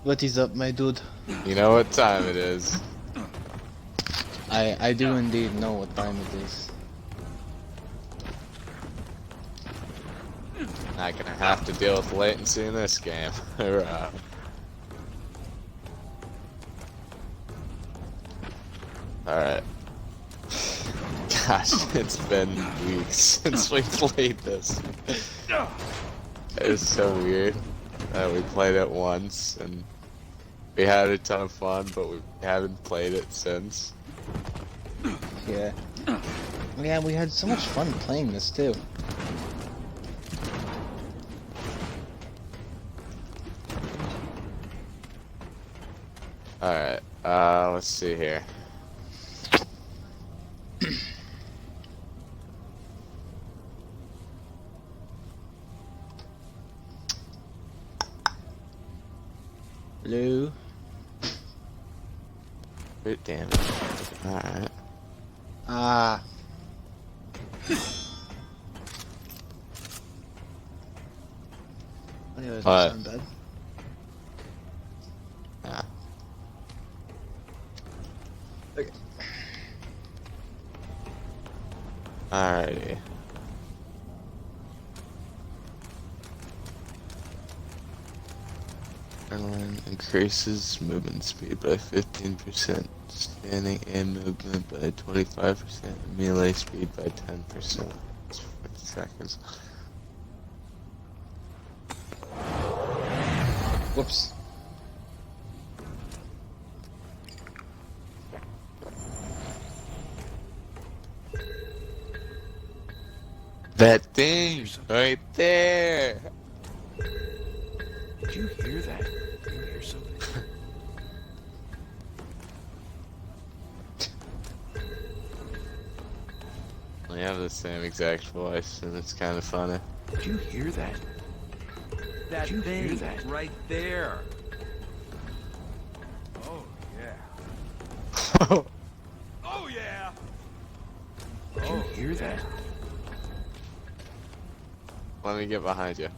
What is up, my dude? You know what time it is. I do indeed know what time it is. Not gonna have to deal with latency in this game. Hurrah. Alright. Gosh, it's been weeks since we played this. It's so weird that we played it once and we had a ton of fun, but we haven't played it since. Yeah. Yeah, we had so much fun playing this too. Alright, let's see here. Hello? Good damn it. Alright. Ah. Anyways, What? sound bad. Yeah. Okay. Alrighty. Adrenaline increases movement speed by 15%, standing and movement by 25%, and melee speed by 10%. It's 40 seconds. Whoops. That thing right there! Did you hear that? Did you hear something? We have the same exact voice, and it's kind of funny. Did you hear that? That Did you thing hear that? right there. Oh yeah. Oh yeah. Did you hear that? Let me get behind you.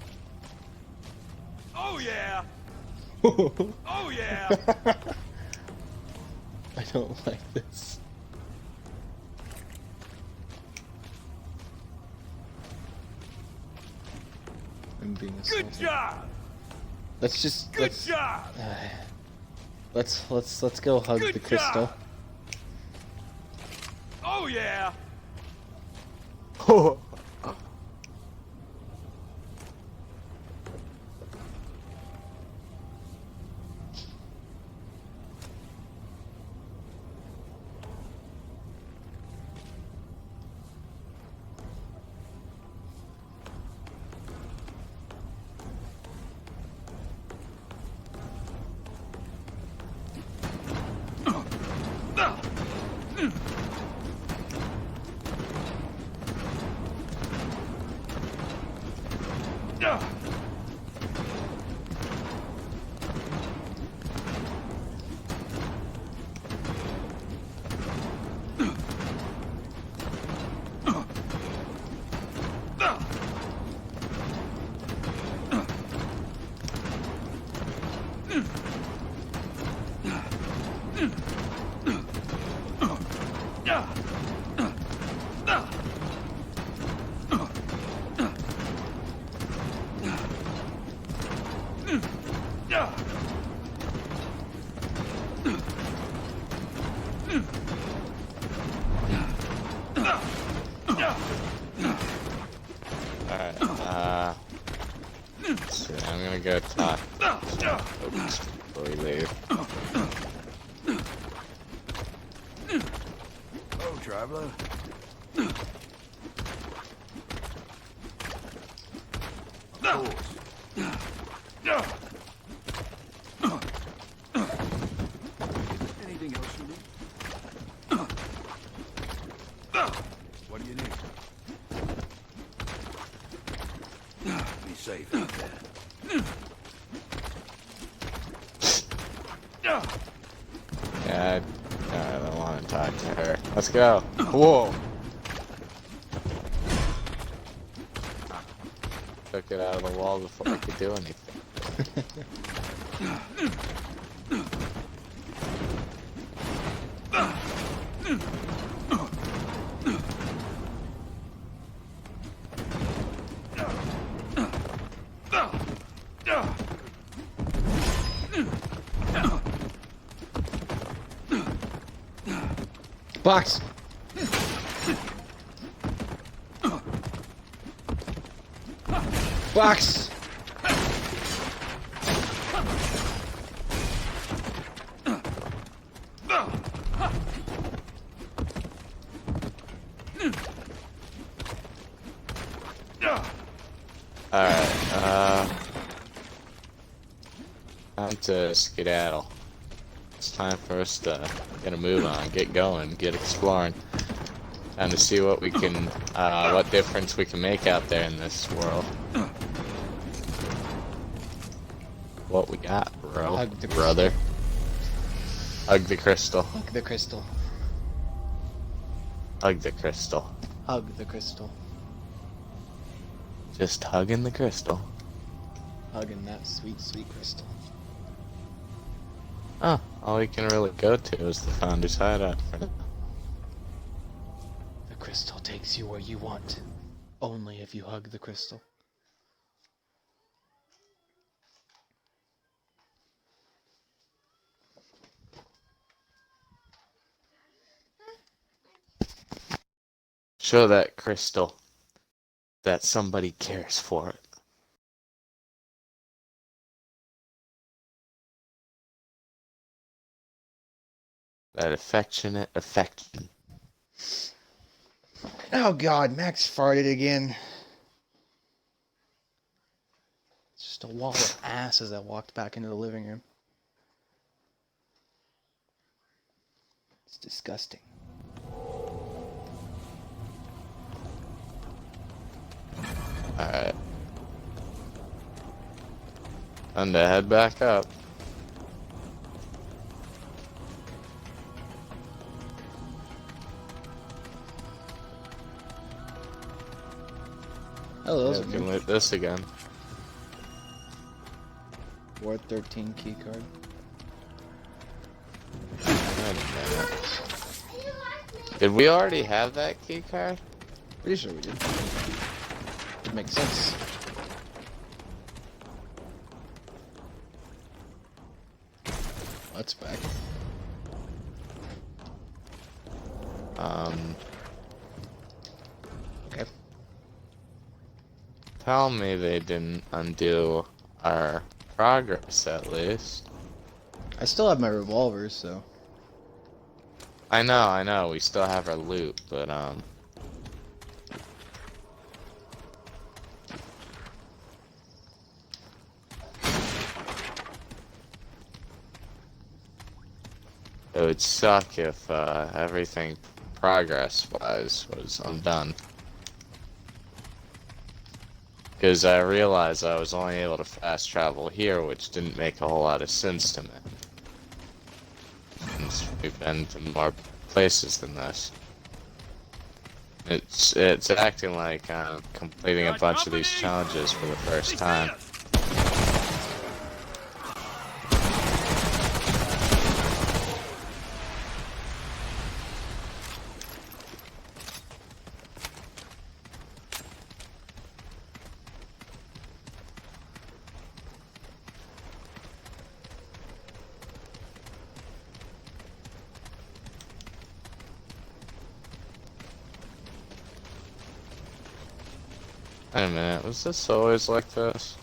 Oh yeah. I Oh yeah. don't like this. I'm being Good assaulted. job. Let's just Good job. let's go hug Good the crystal. job. Oh yeah. Alright, let's see, I'm gonna go talk before we leave. Oh, traveler. Anything else you need? What do you need? Be safe out there. Yeah, I don't want to talk to her. Let's go. Whoa! Took it out of the wall before I could do anything. Box! Box! Alright, time to skedaddle. It's time for us to get a move on, get going, get exploring. Time to see what we can, what difference we can make out there in this world. What we got, bro. Hug the brother. Hug the crystal. Hug the crystal. Hug the crystal. Hug the crystal. Just hugging the crystal. Hugging that sweet, sweet crystal. Oh, all we can really go to is the Founder's Hideout for now. The crystal takes you where you want. Only if you hug the crystal. Show that crystal that somebody cares for it. That affectionate affection. Oh god, Max farted again. It's just a wall of ass as I walked back into the living room. It's disgusting. Alright. Time to head back up. Hello, Yeah, we can loot this again. Ward 13 key card. Wait a minute. Did we already have that key card? Pretty sure we did. It makes sense. That's back. Okay. Tell me they didn't undo our progress at least. I still have my revolvers, so. I know, we still have our loot, but it would suck if everything progress-wise was undone. Because I realized I was only able to fast travel here, which didn't make a whole lot of sense to me. Since we've been to more places than this. It's acting like I'm completing a bunch of these challenges for the first time. Wait a minute, was this always like this?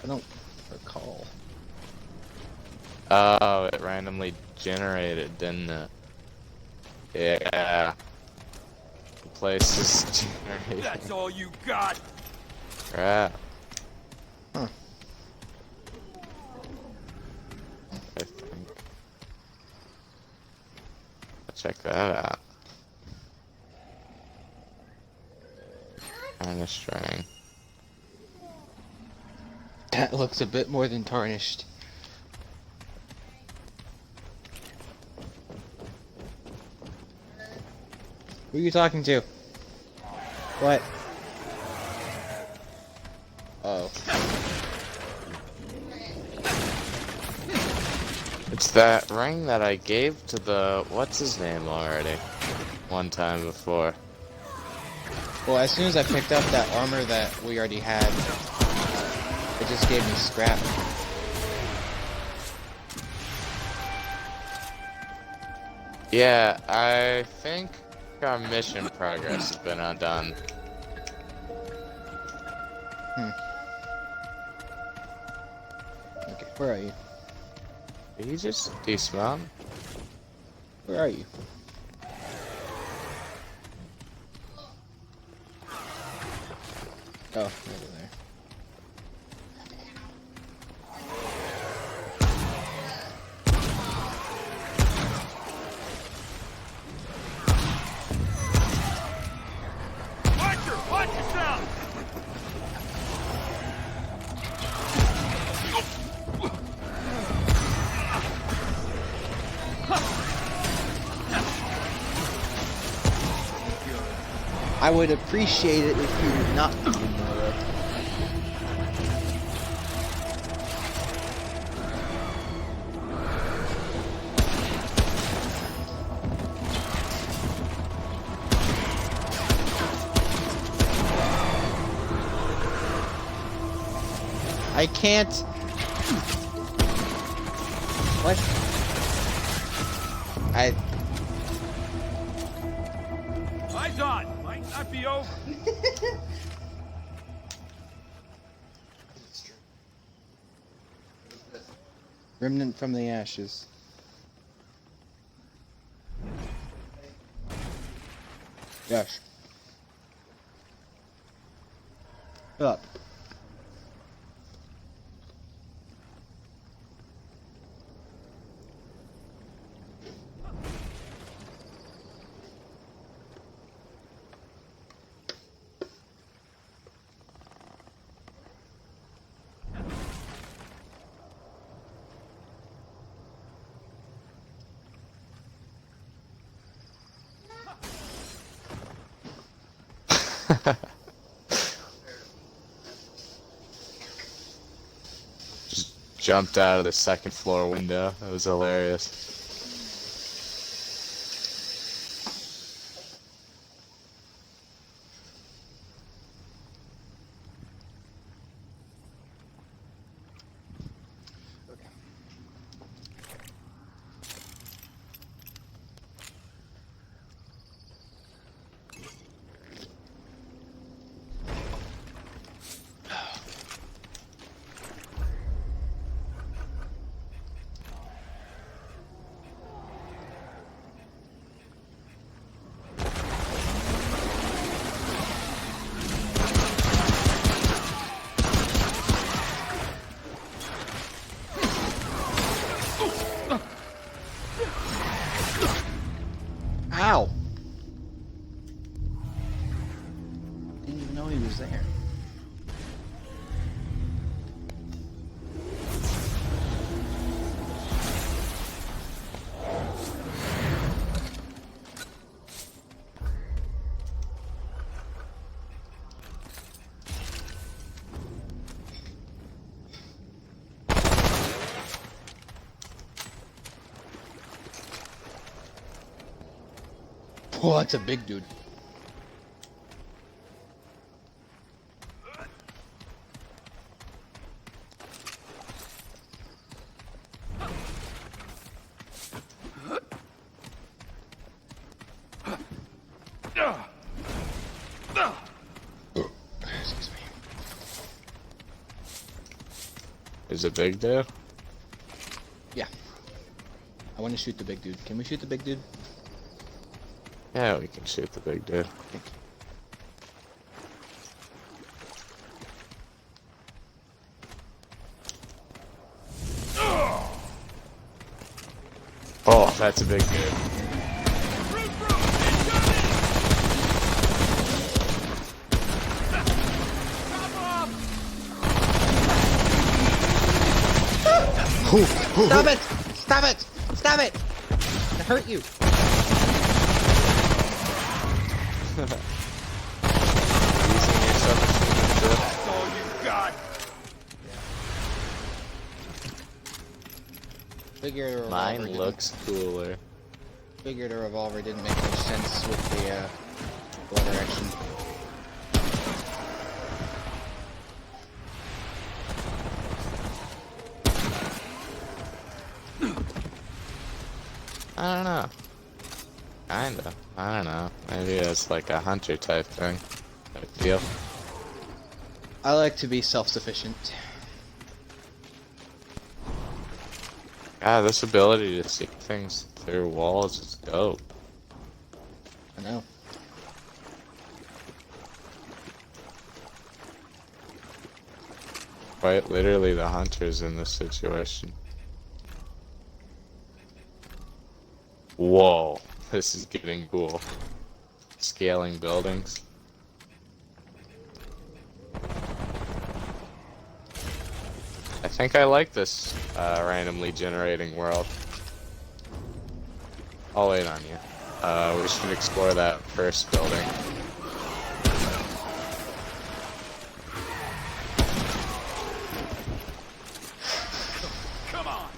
I don't recall. Oh, it randomly generated, didn't it? Yeah. The place is generating. That's all you got. Crap. Huh. I think. Check that out. Kinda string. That looks a bit more than tarnished. Who are you talking to? What? Oh. It's that ring that I gave to the what's his name already. One time before. Well, as soon as I picked up that armor that we already had, it just gave me scrap. Yeah, I think our mission progress has been undone. Okay, where are you? Did he just dismount? Where are you? Oh, over there. Watch yourself! I would appreciate it if you did not do more. I can't. What? Eyes on! Might not be over. Remnant from the ashes. Gosh. Up. Just jumped out of the second floor window. That was hilarious. Ow! Didn't even know he was there. Oh, that's a big dude. Excuse me. Is it big dude? Yeah. I want to shoot the big dude. Can we shoot the big dude? Yeah, we can shoot the big dude. Oh, that's a big dude. Stop it! Stop it! Stop it! I hurt you. That's all you got. Figured a revolver Mine didn't- looks cooler. Figured a revolver didn't make much sense with the lever action. I don't know. Kinda. I don't know. Maybe it's like a hunter type thing. I feel. I like to be self-sufficient. God, this ability to see things through walls is dope. I know. Quite literally the hunters in this situation. Whoa, this is getting cool. Scaling buildings. I think I like this randomly generating world. I'll wait on you. We should explore that first building. Come on.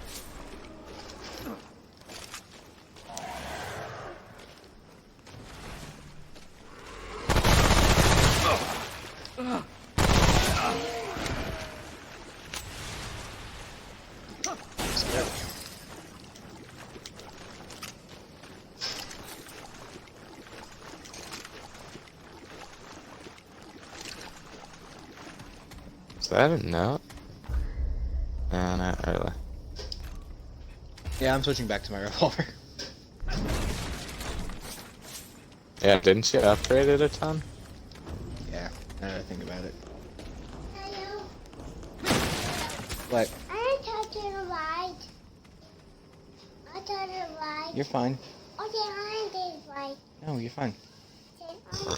Is that a note? No, not really. Yeah, I'm switching back to my revolver. Yeah, didn't you upgrade it a ton? Yeah, now that I think about it. Hello. What? I touch it right. I touch it right. You're fine. Okay, I did it right. No, you're fine. Okay, I-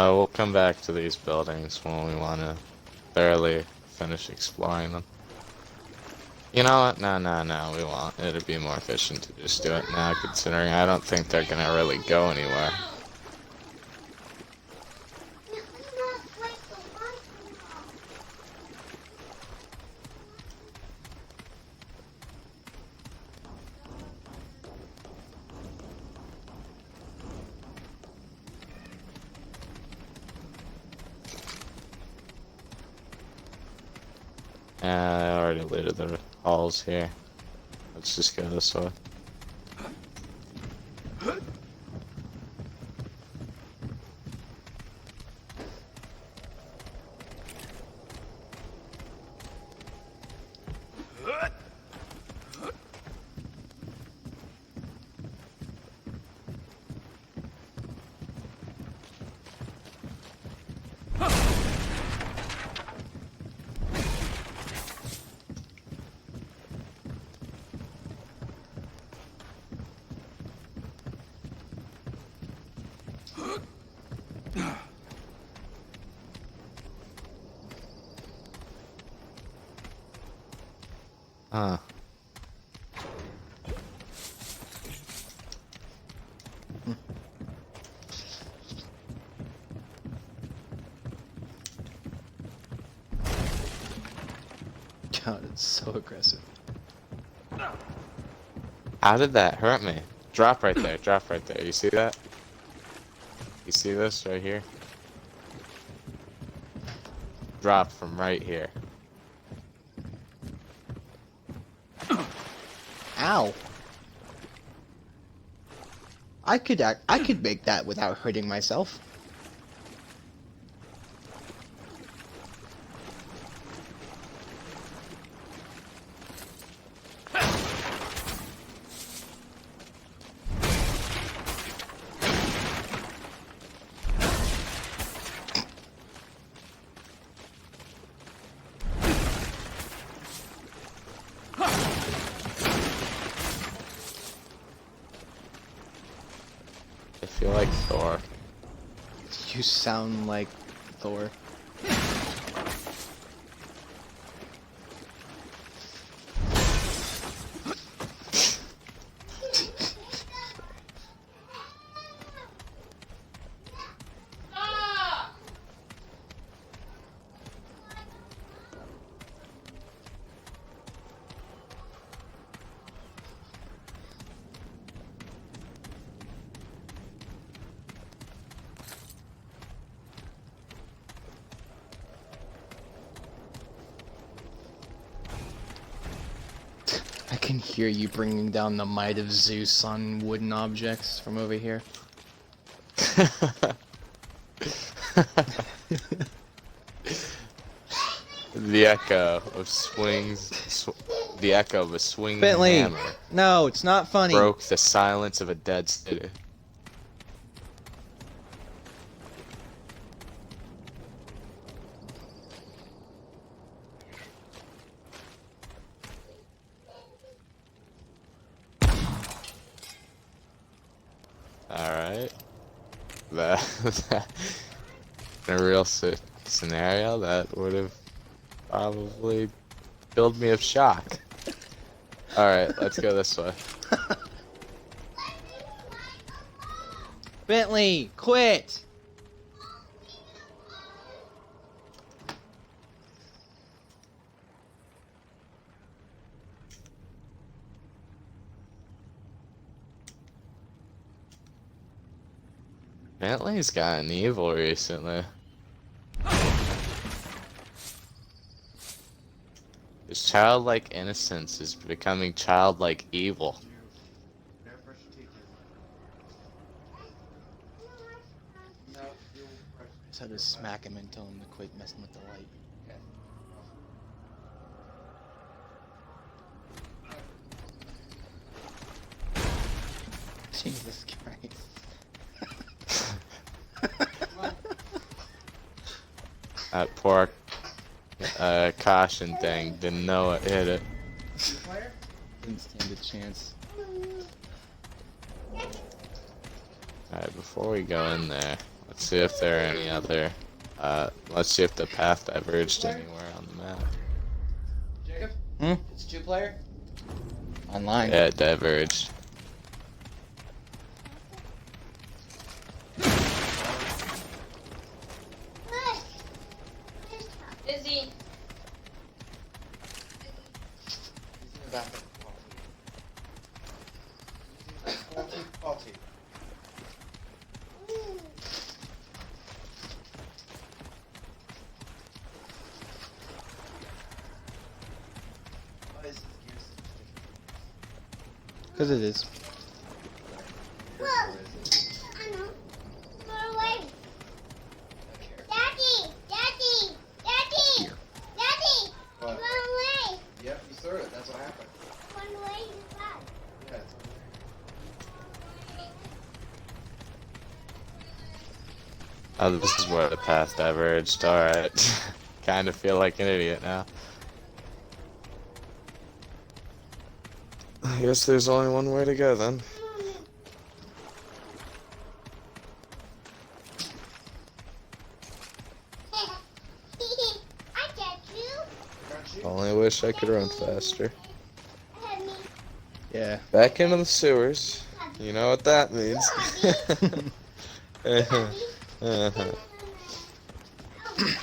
We'll come back to these buildings when we want to thoroughly finish exploring them. You know what? No, we won't. It'd be more efficient to just do it now, considering I don't think they're gonna really go anywhere. I already looted the halls here. Let's just go this way. Huh. God, it's so aggressive. How did that hurt me? Drop right there, drop right there. You see that? You see this right here? Drop from right here. Ow! I could make that without hurting myself. I feel like Thor. You sound like Thor. I can hear you bringing down the might of Zeus on wooden objects from over here. The echo of the echo of a swinging Bentley, hammer no, it's not funny. broke the silence of a dead city. Alright. That in a real scenario, that would have probably filled me with shock. Alright, let's go this way. Bentley, quit! Bentley's gotten evil recently. His childlike innocence is becoming childlike evil. Just had to smack him and tell him to quit messing with the light. Jesus Christ. That poor caution thing didn't know it hit it. Didn't stand a chance. Alright, before we go in there, let's see if there are any other, let's see if the path diverged anywhere on the map. Jacob? It's 2-player? Online. Yeah, it diverged. Izzy. Because it is. Whoa. I know. Go away. Daddy! Daddy! Daddy! Here. Daddy! What? Run away! Yep, you threw it. That's what happened. Run away, you bad. Yeah. Oh, this is where the path diverged. Alright. Kinda feel like an idiot now. I guess there's only one way to go then. I get you. Only wish I could run faster. Have me. Yeah. Back into the sewers. You know what that means. I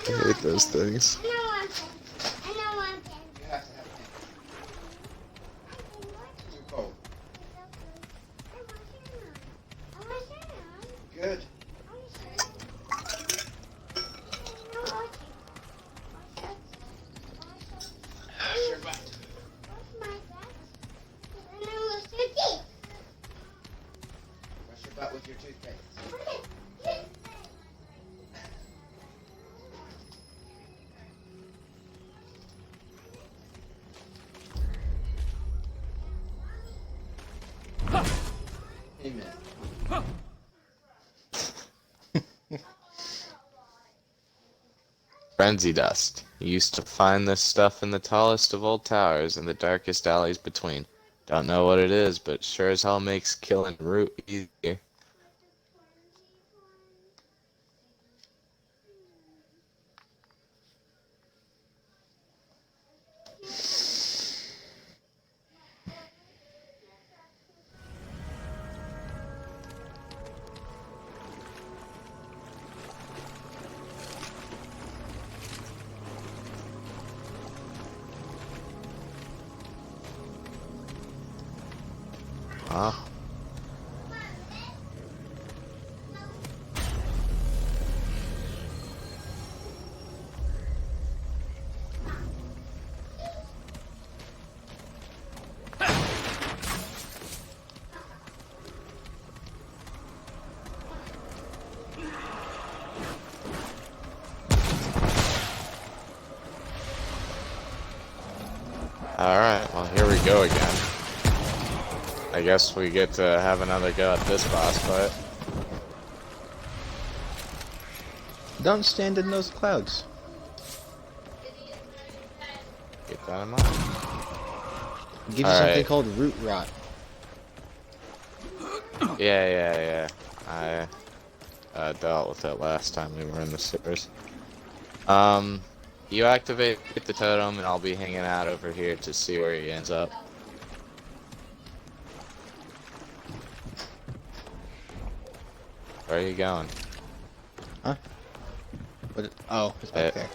hate those things. I know one thing. I know one thing. You have to have it. Too cold. Good. Your butt. Brush your butt with your toothpaste. Amen. Frenzy dust. You used to find this stuff in the tallest of old towers and the darkest alleys between. Don't know what it is, but sure as hell makes killing root easier. Huh? Alright, well here we go again. I guess we get to have another go at this boss fight. Don't stand in those clouds. Keep that in mind. It gives you something Alright. called root rot. Yeah. I dealt with it last time we were in the sewers. You activate the totem and I'll be hanging out over here to see where he ends up. Where are you going? Huh? What? Oh, it's back there.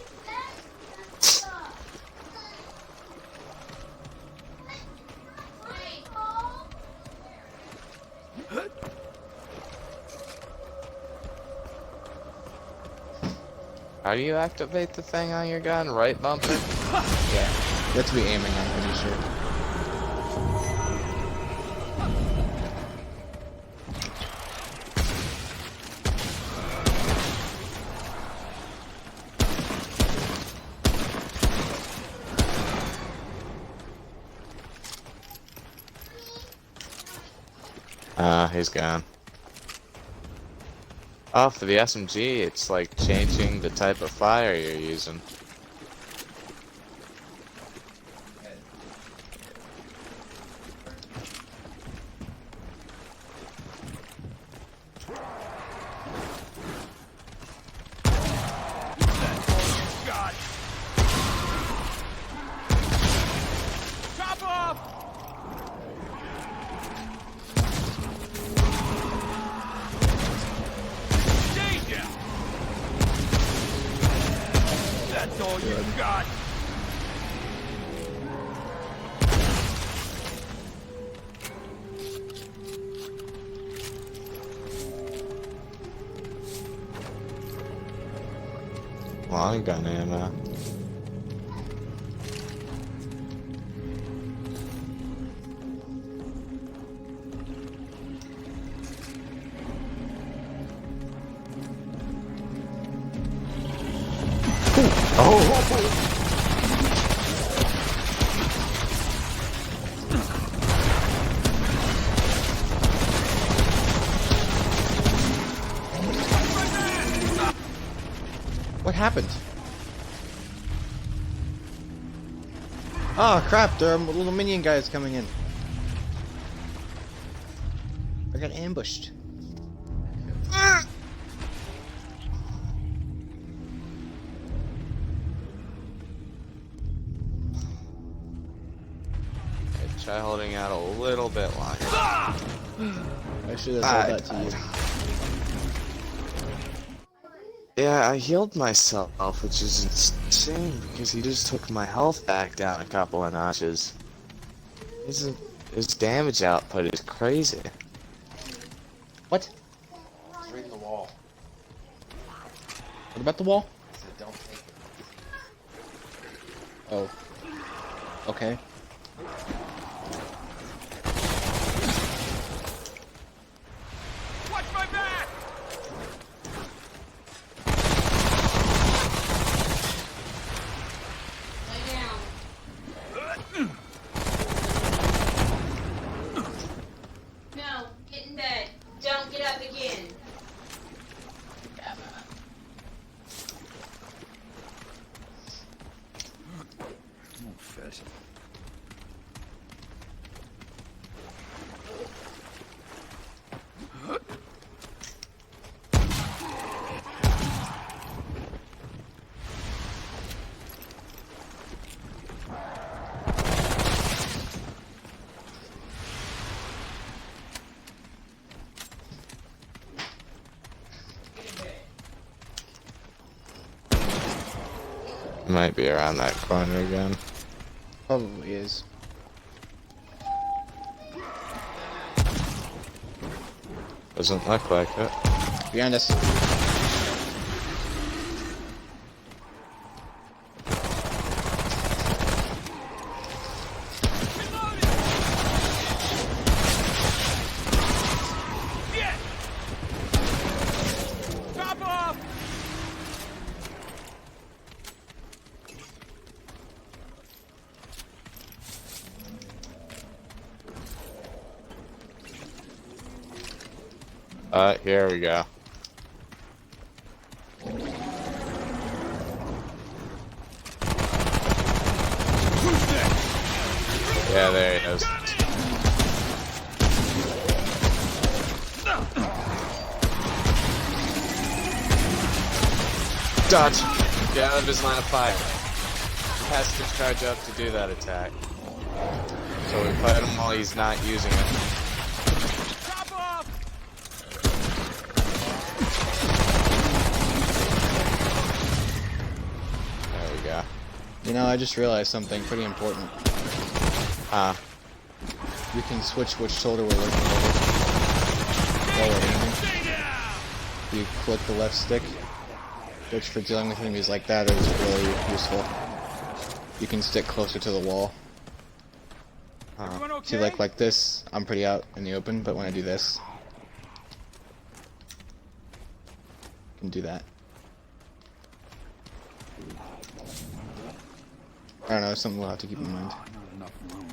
How do you activate the thing on your gun? Right bumper? Yeah. You have to be aiming, I'm pretty sure. He's gone. Oh, for the SMG, it's like changing the type of fire you're using. God! Chop off! Danger! That's all you got! Long gun ammo. What happened? Oh crap, there are little minion guys coming in. I got ambushed. Okay, try holding out a little bit longer. I should have told that to you. Yeah, I healed myself, which is insane because he just took my health back down a couple of notches. His damage output is crazy. What? It's right in the wall. What about the wall? I said, don't take it. Oh. Okay. Watch my back! Lay down. No, get in bed. Don't get up again. Oh, pheasant. Might be around that corner again. Probably is. Doesn't look like it. Behind us. Shit! Top off! Here we go. Who's that? Yeah, there he is. Dodge! Get out of his line of fire. Has to charge up to do that attack. So we fight him while he's not using it. Top off! There we go. You know, I just realized something pretty important. We can switch which shoulder we're looking over while we're aiming. Stay down! You click the left stick, which for dealing with enemies like that is really useful. You can stick closer to the wall. Everyone okay? See, like this, I'm pretty out in the open, but when I do this, I can do that. I don't know, it's something we'll have to keep in mind. Not enough room.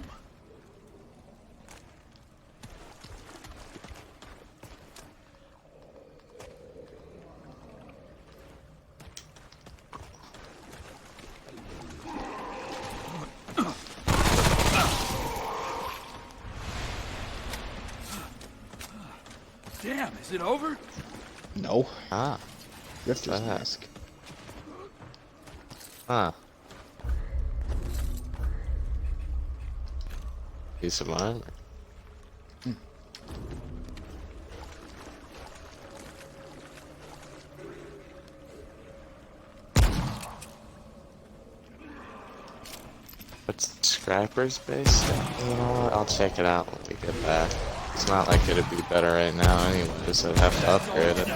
Damn, is it over? No. Ah. Rifter's mask. Huh. Piece of armor. What's Scrapper's base? You know what? I'll check it out when we get back. It's not like it'd be better right now anyways. I'd have to upgrade it.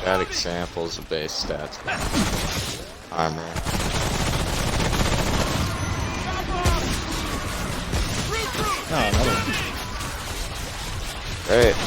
Got examples of base stats. Armor. Oh, another one. Great.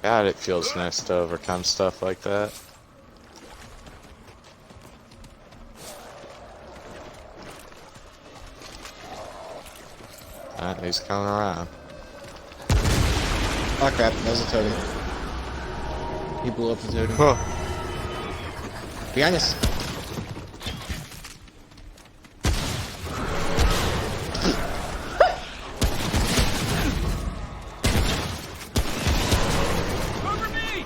God, it feels nice to overcome stuff like that. He's coming around. Oh crap, that was a totem. He blew up the totem. Huh. Behind us! Cover me!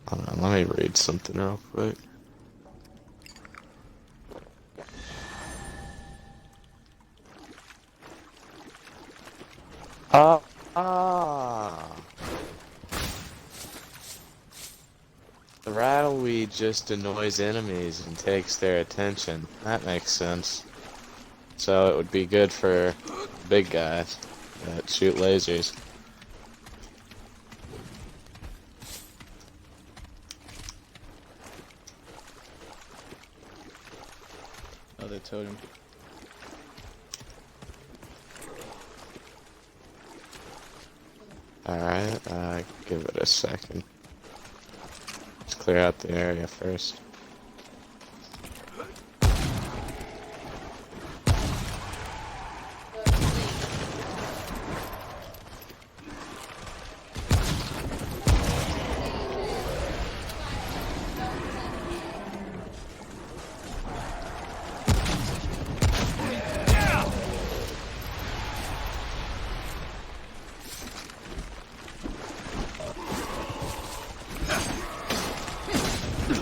Hold on, let me read something real quick. The rattleweed just annoys enemies and takes their attention. That makes sense. So it would be good for big guys that shoot lasers. Another totem. Alright, give it a second. clear out the area first.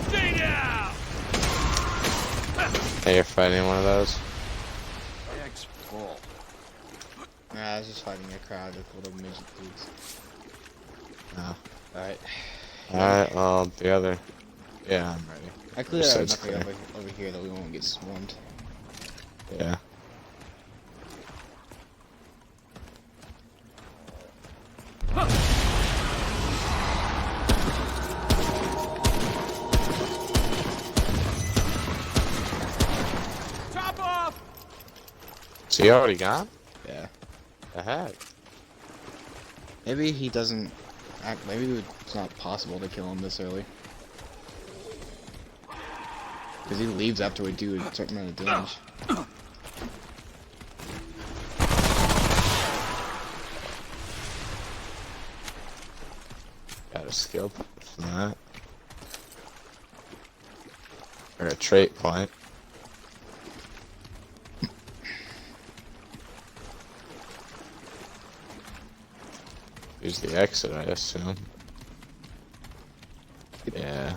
Stay down! Hey, you're fighting one of those? Bag's full. Nah, I was just fighting a crowd of little midget dudes. No. Alright. Alright, well, the other... Yeah, I'm ready. I cleared out Side's enough clear. over here that we won't get swarmed. Yeah. Chop off! Is he already gone? Yeah. The heck? Maybe he doesn't act, maybe it's not possible to kill him this early. Because he leaves after we do a certain amount of damage. Got a skill point from that. Or a trait point. Here's the exit, I assume. Yeah.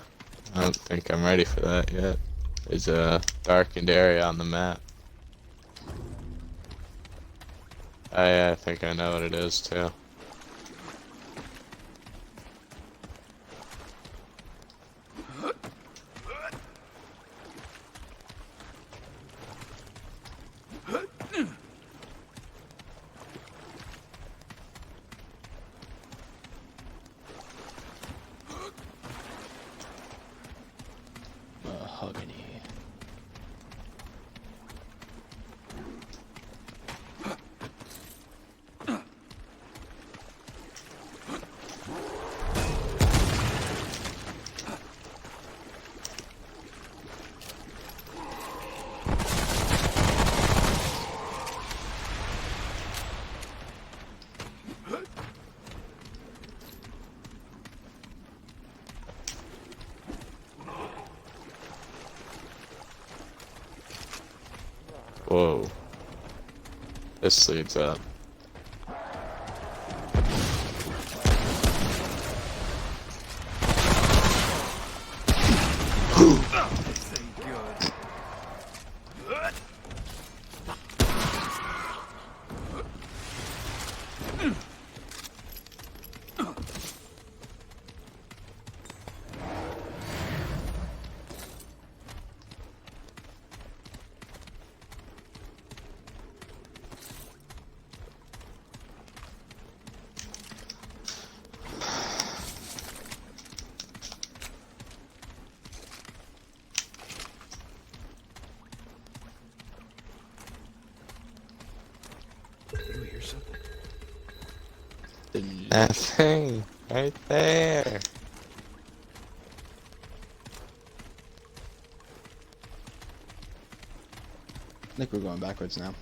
I don't think I'm ready for that yet. There's a darkened area on the map. Yeah, I think I know what it is too. Mahogany. Whoa. This leads up. This ain't good. You hear something? That thing right there. I think we're going backwards now.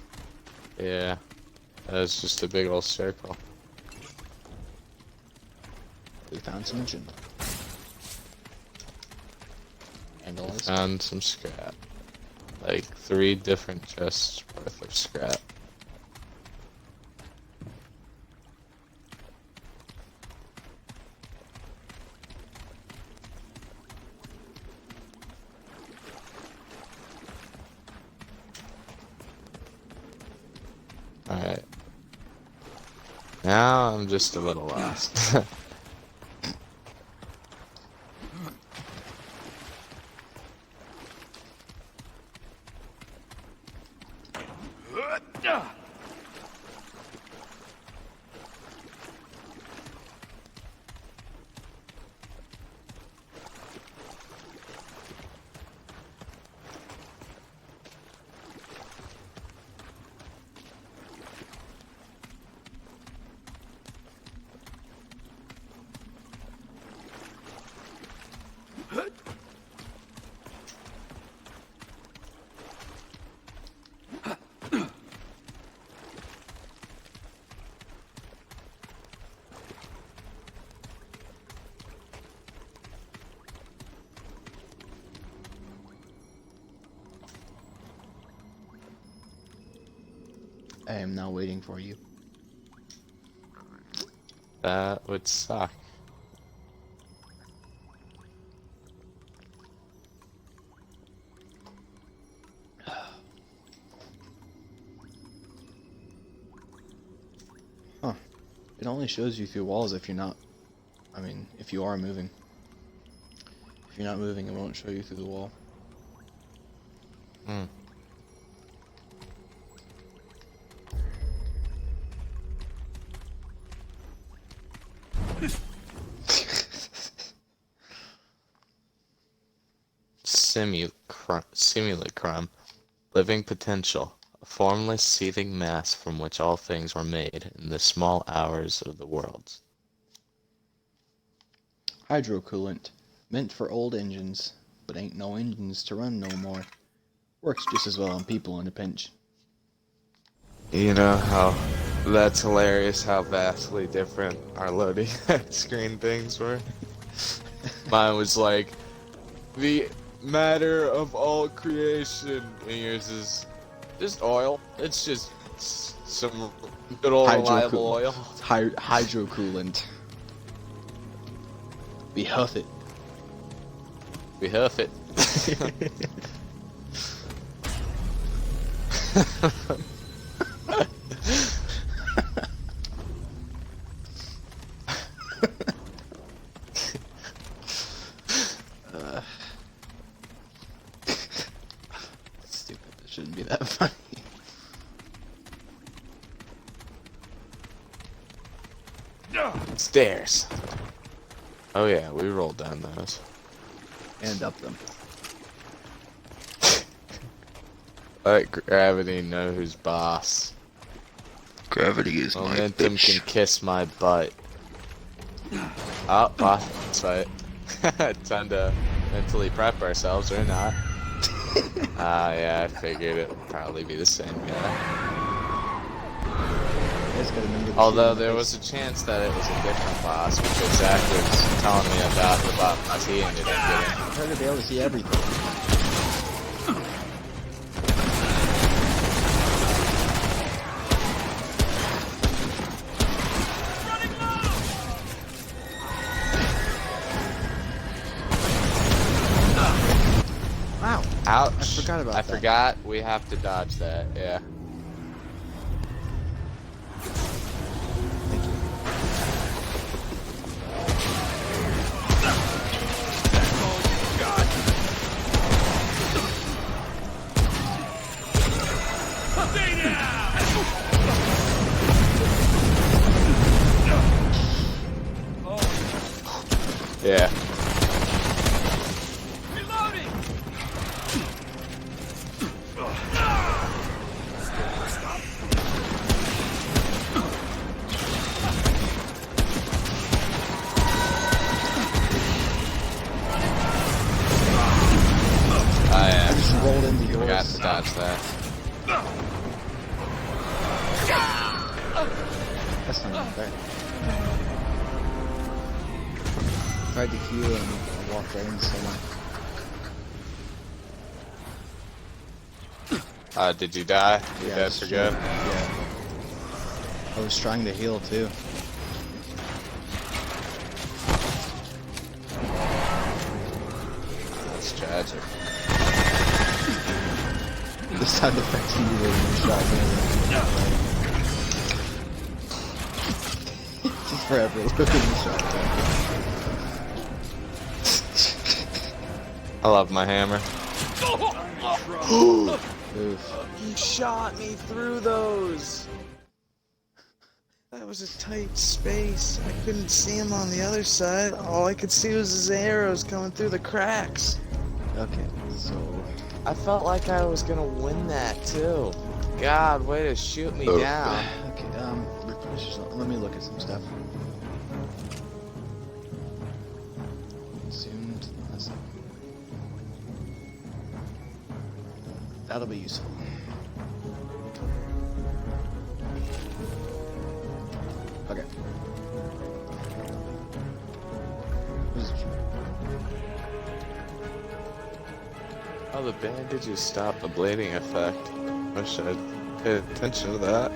Yeah. That's just a big old circle. We found some engine. And all this. Found some scrap. Like 3 different chests worth of scrap. Alright. Now I'm just a little lost. I am now waiting for you. That would suck. Huh. It only shows you through walls if you're not... I mean, if you are moving. If you're not moving, it won't show you through the wall. Hmm. Simulacrum. Living potential. A formless, seething mass from which all things were made in the small hours of the world. Hydrocoolant. Meant for old engines, but ain't no engines to run no more. Works just as well on people in a pinch. You know how that's hilarious how vastly different our loading screen things were. Mine was like the matter of all creation, and yours is just oil. It's just some good old reliable oil. Hydrocoolant. We huff it. We huff it. Stupid. That shouldn't be that funny. Stairs. Oh yeah, we rolled down those. And up them. Let gravity know who's boss. Gravity is Momentum can kiss my butt. Oh, boss fight. Time to mentally prep ourselves, or not. Yeah, I figured it would probably be the same guy. Although there was a chance that it was a different boss, because Zach was telling me about the boss he ended up getting. I'm trying to be able to see everything. Wow. Ouch. I forgot about I that. forgot we have to dodge that, yeah. Thank you. Stay down! Yeah. Reloading! Oh yeah. I just rolled into yours. Forgot to dodge that. That's not fair. Tried to heal and walked right into someone. Did you die? You Yeah, dead just for good? Yeah. I was trying to heal too. That's tragic. The sound effects you were in shotgun. Just forever looking in shotgun. I love my hammer. Oof. He shot me through those. That was a tight space. I couldn't see him on the other side. All I could see was his arrows coming through the cracks. Okay, so I felt like I was gonna win that too. God, way to shoot me down. okay, replenish yourself. Let me look at some stuff. Consumed. That'll be useful. Okay. Oh, the bandages stop the bleeding effect. Wish I'd pay attention to that.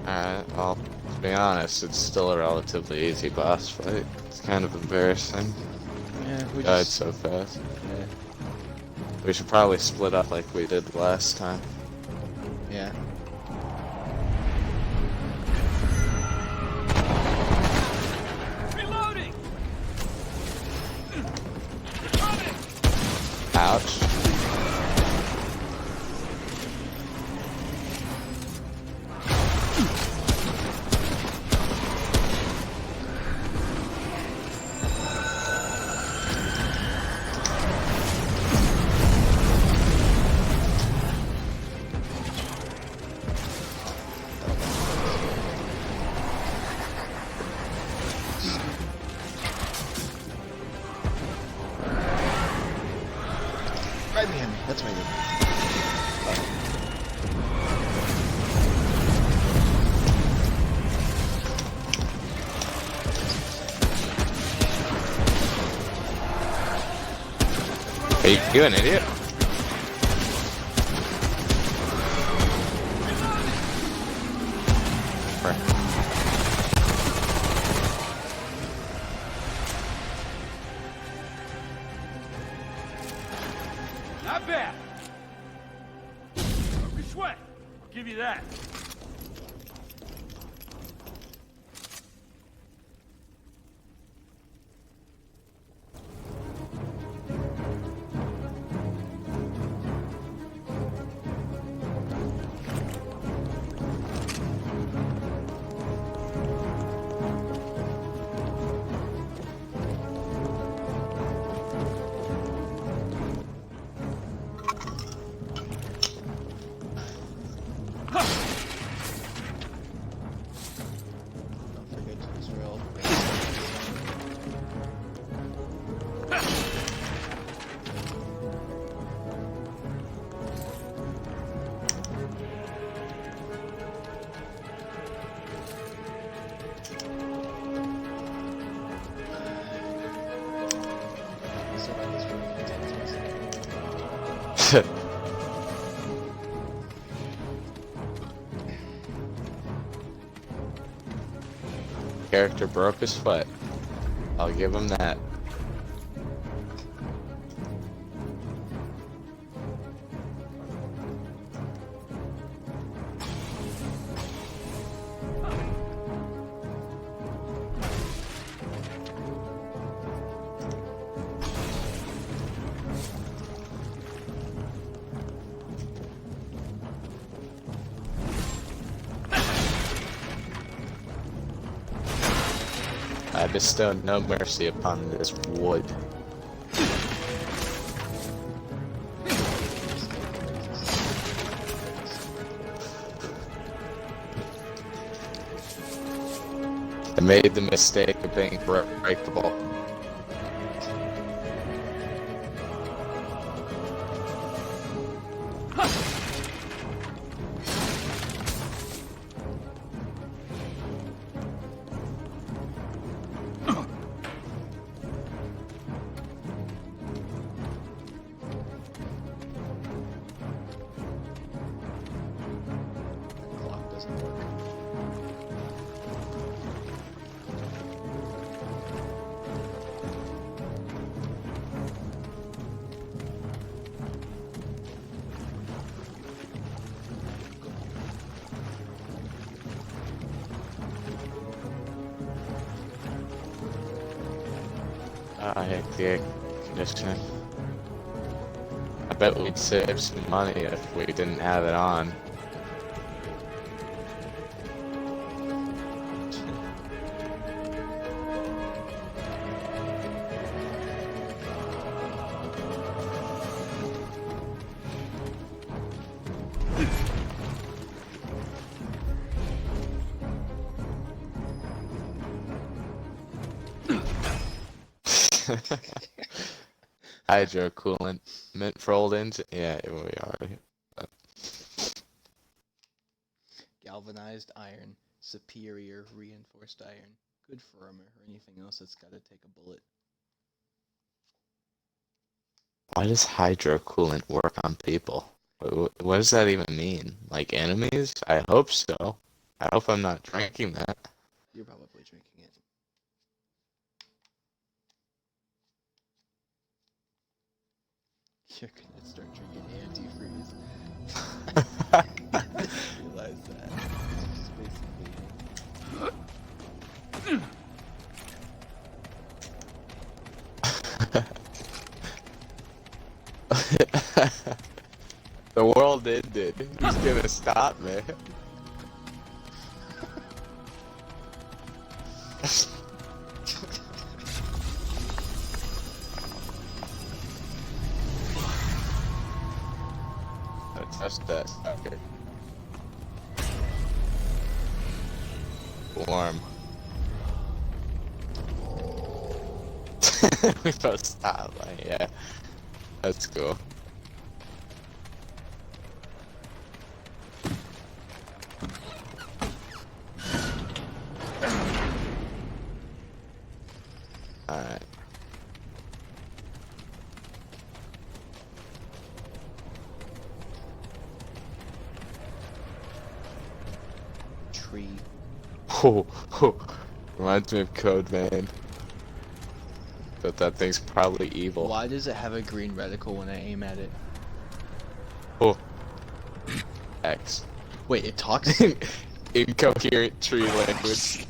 Alright, well, to be honest, it's still a relatively easy boss fight. It's kind of embarrassing. Yeah, we Died just... so fast. We should probably split up like we did last time. Yeah. Reloading! Ouch. Right behind me. That's my good. Are you an idiot? Not bad. Don't be sweat. I'll give you that. Don't forget to Israel. Character broke his foot. I'll give him that. I bestow no mercy upon this wood. I made the mistake of being breakable. Clock doesn't work. I hate the air conditioning. I bet we'd save some money if we didn't have it on. Hydro coolant meant for old engine. Yeah, we are. Galvanized iron. Superior reinforced iron. Good for armor or anything else that's got to take a bullet. Why does hydrocoolant work on people? What does that even mean? Like enemies? I hope so. I hope I'm not drinking that. You're probably drinking it. You're gonna start drinking antifreeze. Realize that. It's just basically. The world ended. Who's gonna stop me? I touched that sucker. Warm. We both stopped. Like, yeah, that's cool. Alright. Tree. Oh, oh. Reminds me of Code Man. But that thing's probably evil. Why does it have a green reticle when I aim at it? Oh. X. Wait, it talks? Incoherent tree language.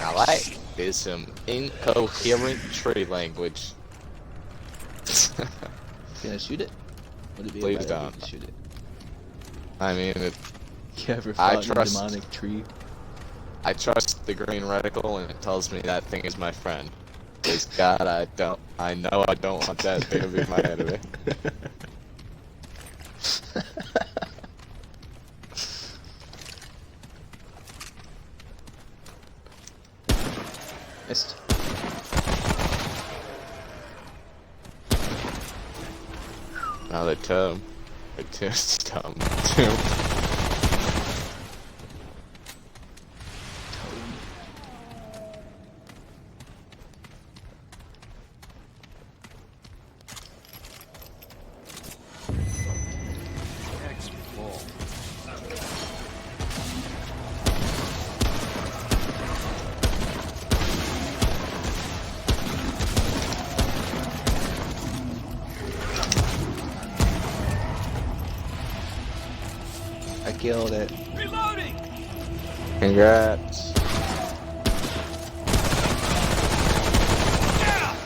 Alright, there's some incoherent tree language. Can I shoot it? Would it be Please a bad idea don't. to shoot it? I mean, You ever I fought in a trust- demonic tree? I trust the green reticle when it tells me that thing is my friend. Because God, I know I don't want that thing to be my enemy. Missed. Now the tomb. The tomb. X full. I killed it. Reloading! Congrats. Yeah!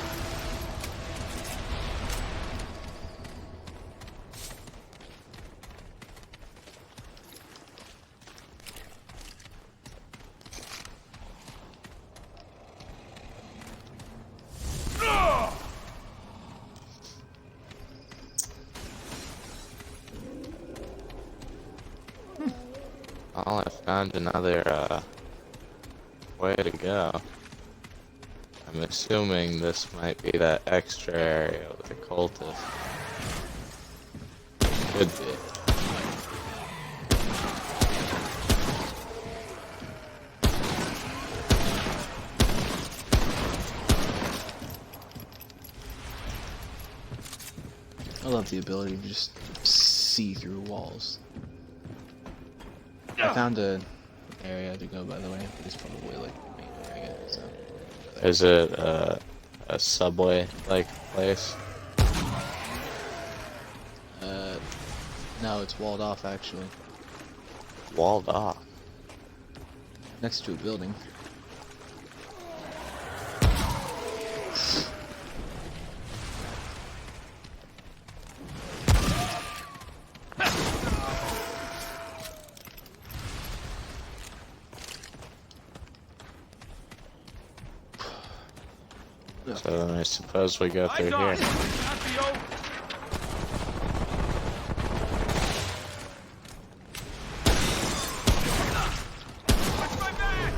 Oh, I found another way to go. I'm assuming this might be that extra area with the cultists. Could be. I love the ability to just see through walls. I found an area to go, by the way. It's probably like the main area. So. Is it a subway-like place? No, it's walled off actually. Walled off. Next to a building. So then I suppose we go through Eyes on! here. Not be over! Watch my back!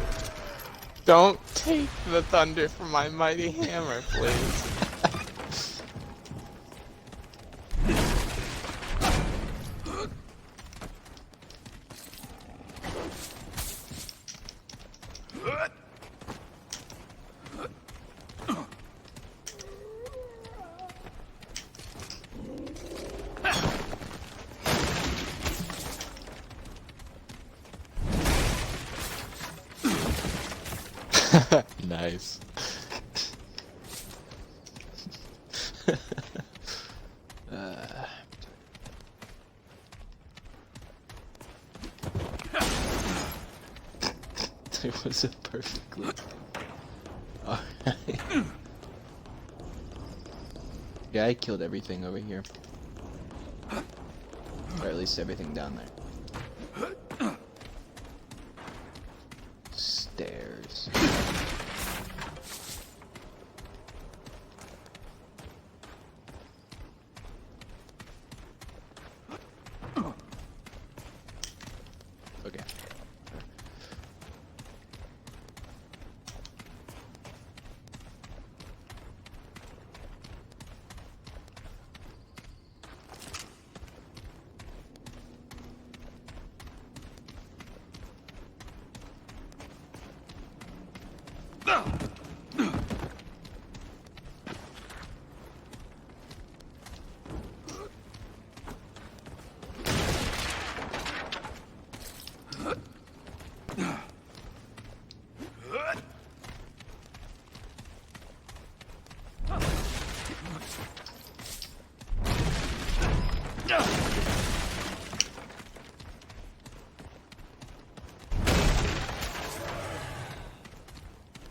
Don't take the thunder from my mighty hammer, please. Nice. It was a perfectly. Alright. Yeah, I killed everything over here. Or at least everything down there. Stairs. Okay.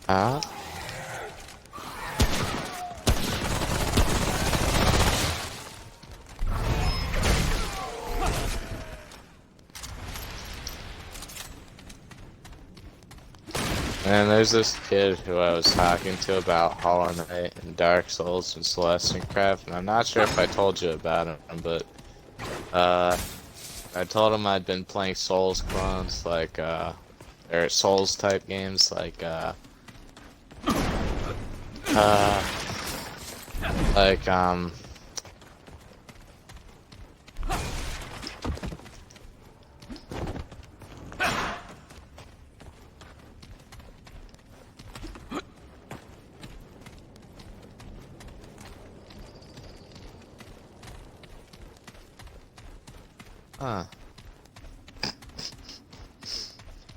Ah. And there's this kid who I was talking to about Hollow Knight and Dark Souls and Celestial Craft, and I'm not sure if I told you about him, but I told him I'd been playing Souls clones, like or Souls type games, like like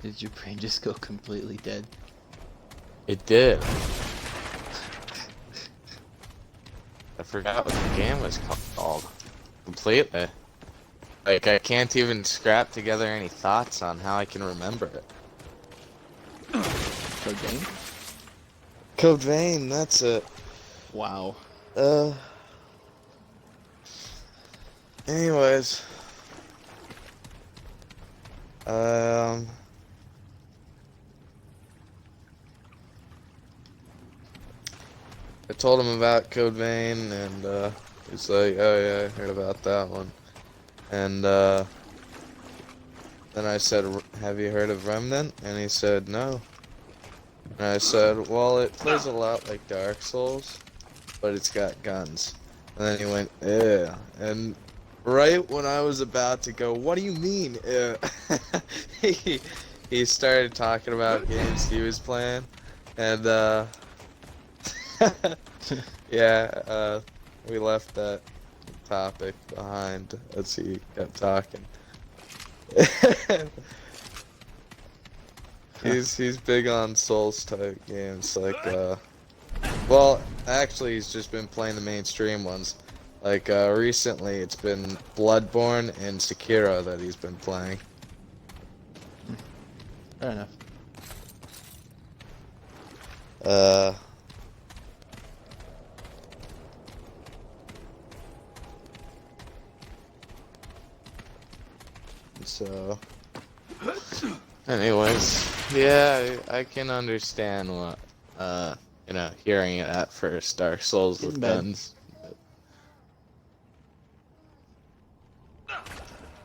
Did your brain just go completely dead? it did. I forgot what the game was called completely. Like, I can't even scrap together any thoughts on how I can remember it. Code Vein? Code Vein, that's it. Wow. Anyways. I told him about Code Vein, and, he's like, oh yeah, I heard about that one. And, then I said, have you heard of Remnant? And he said, no. And I said, well, it plays a lot like Dark Souls, but it's got guns. And then he went, yeah. And right when I was about to go, what do you mean? He started talking about games he was playing, and yeah, we left that topic behind as he kept talking. He's big on Souls type games, like well, actually he's just been playing the mainstream ones. Like recently it's been Bloodborne and Sekiro that he's been playing. Fair enough. So anyways, yeah, I can understand what you know, hearing it at first, Dark Souls with guns.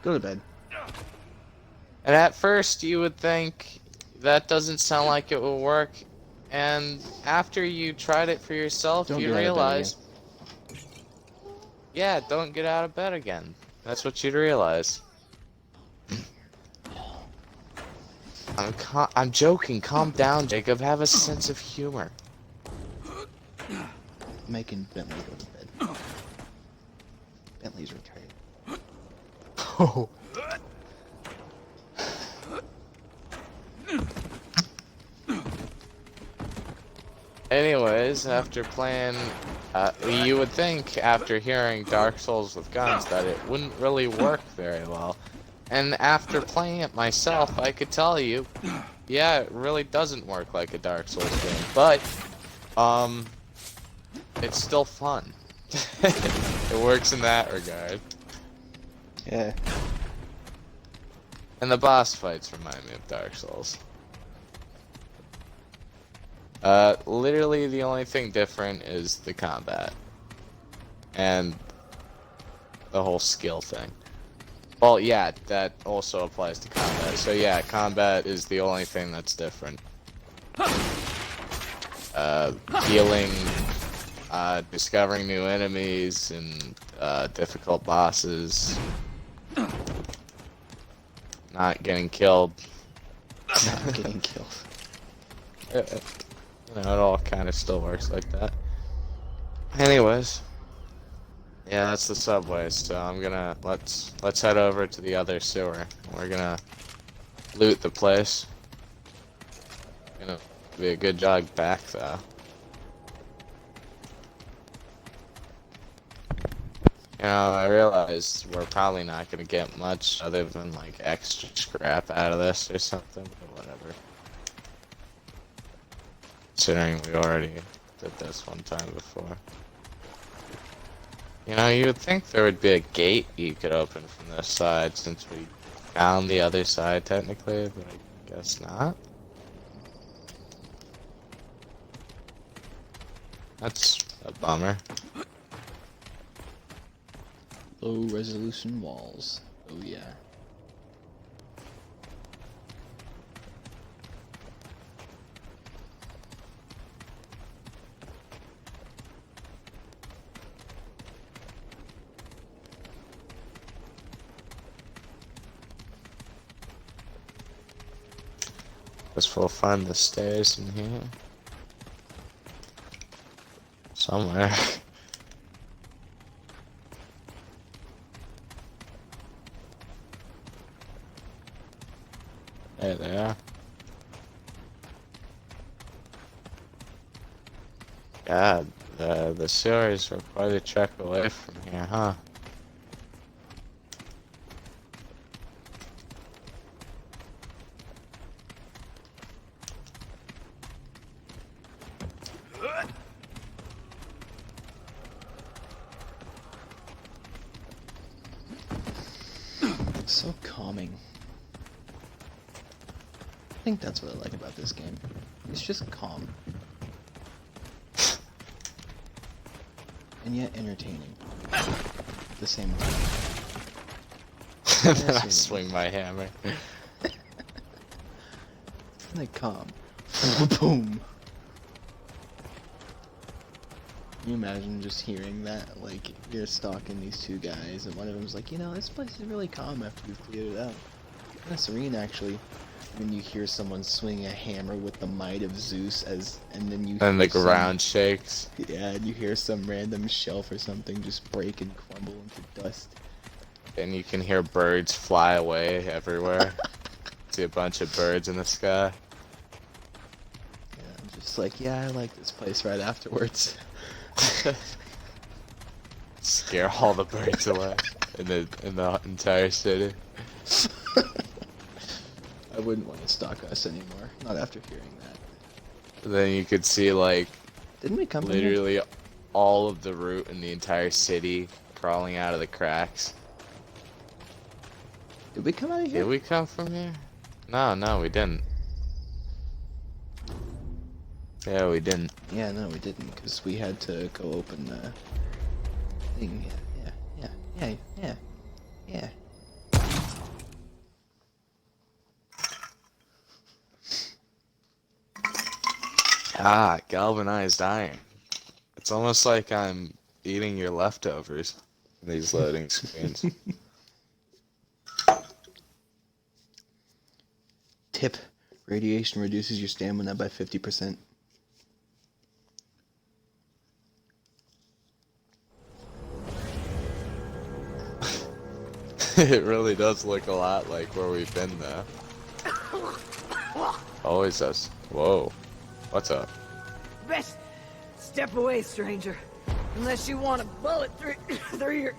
Go to bed. And at first you would think that doesn't sound like it will work, and after you tried it for yourself, Don't you get out of bed realize, yeah, don't get out of bed again. That's what you'd realize. I'm joking. Calm down, Jacob. Have a sense of humor. Making Bentley go to bed. Bentley's retired. Oh. Anyways, after playing, you would think after hearing Dark Souls with guns that it wouldn't really work very well. And after playing it myself, I could tell you, yeah, it really doesn't work like a Dark Souls game. But, it's still fun. It works in that regard. Yeah. And the boss fights remind me of Dark Souls. Literally the only thing different is the combat. And the whole skill thing. Well, yeah, that also applies to combat. So yeah, combat is the only thing that's different. Healing, discovering new enemies, and difficult bosses. Not getting killed. Not getting killed. You know, it all kind of still works like that. Anyways, yeah, that's the subway. So I'm gonna let's head over to the other sewer. We're gonna loot the place. Gonna be a good jog back though. You know, I realize we're probably not gonna get much other than like extra scrap out of this or something, but whatever. Considering we already did this one time before. You know, you would think there would be a gate you could open from this side since we found the other side technically, but I guess not. That's a bummer. Low resolution walls. Oh yeah. Guess we'll find the stairs in here. Somewhere. There they are. God, the sewers are quite a trek away from here, huh? So calming. I think that's what I like about this game. It's just calm. And yet entertaining. At the same time. And then I swing my hammer. Like calm. Boom. Can you imagine just hearing that? Like, you're stalking these two guys, and one of them's like, you know, this place is really calm after we've cleared it out. Kind of serene, actually. When you hear someone swing a hammer with the might of Zeus, and then you And the hear ground shakes. yeah, and you hear some random shelf or something just break and crumble into dust. And you can hear birds fly away everywhere. See a bunch of birds in the sky. Yeah, I'm just like, yeah, I like this place right afterwards. Scare all the birds away in the entire city. I wouldn't want to stalk us anymore. Not after hearing that. Then you could see like Didn't we come from here? literally all of the root in the entire city crawling out of the cracks. Did we come out of here? Did we come from here? No, we didn't. Yeah, we didn't. Yeah, no, we didn't, because we had to go open the thing. Yeah. Ah, galvanized iron. It's almost like I'm eating your leftovers in these loading screens. Tip: radiation reduces your stamina by 50%. It really does look a lot like where we've been though. Always does. Whoa. What's up? Best Step away, stranger. Unless you want a bullet through your...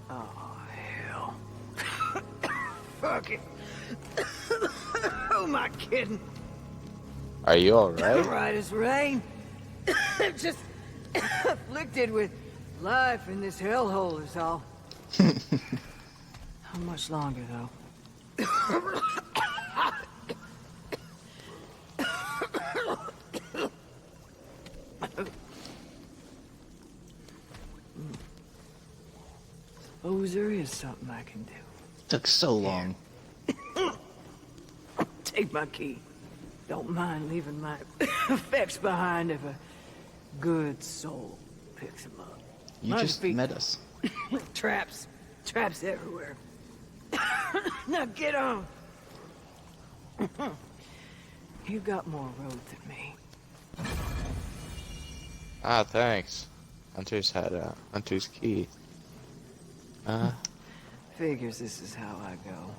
Oh, hell. Fuck it. Who am I kidding? Are you alright? Right as rain. Just afflicted with life in this hellhole is all. How much longer, though? Suppose there is something I can do. Took so long. Take my key. Don't mind leaving my effects behind if a good soul picks them up. You My just feet. met us. Traps. Traps everywhere. Now get on. You got more road than me. Ah, thanks. Hunter's had Hunter's key. Figures this is how I go.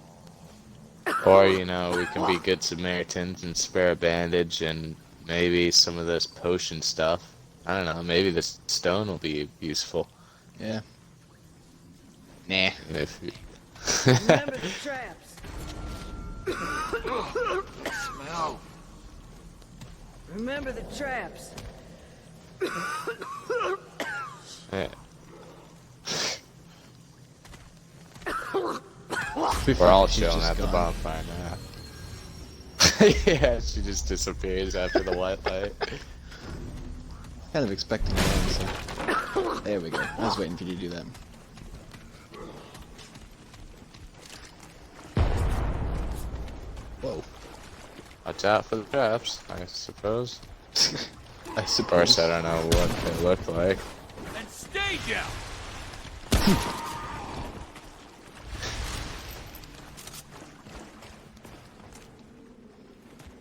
Or, you know, we can be good Samaritans and spare a bandage and maybe some of this potion stuff. I don't know, maybe this stone will be useful. Yeah. Nah. If you... Remember the traps. Smell. Remember the traps. Yeah. We're all She's chilling just at the gone. bonfire now. Yeah, she just disappears after the white light. Kind of expecting that, so. There we go. I was waiting for you to do that. Whoa. Watch out for the traps, I suppose. I Of suppose. course, I don't know what they look like. And stay down!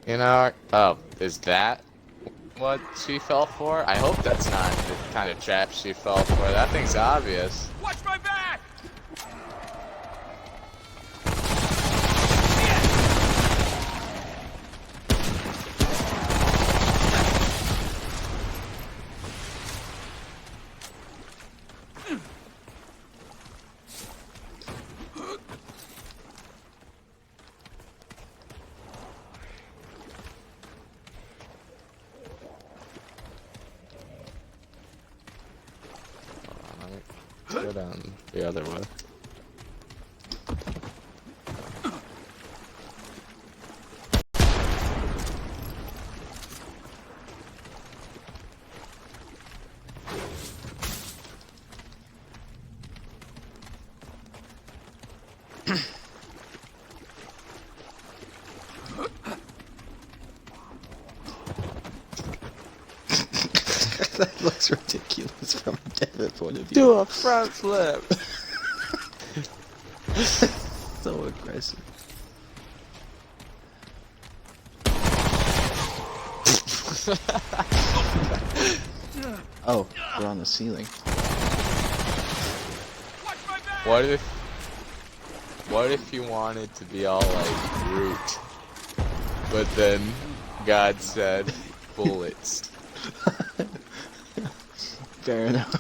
You know, oh, is that what she fell for? I hope that's not the kind of trap she fell for. That thing's obvious. Watch my back! Go down the other way. That looks ridiculous from a David point of view. Do a front flip. So aggressive. Oh, we're on the ceiling. Watch my back! What if you wanted to be all like Groot, but then God said bullets? Fair enough.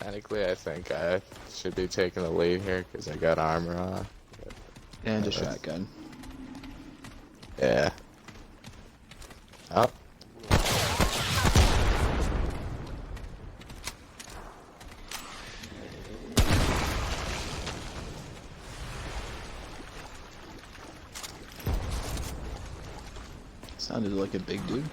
Technically, I think I should be taking the lead here because I got armor on. And a That's- shotgun. Yeah. Oh. Sounded like a big dude.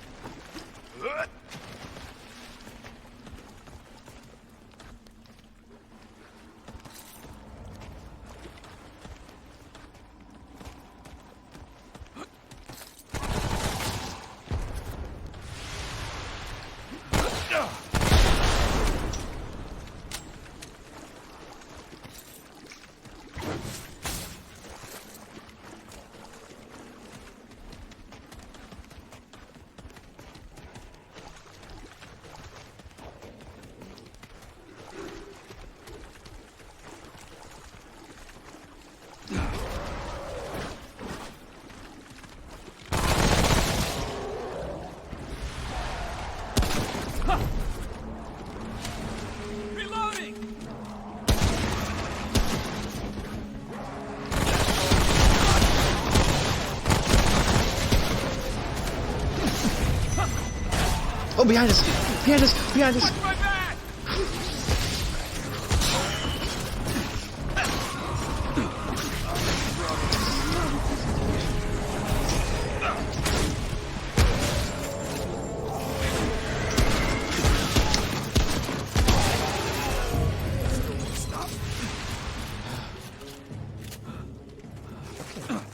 Oh, behind us! Behind us! Behind us! My back!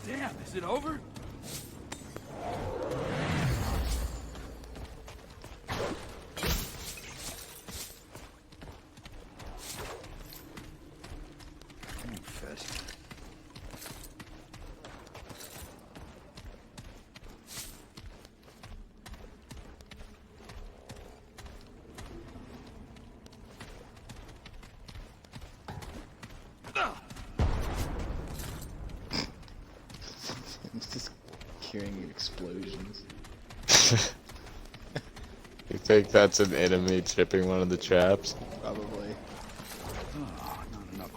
Damn, is it over? Infest. I'm just hearing explosions. You think that's an enemy tripping one of the traps? Probably. Oh, not enough.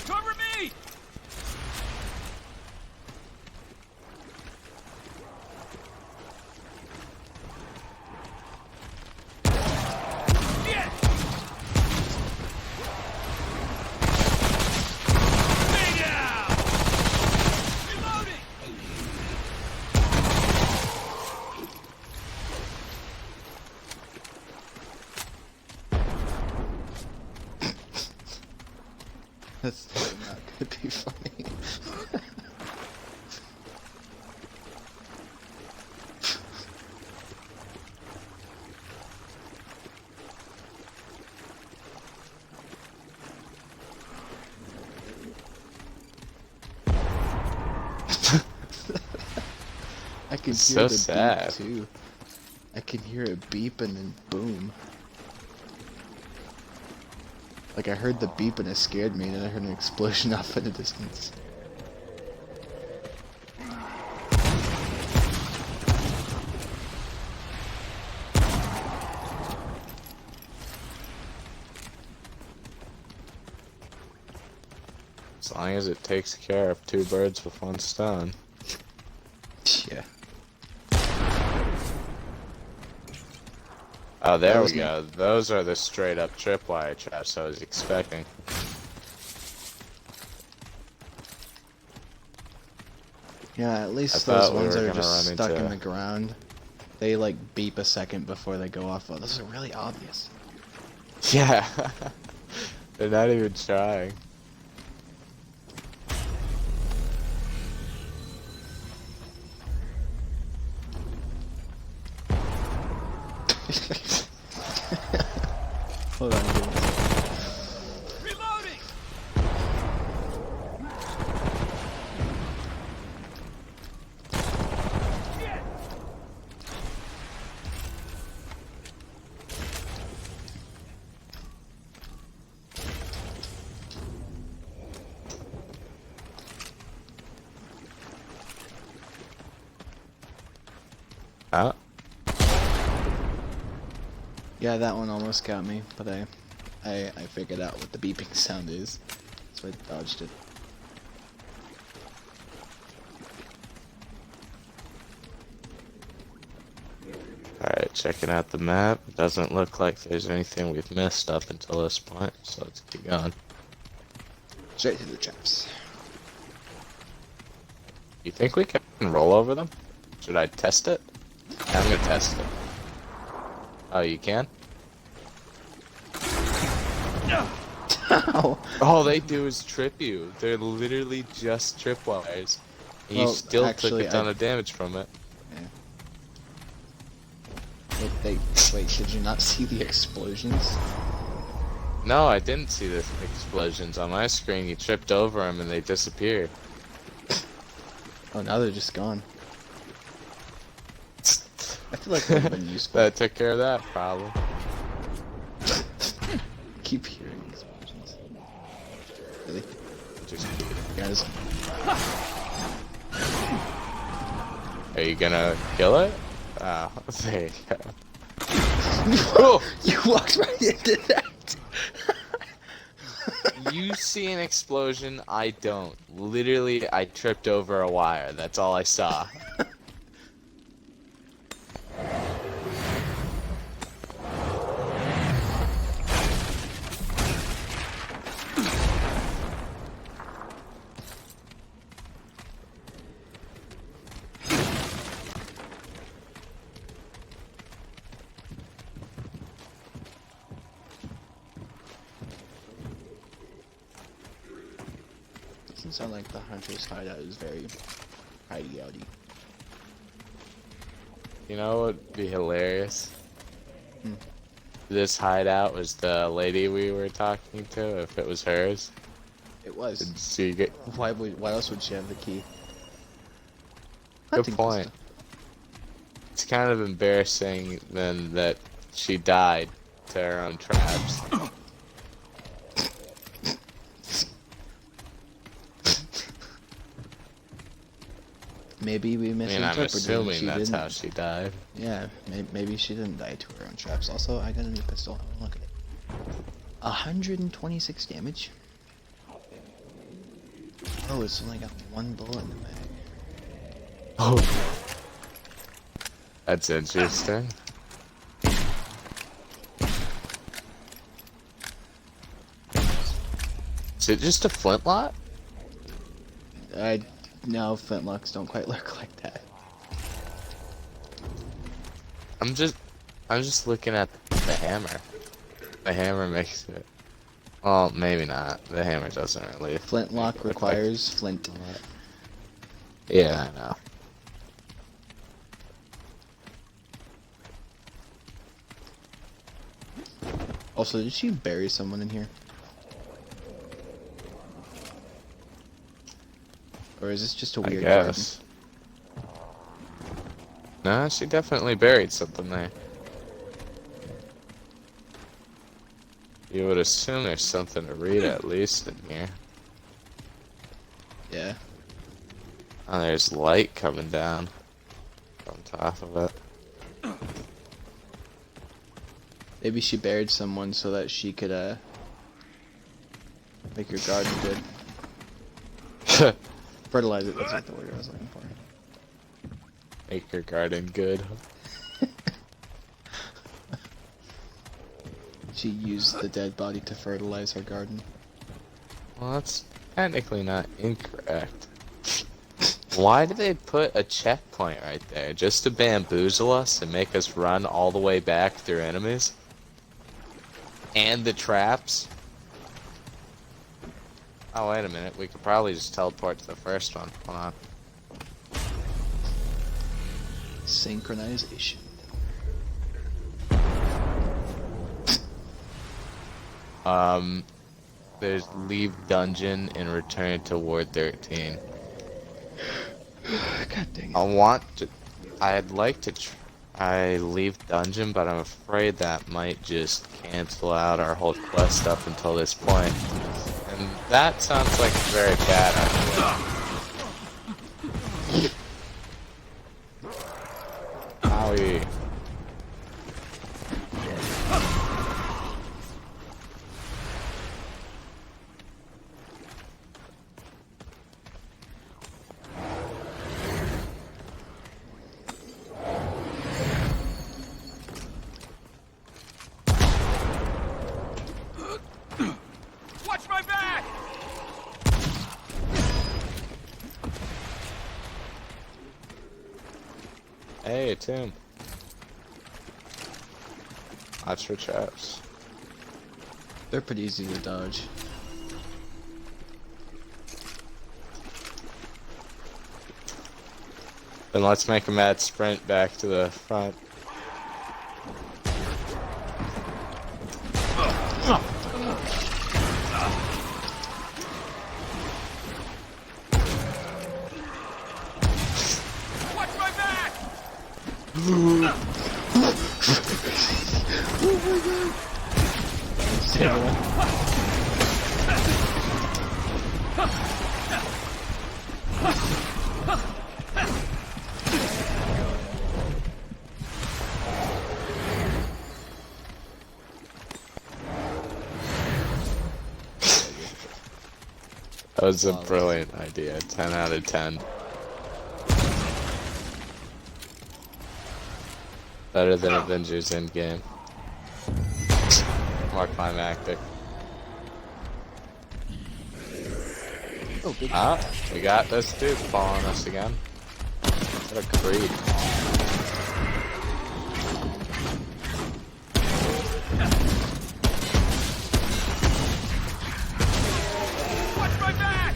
Cover me! Shit! Stay down! Reloading! That's totally not gonna be funny. I can It's hear so the sad. beep too. I can hear it beep and then boom. Like I heard the beep and it scared me, and then I heard an explosion off in the distance. As long as it takes care of two birds with one stone. Yeah. Oh, That there was we go. Those are the straight up tripwire traps I was expecting. Yeah, at I least those thought we ones were that are gonna just run stuck in into- the ground, they like beep a second before they go off. Oh, those are really obvious. Yeah. They're not even trying. Hold on, give me a second. Reloading! Shit! Oh. Yeah, that one almost got me, but I figured out what the beeping sound is, so I dodged it. Alright, checking out the map. It doesn't look like there's anything we've missed up until this point, so let's keep going. Straight through the traps. You think we can roll over them? Should I test it? I'm gonna test it. Oh, you can? Ow! All they do is trip you. They're literally just tripwires. And you Well, still actually, took a ton of damage from it. Wait, did you not see the explosions? No, I didn't see the explosions on my screen. You tripped over them and they disappeared. Oh, now they're just gone. I feel like that would have been useful. That took care of that problem. Keep hearing explosions. Really? Just Guys, Are you gonna kill it? Oh, there you go. Oh! you walked right into that! You see an explosion, I don't. Literally, I tripped over a wire. That's all I saw. doesn't sound like the hunter's hideout is very hidey-outy. You know what would be hilarious? Hmm. This hideout was the lady we were talking to, if it was hers. It was. Did she get... Why else would she have the key? Good Hunting point. pistol. It's kind of embarrassing then that she died to her own traps. Maybe we I mean, I'm misinterpreted. assuming she that's didn't. how she died. Yeah, maybe she didn't die to her own traps. Also, I got a new pistol. Look at it. 126 damage. Oh, it's only got one bullet in the mag. Oh. That's interesting. Is it just a flintlock? No, flintlocks don't quite look like that. I'm just looking at the hammer. The hammer makes it. Well, maybe not. The hammer doesn't really. Flintlock requires flint. Yeah, I know. Also, did she bury someone in here? Or is this just a I weird garden? guess. No, she definitely buried something there. You would assume there's something to read at least in here. Yeah. Oh, there's light coming down from top of it. Maybe she buried someone so that she could, make her garden good. Fertilize it, that's not the word I was looking for. Make your garden good. She used the dead body to fertilize her garden. Well, that's technically not incorrect. Why did they put a checkpoint right there? Just to bamboozle us and make us run all the way back through enemies? And the traps? Oh, wait a minute. We could probably just teleport to the first one. Hold on. Synchronization. There's leave dungeon and return to Ward 13. God dang it. I'd like to try leave dungeon, but I'm afraid that might just cancel out our whole quest up until this point. And that sounds like a very bad idea. Owie. Watch my back! Hey, Tim. Watch for traps. They're pretty easy to dodge. Then let's make a mad sprint back to the front. Watch my back! That was a brilliant idea. 10 out of 10. Better than Avengers Endgame. More climactic. Oh, big Ah, we got this dude following us again. What a creep. Watch my back!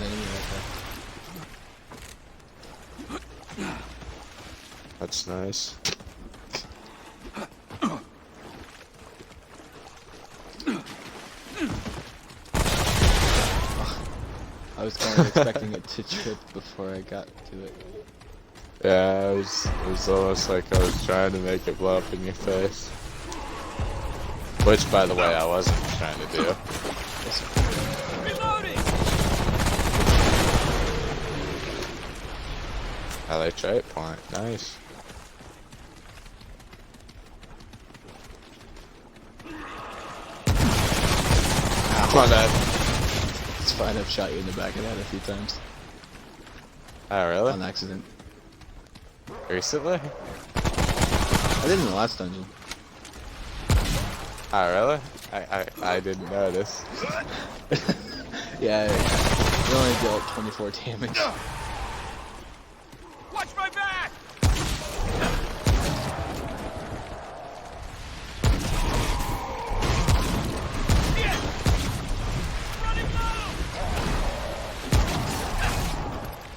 enemy right there. That's nice. I was kind of expecting it to trip before I got to it. Yeah, it was almost like I was trying to make it blow up in your face. Which, by the way, I wasn't trying to do. Reloading! I like trait point. Nice. Come on, Dad. It's fine, I've shot you in the back of that a few times. Oh, really? On accident. Recently? I did in the last dungeon. Oh, really? I didn't notice. Yeah, it only dealt 24 damage. Watch my back! Shit! Running low!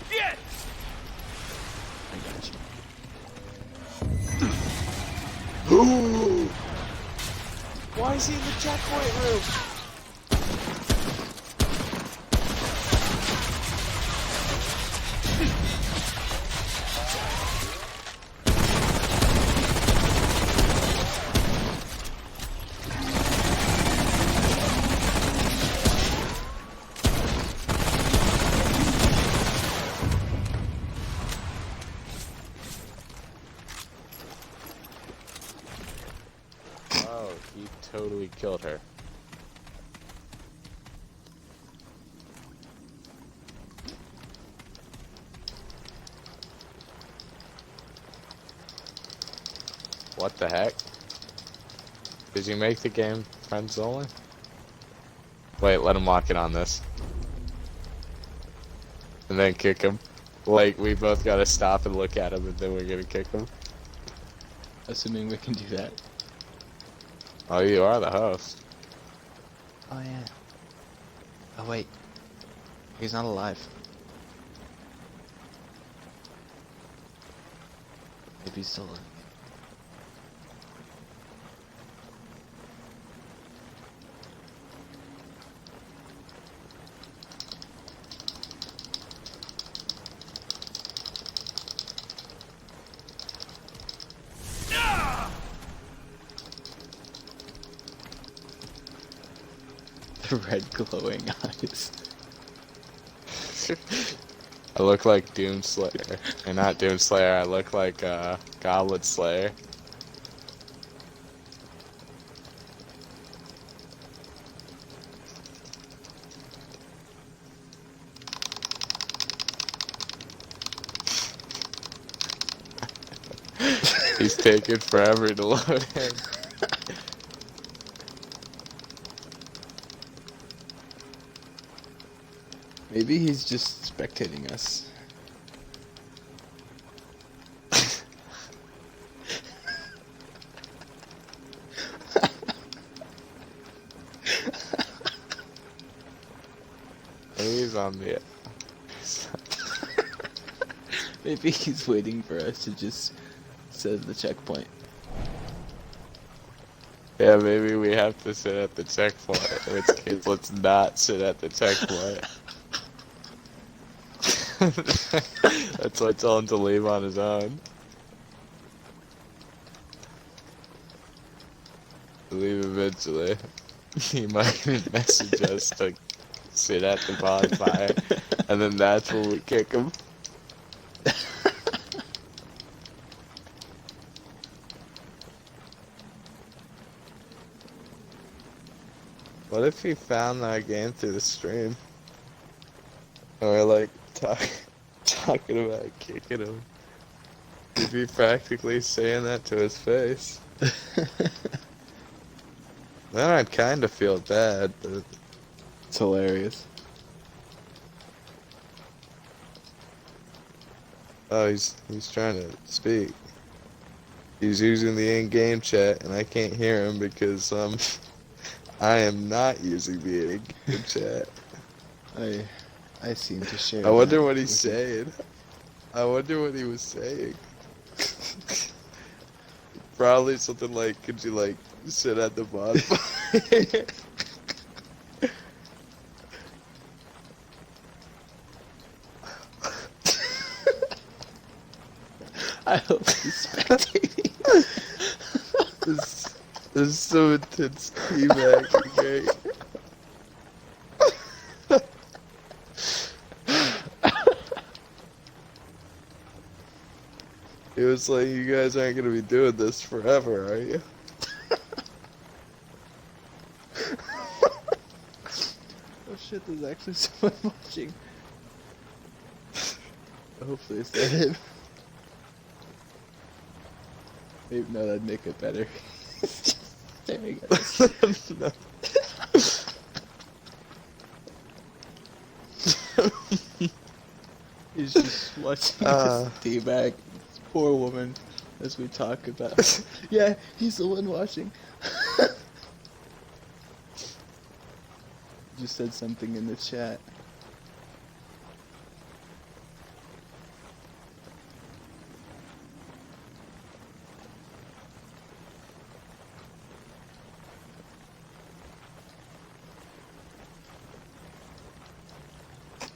Shit! I got you. Why is he in the checkpoint room? Oh, he totally killed her. What the heck? Did you make the game friends only? Wait, let him lock in on this. And then kick him. Like, we both gotta stop and look at him and then we're gonna kick him. Assuming we can do that. Oh, you are the host. Oh yeah. Oh wait. He's not alive. Maybe he's still alive. The red glowing eyes. I look like Doomslayer. And not Doomslayer, I look like Goblet Slayer. He's taking forever to load in. Maybe he's just spectating us. Maybe he's on the... Maybe he's waiting for us to just set the checkpoint. Yeah, maybe we have to sit at the checkpoint. In which case, let's not sit at the checkpoint. That's why I told him to leave on his own. Leave eventually. He might message us to sit at the bonfire, and then that's when we kick him. What if he found our game through the stream? Or like talking about kicking him. He'd be practically saying that to his face. Then I'd kind of feel bad, but It's hilarious. oh, he's trying to speak. He's using the in-game chat, and I can't hear him because I am not using the in-game chat. I seem to share. I wonder that what he's with you. saying. I wonder what he was saying. Probably something like, could you like sit at the bonfire? I hope he's spectating. This is so intense teabagging, right? It was like, you guys aren't gonna be doing this forever, are you? Oh shit, there's actually someone watching. Hopefully it's not him. Maybe, no, that'd make it better. There we go. No. He's just watching this teabag. This poor woman, as we talk about. Yeah, he's the one watching. Just said something in the chat.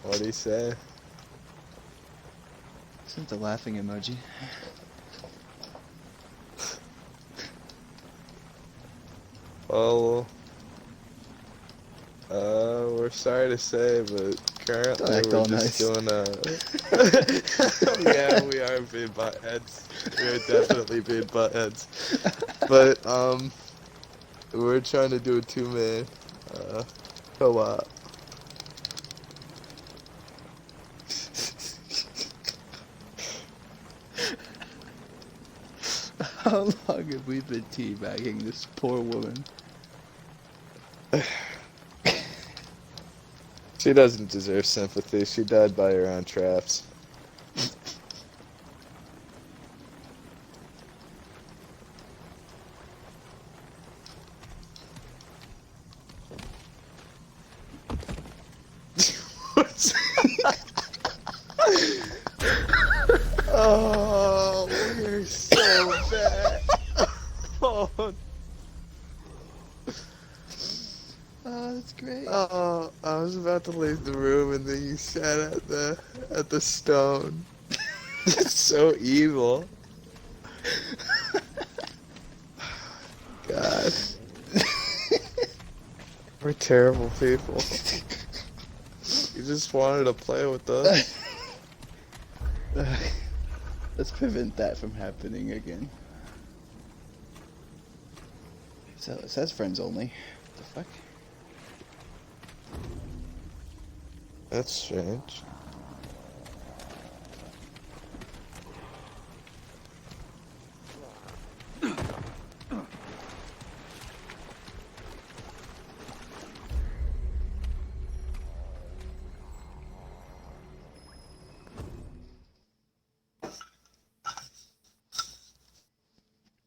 What'd he say? Sent the laughing emoji. Well, we're sorry to say, but currently Don't act we're all just nice. doing a... Yeah, we are being buttheads. We are definitely being buttheads. But, we're trying to do a 2-man, co-op. How long have we been teabagging this poor woman? She doesn't deserve sympathy. She died by her own traps. Oh, we're so bad. Oh, Oh, that's great. oh, I was about to leave the room, and then you sat at the stone. It's so evil. God, we're terrible people. You just wanted to play with us. Let's prevent that from happening again. So it says friends only. What the fuck? That's strange.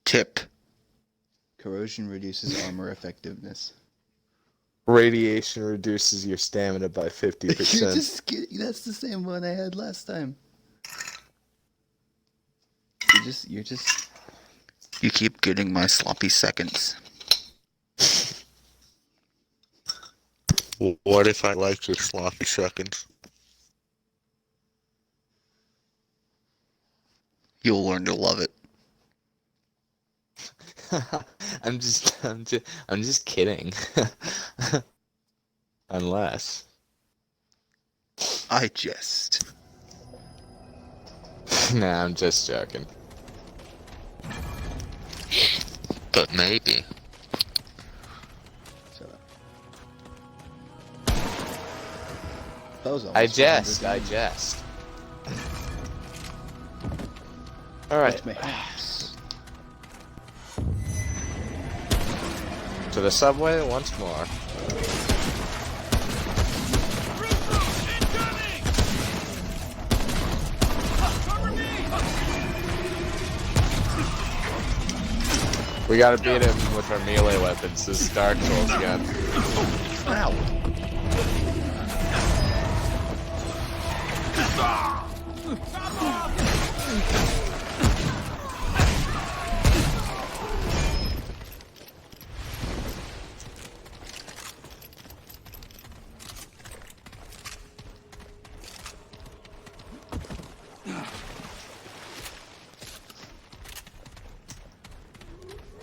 Tip. Corrosion reduces armor effectiveness. Radiation reduces your stamina by 50%. You're just kidding. That's the same one I had last time. You keep getting my sloppy seconds. What if I like your sloppy seconds? You'll learn to love it. I'm just kidding. Unless. I jest. Nah, I'm just joking. But maybe. Shut up. That was I almost jest. 400 I damage. jest. Alright. With my hands. To the subway once more. We gotta beat him with our melee weapons. This is Dark Souls again. Ow.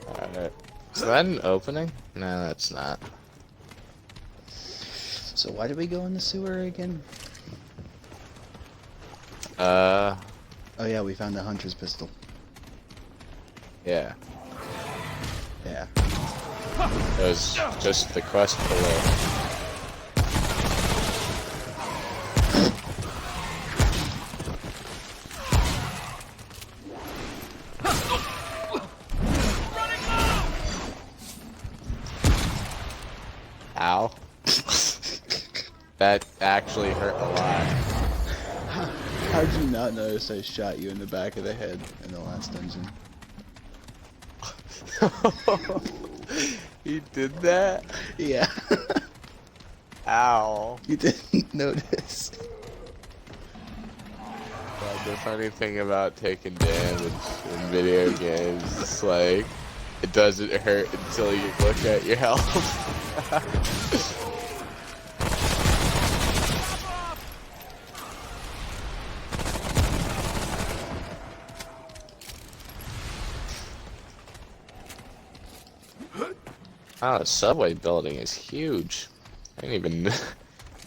Alright. Is that an opening? No, that's not. So why did we go in the sewer again? Uh, Oh yeah, we found the hunter's pistol. yeah. Yeah. It was just the quest below. Ow. That actually hurt a lot. How'd you not notice I shot you in the back of the head in the last dungeon? He did that? Yeah. Ow. You didn't notice. God, the funny thing about taking damage in video games is like, it doesn't hurt until you look at your health. Oh, the subway building is huge. I didn't even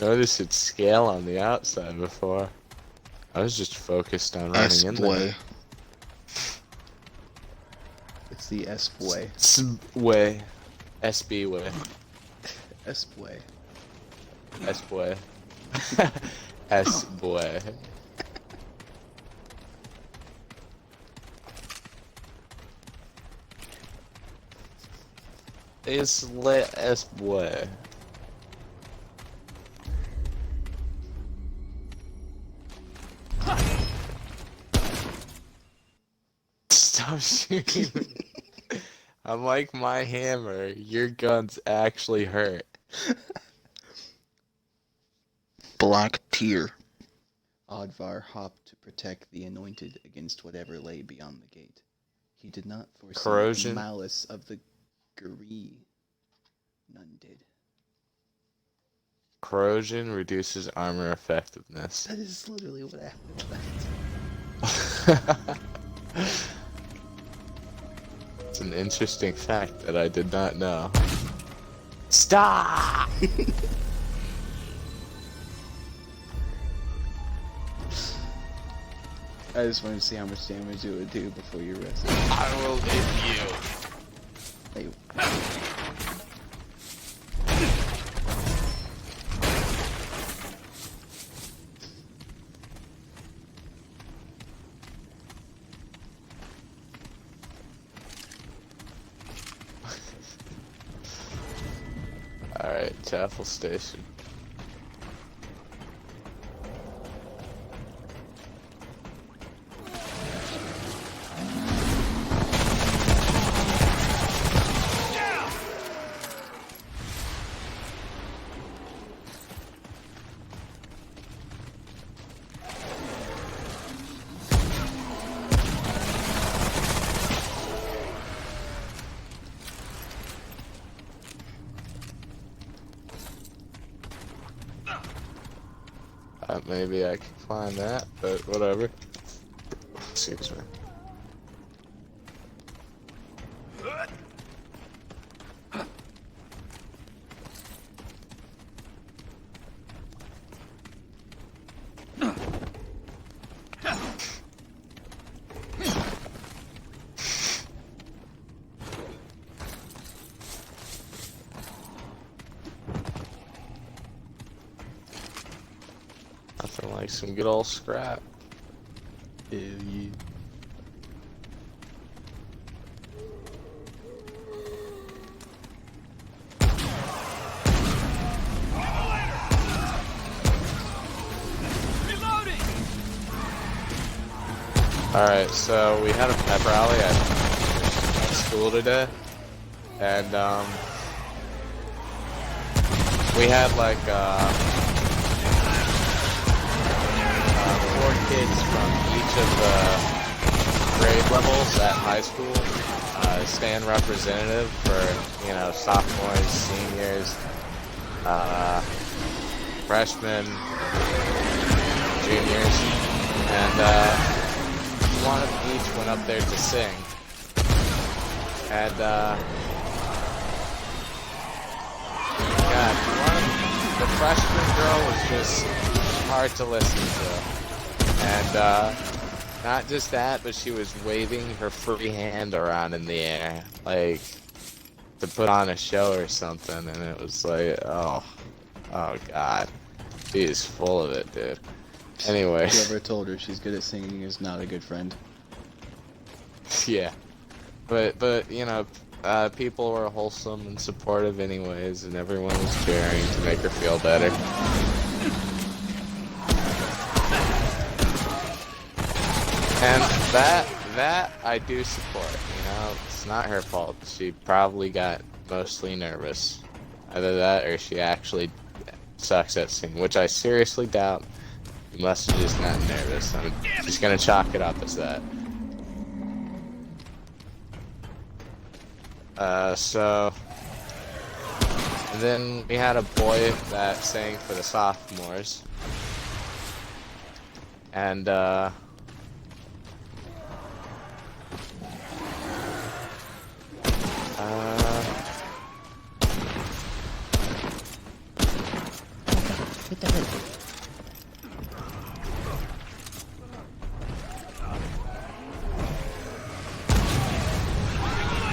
notice its scale on the outside before. I was just focused on running in there. It's the S-way. S-way. SB way. S-way. S-boy. S-boy. It's lit S-boy. Stop shooting me. Unlike my hammer, your guns actually hurt. Black Tear. Odvar hopped to protect the anointed against whatever lay beyond the gate. He did not foresee Corrosion. the malice of the Guri. None did. Corrosion reduces armor effectiveness. That is literally what happened. It's an interesting fact that I did not know. Stop! I just wanted to see how much damage it would do before you rested. I will hit you. Hey. Alright, Chapel Station. Maybe I can find that, but whatever. Excuse me. Nothing like some good old scrap. Hell yeah. Alright, so we had a pep rally at school today, and we had like 4 kids from each of the grade levels at high school stand representative for, you know, sophomores, seniors, freshmen, juniors, and one of each went up there to sing. And God, the freshman girl was just hard to listen to. And not just that, but she was waving her free hand around in the air, like to put on a show or something, and it was like, oh God, she is full of it, dude. Anyway. Whoever told her she's good at singing is not a good friend. Yeah. But you know, people were wholesome and supportive anyways, and everyone was cheering to make her feel better. And that I do support, you know, it's not her fault. She probably got mostly nervous. Either that or she actually sucks at singing, which I seriously doubt. You must have just gotten nervous. I'm just gonna chalk it up as that. And then we had a boy that sang for the sophomores. And, Hit the head.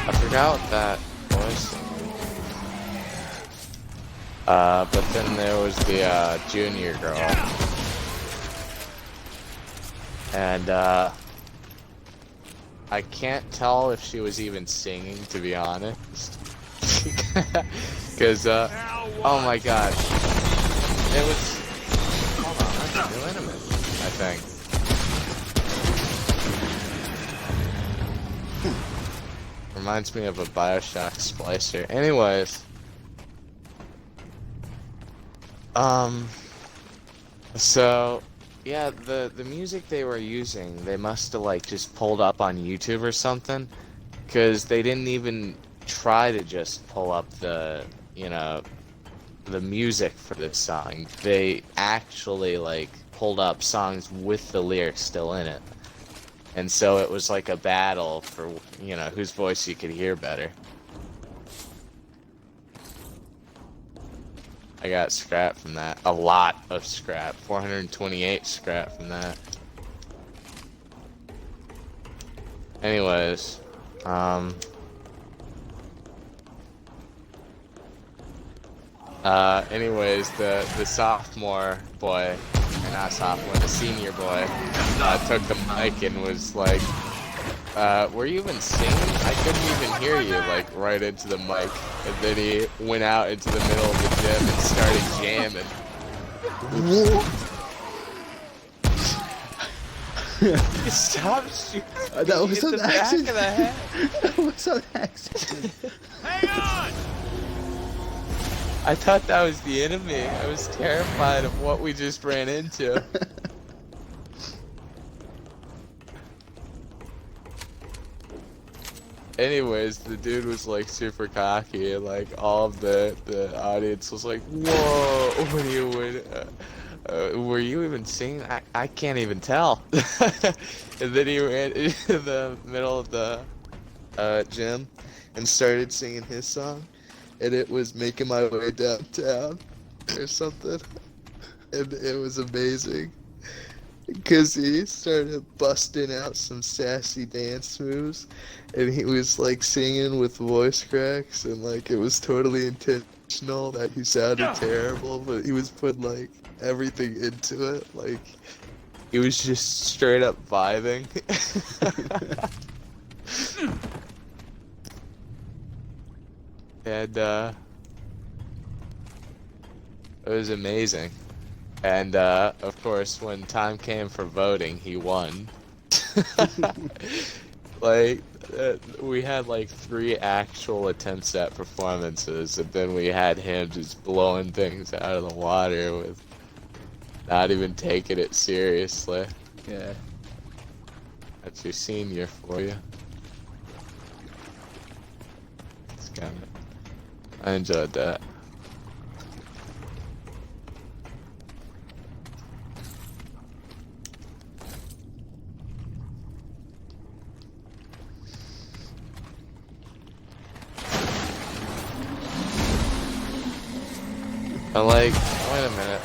I forgot what that was. But then there was the, junior girl. And, I can't tell if she was even singing, to be honest. Cause, oh my god. It was... Hold on, that's a new enemy, I think. Reminds me of a Bioshock splicer. Anyways. So, yeah, the music they were using, they must have, like, just pulled up on YouTube or something. Because they didn't even try to just pull up the, you know, the music for this song. They actually, like, pulled up songs with the lyrics still in it. And so it was like a battle for, you know, whose voice you could hear better. I got scrap from that. A lot of scrap. 428 scrap from that. Anyways, the sophomore boy, or not sophomore, the senior boy, took the mic and was like, were you even singing? I couldn't even hear you, like, right into the mic. And then he went out into the middle of the gym and started jamming. Stop shooting. That was in an the back accident. of the head. That was an accident. Hang on! I thought that was the enemy. I was terrified of what we just ran into. Anyways, the dude was like super cocky, and like all of the audience was like, "Whoa, what are you were you even singing? I can't even tell." And then he ran into the middle of the gym and started singing his song, and it was "Making My Way Downtown" or something, and it was amazing. Because he started busting out some sassy dance moves, and he was like singing with voice cracks, and like it was totally intentional that he sounded terrible, but he was putting like everything into it. Like he was just straight up vibing. And it was amazing. And, of course, when time came for voting, he won. Like, we had, like, 3 actual attempts at performances, and then we had him just blowing things out of the water with Not even taking it seriously. Yeah. That's your senior for you. It's kind of. I enjoyed that. But like, wait a minute.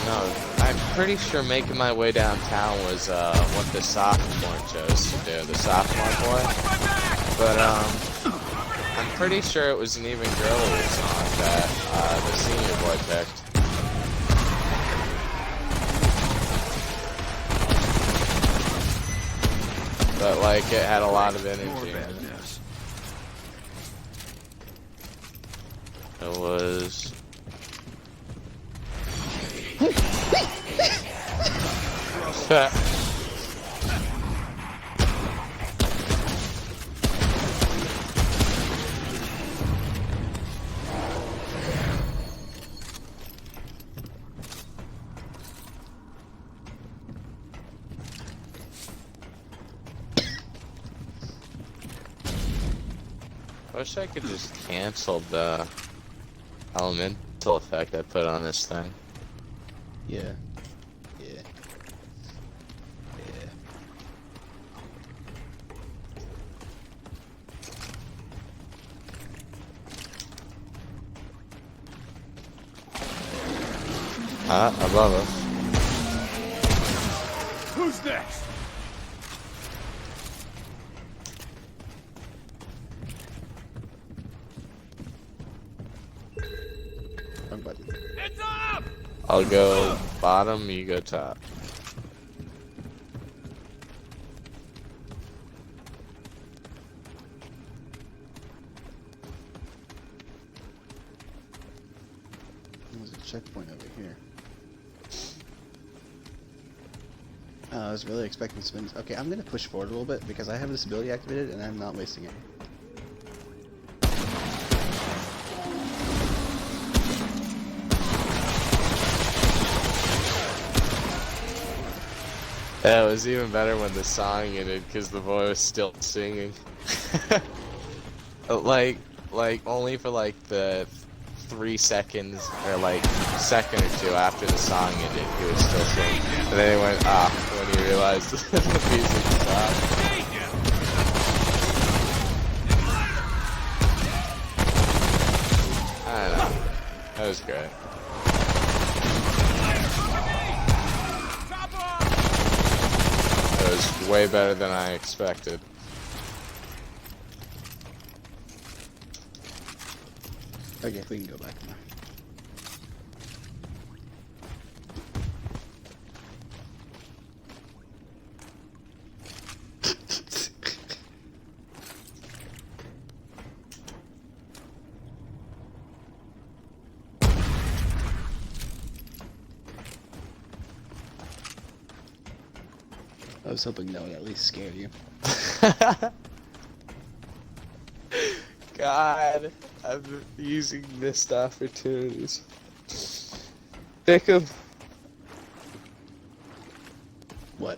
No, I'm pretty sure making my way downtown was what the sophomore chose to do, the sophomore boy. But I'm pretty sure it was an even girlier song that the senior boy picked. But like, it had a lot of More energy in it. badness. It was. I wish I could just cancel the elemental effect I put on this thing. Yeah. Yeah. Yeah. Above us. Who's next? Wrong button. It's up! I'll go bottom, you go top. There's a checkpoint over here. I was really expecting spins. Okay, I'm gonna push forward a little bit because I have this ability activated and I'm not wasting it. Yeah, it was even better when the song ended because the boy was still singing. like only for like the 3 seconds or like second or two after the song ended, he was still singing. And then he went when he realized the music stopped. I don't know. That was great. It was way better than I expected. Okay, we can go back now. I was hoping that would at least scare you. God, I'm using missed opportunities. Pick 'em. What?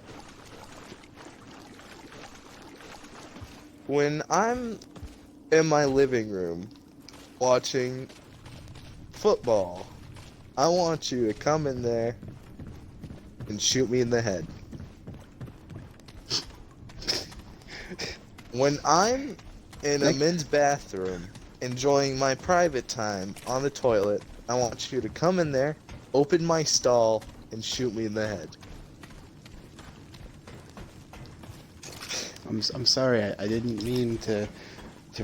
When I'm in my living room watching football, I want you to come in there and shoot me in the head. When I'm in a men's bathroom enjoying my private time on the toilet, I want you to come in there, open my stall, and shoot me in the head. I'm sorry. I didn't mean to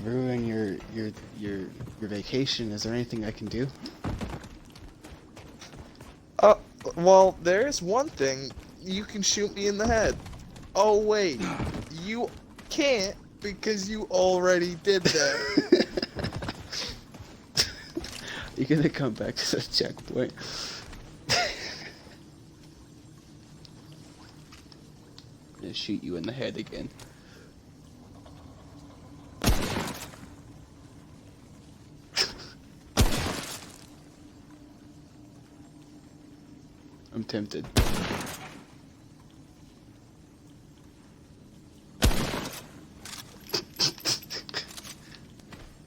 ruin your vacation. Is there anything I can do? Well, there's one thing. You can shoot me in the head. Oh, wait. You can't because you already did that. You're gonna come back to the checkpoint. I'm gonna shoot you in the head again. I'm tempted.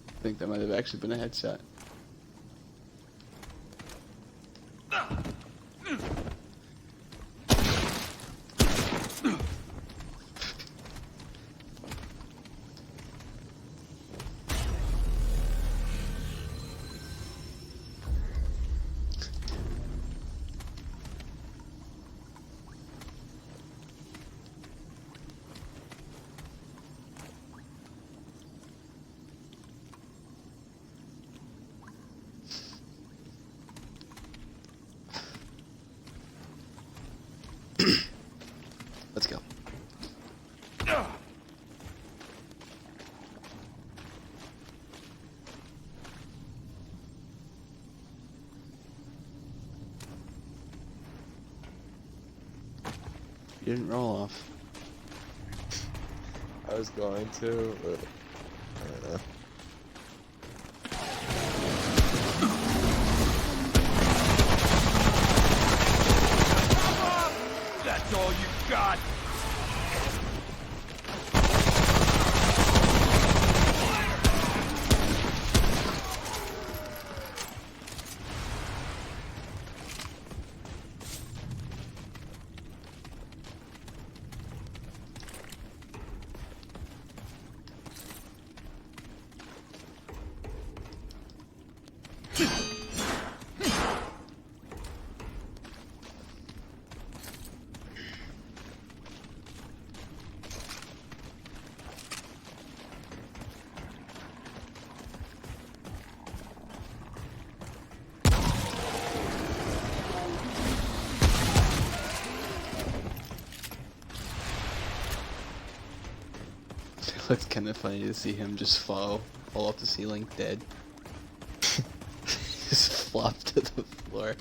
I think that might have actually been a headshot. Let's go. You didn't roll off. I was going to, but I don't know. That's all you got. It looked kind of funny to see him just fall off the ceiling dead. Just flop to the floor.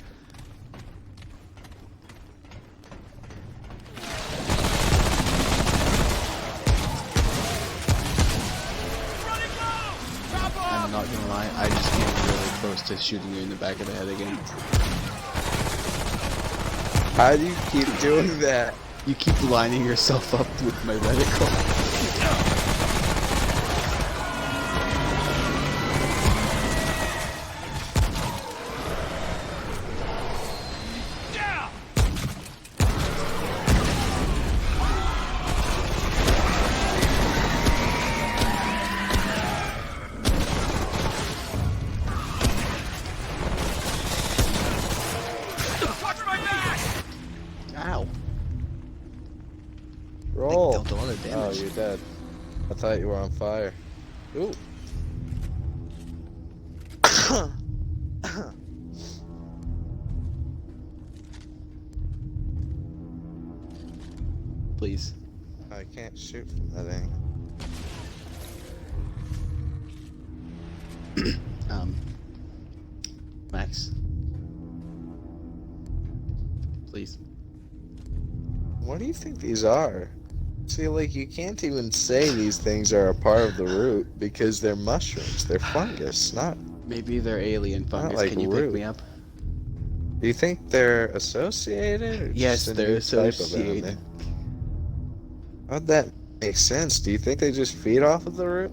I'm not gonna lie, I just came really close to shooting you in the back of the head again. How do you keep doing that? You keep lining yourself up with my reticle. Ow. Roll. Dealt a lot of Oh, damage. you're dead. I thought you were on fire. Ooh. Please. I can't shoot from that angle. Max. Please. What do you think these are? See, like, you can't even say these things are a part of the root because they're mushrooms. They're fungus, not... Maybe they're alien fungus. like Can you root. pick me up? Do you think they're associated? Or Yes, just a they're new type of associated. enemy? How'd that make sense? Do you think they just feed off of the root?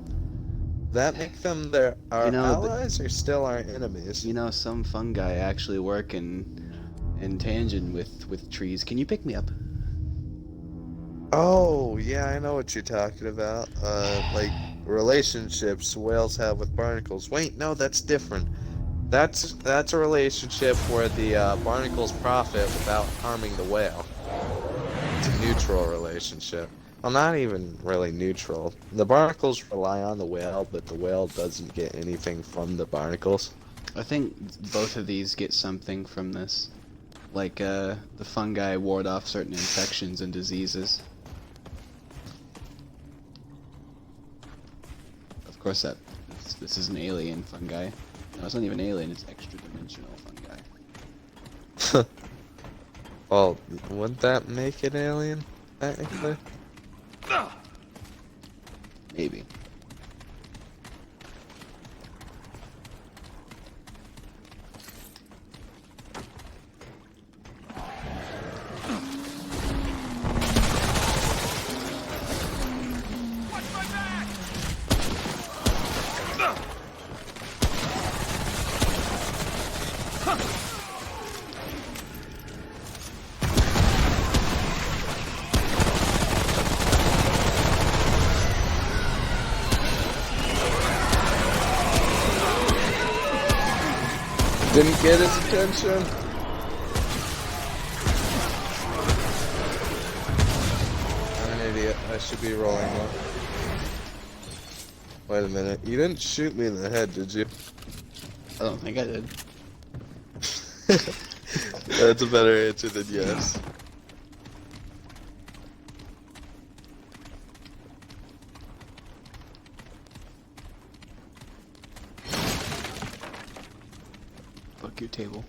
That make them our You know, allies or still our enemies? You know, some fungi actually work in tangent with trees. Can you pick me up? Oh, yeah, I know what you're talking about. Like relationships whales have with barnacles. Wait, no, that's different. That's a relationship where the barnacles profit without harming the whale. It's a neutral relationship. Well, not even really neutral. The barnacles rely on the whale, but the whale doesn't get anything from the barnacles. I think both of these get something from this. Like, the fungi ward off certain infections and diseases. Of course, this is an alien fungi. No, it's not even alien, it's extra-dimensional fungi. Well, wouldn't that make it alien, technically? Maybe. Didn't get his attention. I'm an idiot. I should be rolling one. Wait a minute. You didn't shoot me in the head, did you? I don't think I did. That's a better answer than yes. Fuck your table.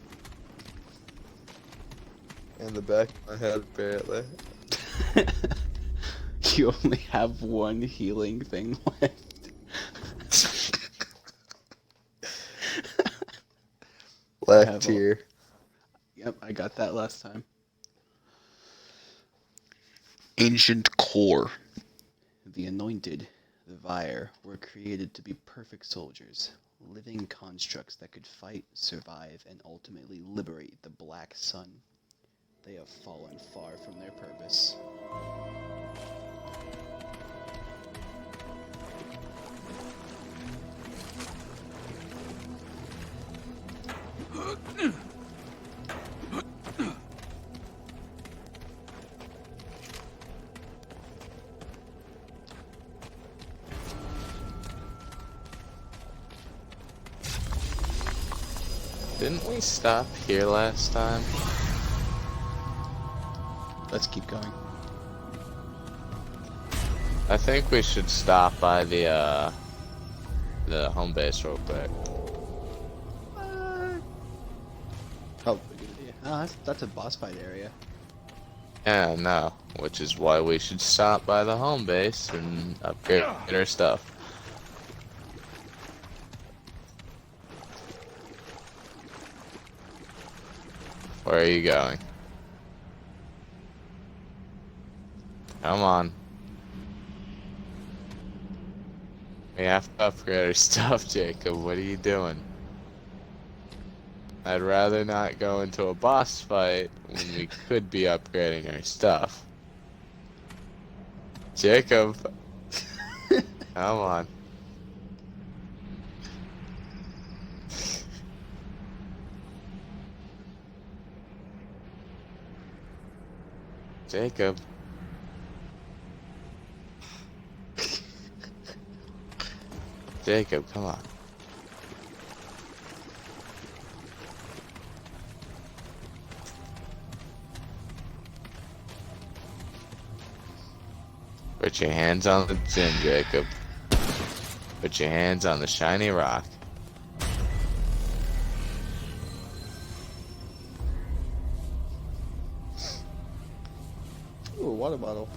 In the back of my head, apparently. You only have one healing thing left. Left here. Yep, I got that last time. Ancient core. The anointed, the Vire, were created to be perfect soldiers, living constructs that could fight, survive, and ultimately liberate the Black Sun. They have fallen far from their purpose. Didn't we stop here last time? Let's keep going. I think we should stop by the home base real quick. Probably a good idea. Oh, that's a boss fight area. Yeah, no. Which is why we should stop by the home base and upgrade our stuff. Where are you going? Come on. We have to upgrade our stuff, Jacob. What are you doing? I'd rather not go into a boss fight when we could be upgrading our stuff. Jacob. Come on. Jacob. Jacob, come on. Put your hands on the gym, Jacob. Put your hands on the shiny rock. Ooh, a water bottle.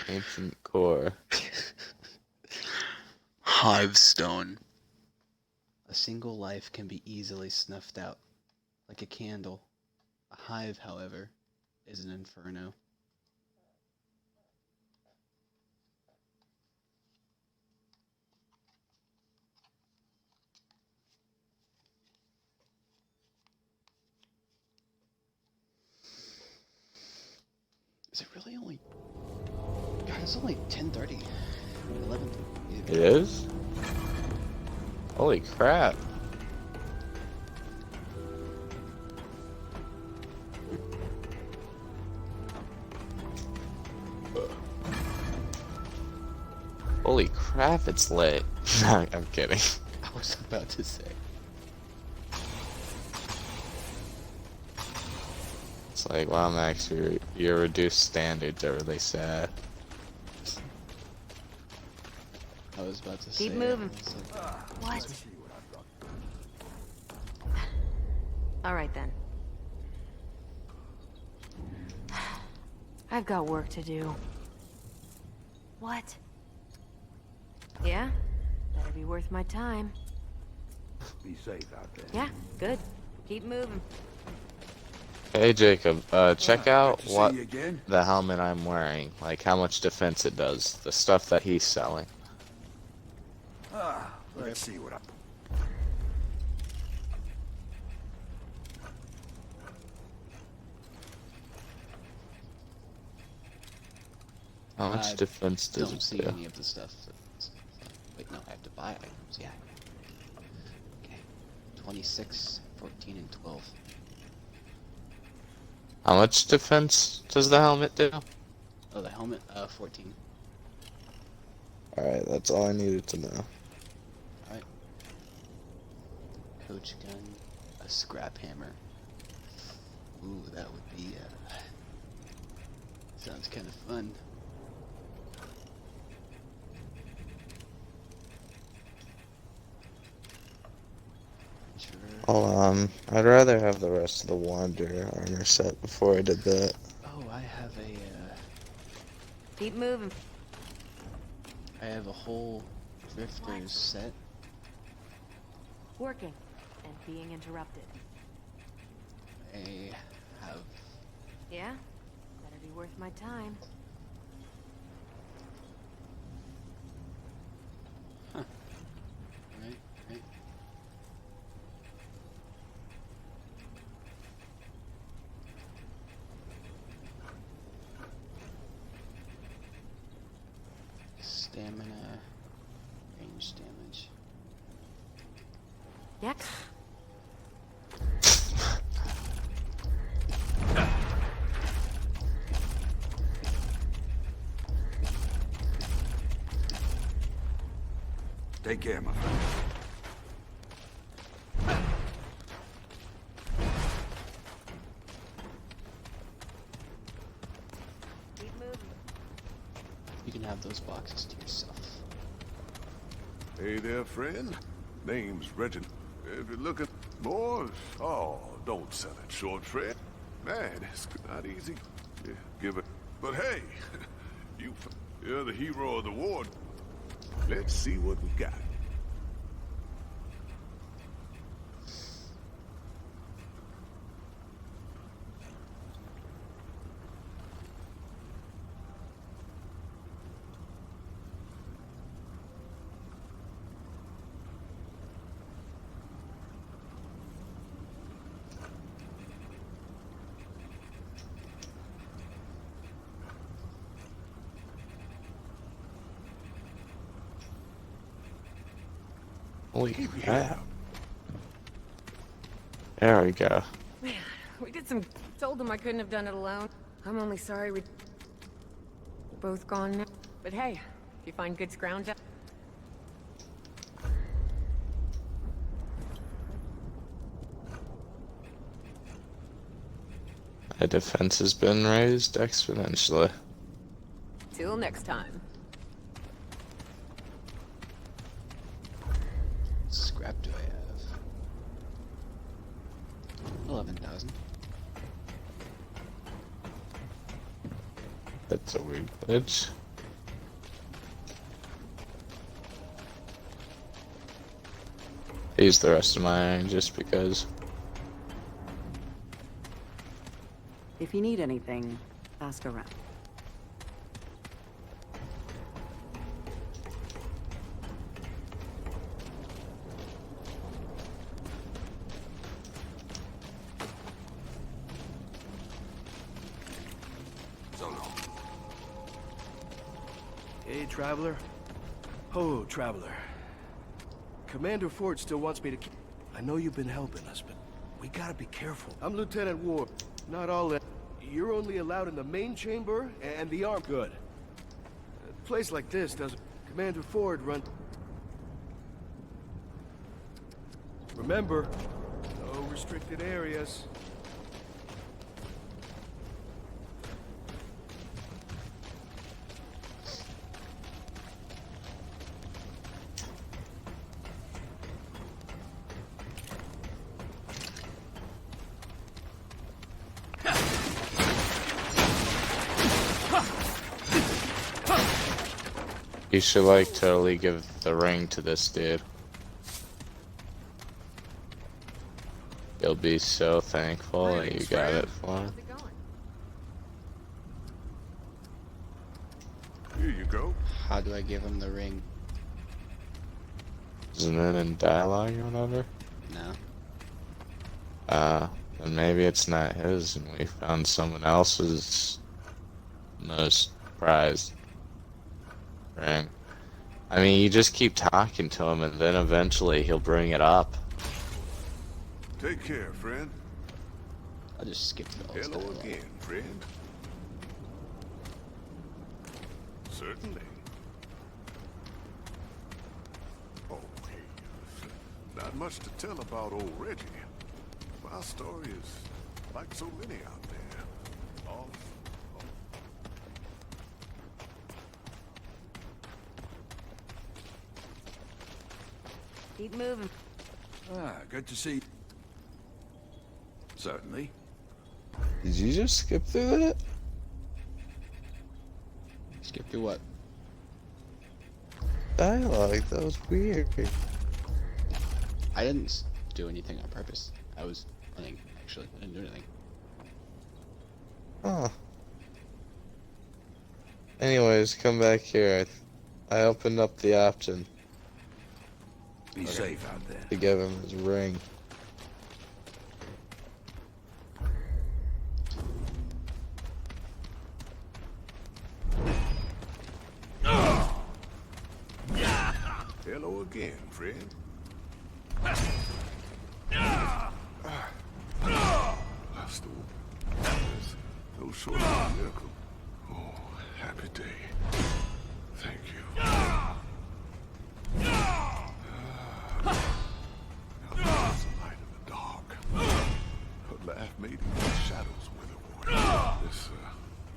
Ancient core. Hive stone. A single life can be easily snuffed out, like a candle. A hive, however, is an inferno. Is it really only... God, it's only 10:30. 11:30. It is? Holy crap. Holy crap, it's late. I'm kidding. I was about to say. It's like, wow, Max, your reduced standards are really sad. I was about to say. Keep moving. What? What? All right then. I've got work to do. What? Yeah? Better be worth my time. Be safe out there. Yeah, good. Keep moving. Hey Jacob, check out Good to what see you again. the helmet I'm wearing, like how much defense it does, the stuff that he's selling. Let's see what I... How much defense does Don't it see do? any of the stuff. Wait, no, I have to buy items. Yeah. Okay. 26, 14, and 12. How much defense does the helmet do? Oh, the helmet. 14. Alright, that's all I needed to know. Alright. Coach gun, a scrap hammer. Ooh, that would be, sounds kind of fun. Sure. I'd rather have the rest of the Wander armor set before I did that. Oh, I have a, Keep moving. I have a whole Drifter's set. Working. And being interrupted. I have, Yeah? Better be worth my time. right, right. Stamina, range damage. Yep. Take care, my friend. Keep moving. You can have those boxes to yourself. Hey there, friend. Name's Reginald. If you're looking more, oh, don't sell it short, friend. Man, it's not easy. Yeah, give it. But hey, you're the hero of the war. Let's see what we got. Holy crap. There we go. Man, we did some... Told them I couldn't have done it alone. I'm only sorry we... both gone now. But hey, if you find good scrounge... My defense has been raised exponentially. Till next time. Scrap do I have? 11,000. That's a weird glitch. Use the rest of my iron just because. If you need anything, ask around. Hey, Traveler. Oh, Traveler. Commander Ford still wants me to keep... I know you've been helping us, but we gotta be careful. I'm Lieutenant Ward. Not all that. You're only allowed in the main chamber and the arm. Good. A place like this doesn't... Commander Ford run... Remember, no restricted areas. You should like totally give the ring to this dude. Be He'll be so thankful that you got it for him. How's it going? Here you go. How do I give him the ring? Isn't it in dialogue or whatever? No. Then maybe it's not his, and we found someone else's most prized ring. I mean, you just keep talking to him, and then eventually he'll bring it up. Take care, friend. I'll just skip those. Hello again, friend. Certainly. Oh, hey. Not much to tell about old Reggie. My story is like so many out there. All Keep moving. Ah, good to see you. Certainly. Did you just skip through that? Skip through what? Dialogue, that was weird. I didn't do anything on purpose. I was running, actually. I didn't do anything. Huh. Anyways, come back here. I opened up the option Be safe out there. to give him his ring. hello again, friend. That's the there's no short of a miracle. Oh, happy day. Thank you. There's a light in the dark. Her laugh made even the shadows wither away.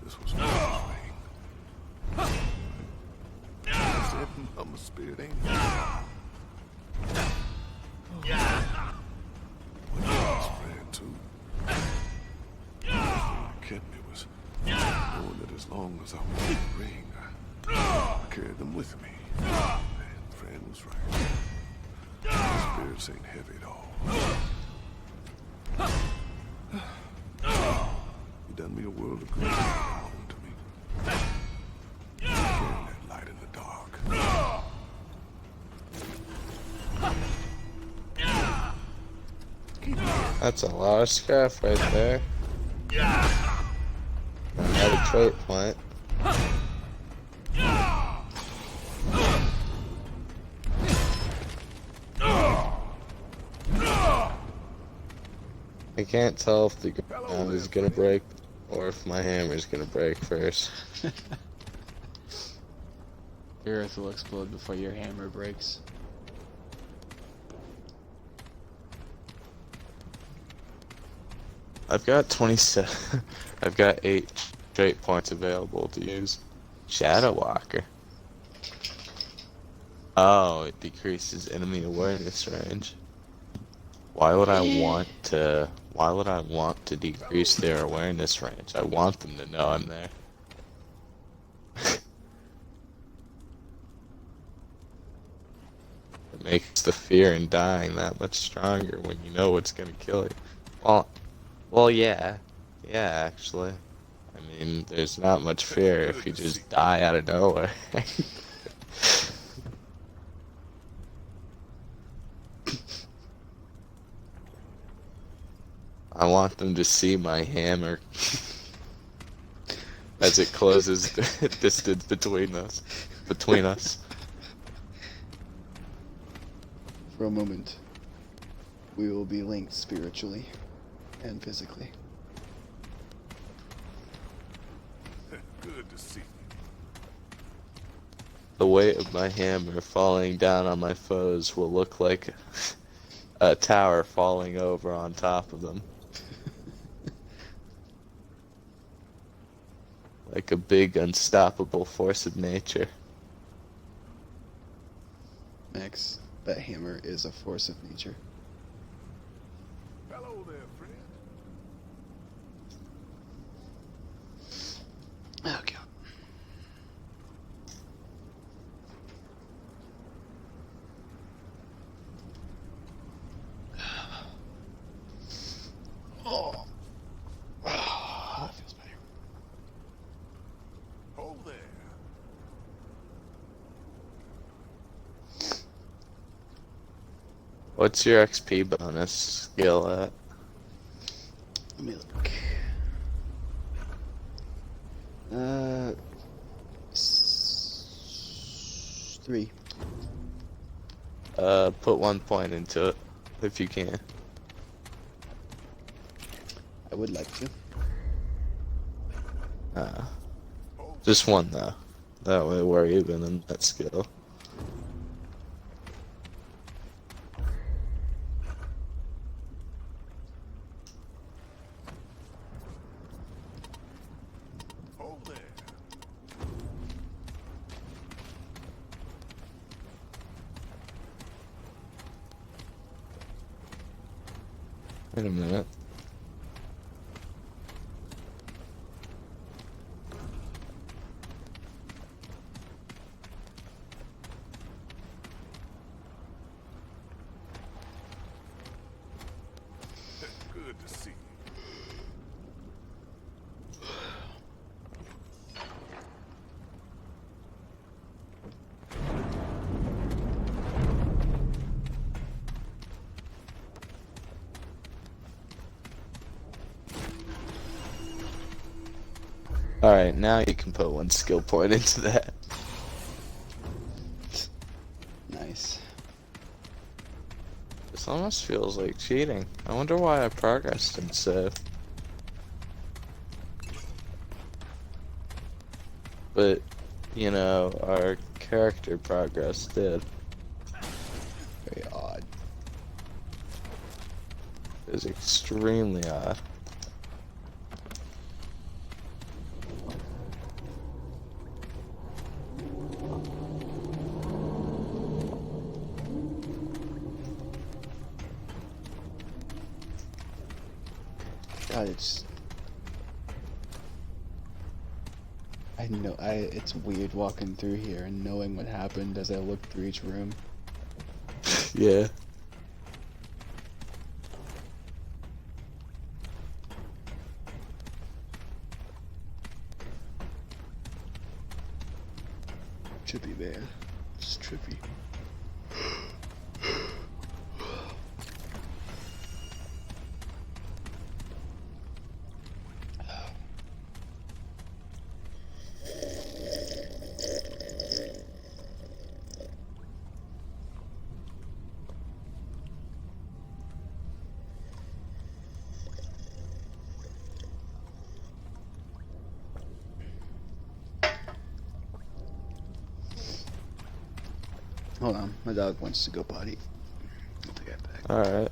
This was my thing. I said, Mama Spirit ain't friend too. The thing that kept me was knowing that as long as I wore the ring, I carried them with me. And friend was right. The spirits ain't heavy at all. You done me a world of good home to me. Carrying that light in the dark. That's a lot of scrap right there. Another trait point. I can't tell if the ground is gonna break or if my hammer's gonna break first. Your earth will explode before your hammer breaks. I've got 27. I've got 8 trait points available to use. Shadow Walker. Oh, it decreases enemy awareness range. Why would I want to? Why would I want to decrease their awareness range? I want them to know I'm there. It makes the fear in dying that much stronger when you know what's gonna kill you. Well, yeah, actually. I mean, there's not much fear if you just die out of nowhere. I want them to see my hammer as it closes the distance between us. For a moment, we will be linked spiritually and physically. Good to see you. The weight of my hammer falling down on my foes will look like a tower falling over on top of them. Like a big, unstoppable force of nature. Max, that hammer is a force of nature. Hello there, friend. Okay. What's your XP bonus skill at? Let me look. 3. Put 1 point into it, if you can. I would like to. Just 1 though. That way we're even in that skill. Hold there. Wait a minute. Good to see you. Alright, now you can put 1 skill point into that. Nice. This almost feels like cheating. I wonder why I progressed and save. But, you know, our character progress did. Very odd. It was extremely odd. God, it's weird walking through here and knowing what happened as I look through each room. Yeah. Trippy, man. It's trippy. Hold on, my dog wants to go potty. I'll be right back. Alright.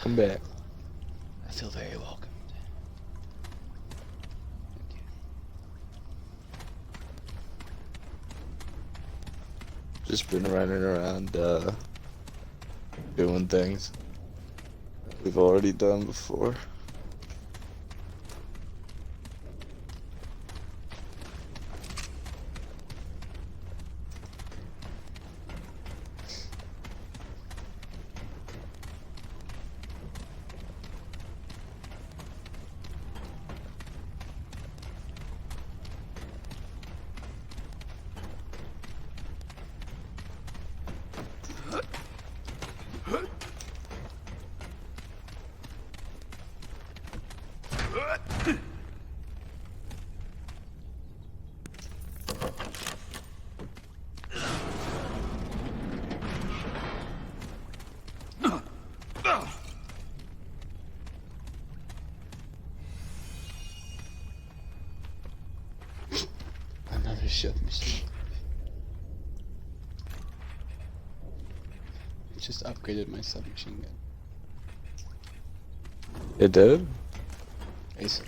welcome back. I feel very welcomed. Just been running around, doing things that we've already done before. Another shove machine. It just upgraded my submachine gun. It did? Ace.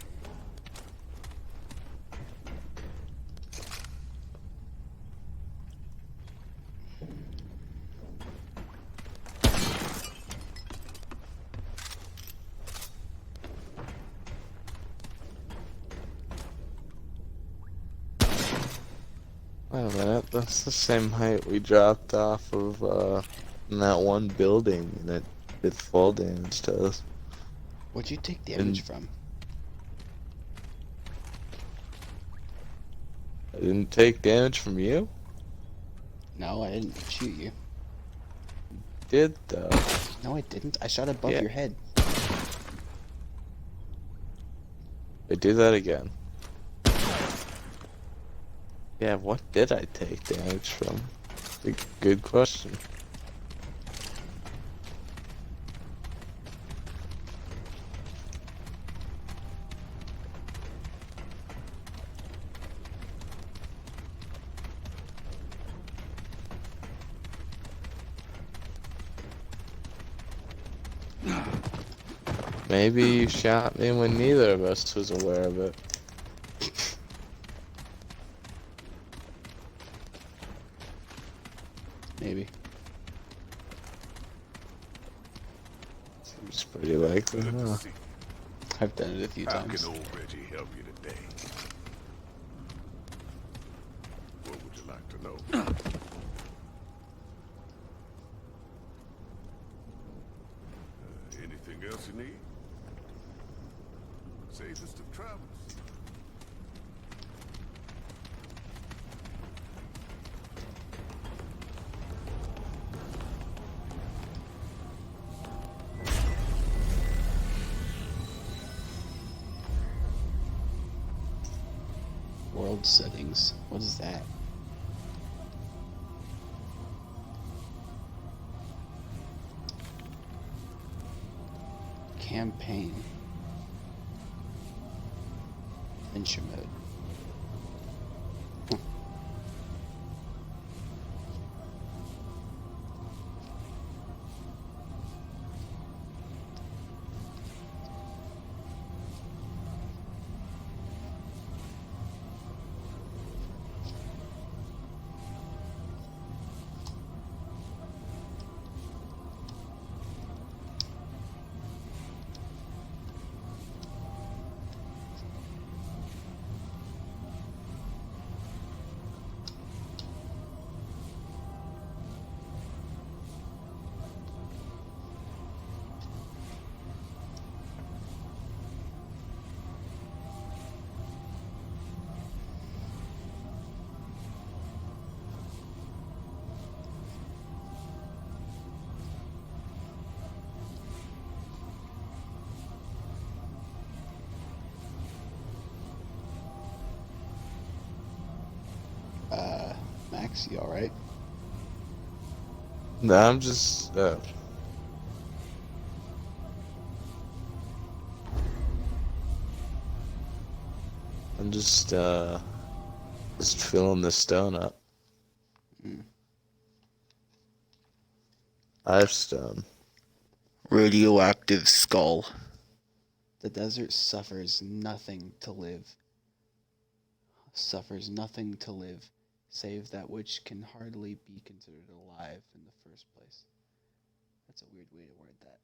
Wait a minute, that's the same height we dropped off of, in that one building, and it did fall damage to us. What'd you take damage from? I didn't take damage from you? No, I didn't shoot you. Did, though. No, I didn't. I shot above your head. I do that again. Yeah, what did I take damage from? Good question. Maybe you shot me when neither of us was aware of it. Maybe. Seems pretty likely, huh? I've done it a few times. How can old Reggie help you today? What would you like to know? Anything else you need? Safest of travels. World settings. What is that? Campaign. Adventure mode. Huh. Max, you alright? No, I'm just, I'm just filling the stone up. I have stone. Radioactive. collective skull. The desert suffers nothing to live. Suffers nothing to live, save that which can hardly be considered alive in the first place. That's a weird way to word that.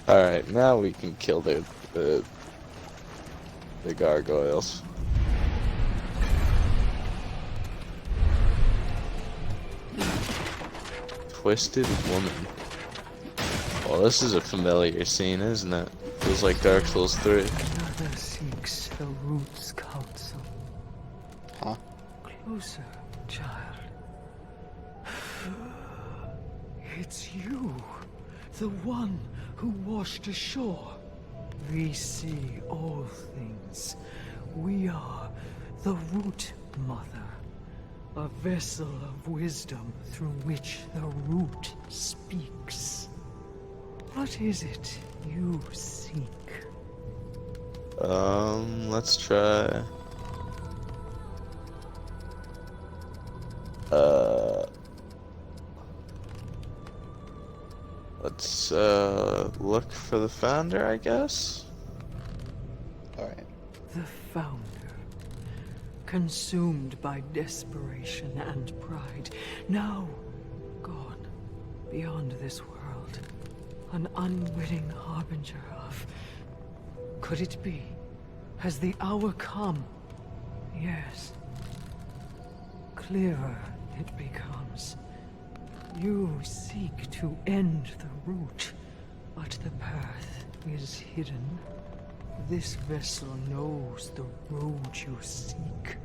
Alright, now we can kill the gargoyles. Twisted Woman. Well, this is a familiar scene, isn't it? Feels like Dark Souls 3. Another seeks the root's counsel. Huh? Closer, child. It's you, the one who washed ashore. We see all things. We are the Root Mother, a vessel of wisdom through which the Root speaks. What is it you seek? Let's try. Let's look for the founder, I guess. Alright. The founder, consumed by desperation and pride, now gone beyond this world, an unwitting harbinger of... Could it be? Has the hour come? Yes. Clearer it becomes. You seek to end the root, but the path is hidden. This vessel knows the road you seek.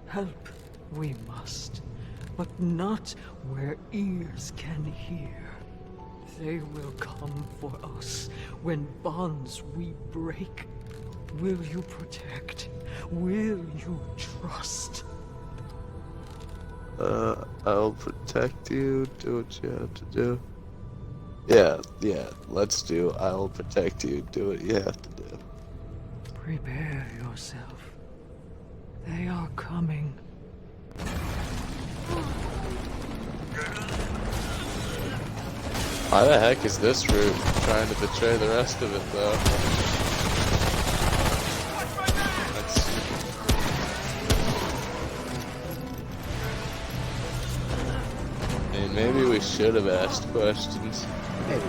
Help we must, but not where ears can hear. They will come for us when bonds we break. Will you protect? Will you trust? I'll protect you, do what you have to do. Yeah, let's do I'll protect you, do what you have to do. Prepare yourself. They are coming. Why the heck is this route trying to betray the rest of it, though? I mean, maybe we should have asked questions. Maybe.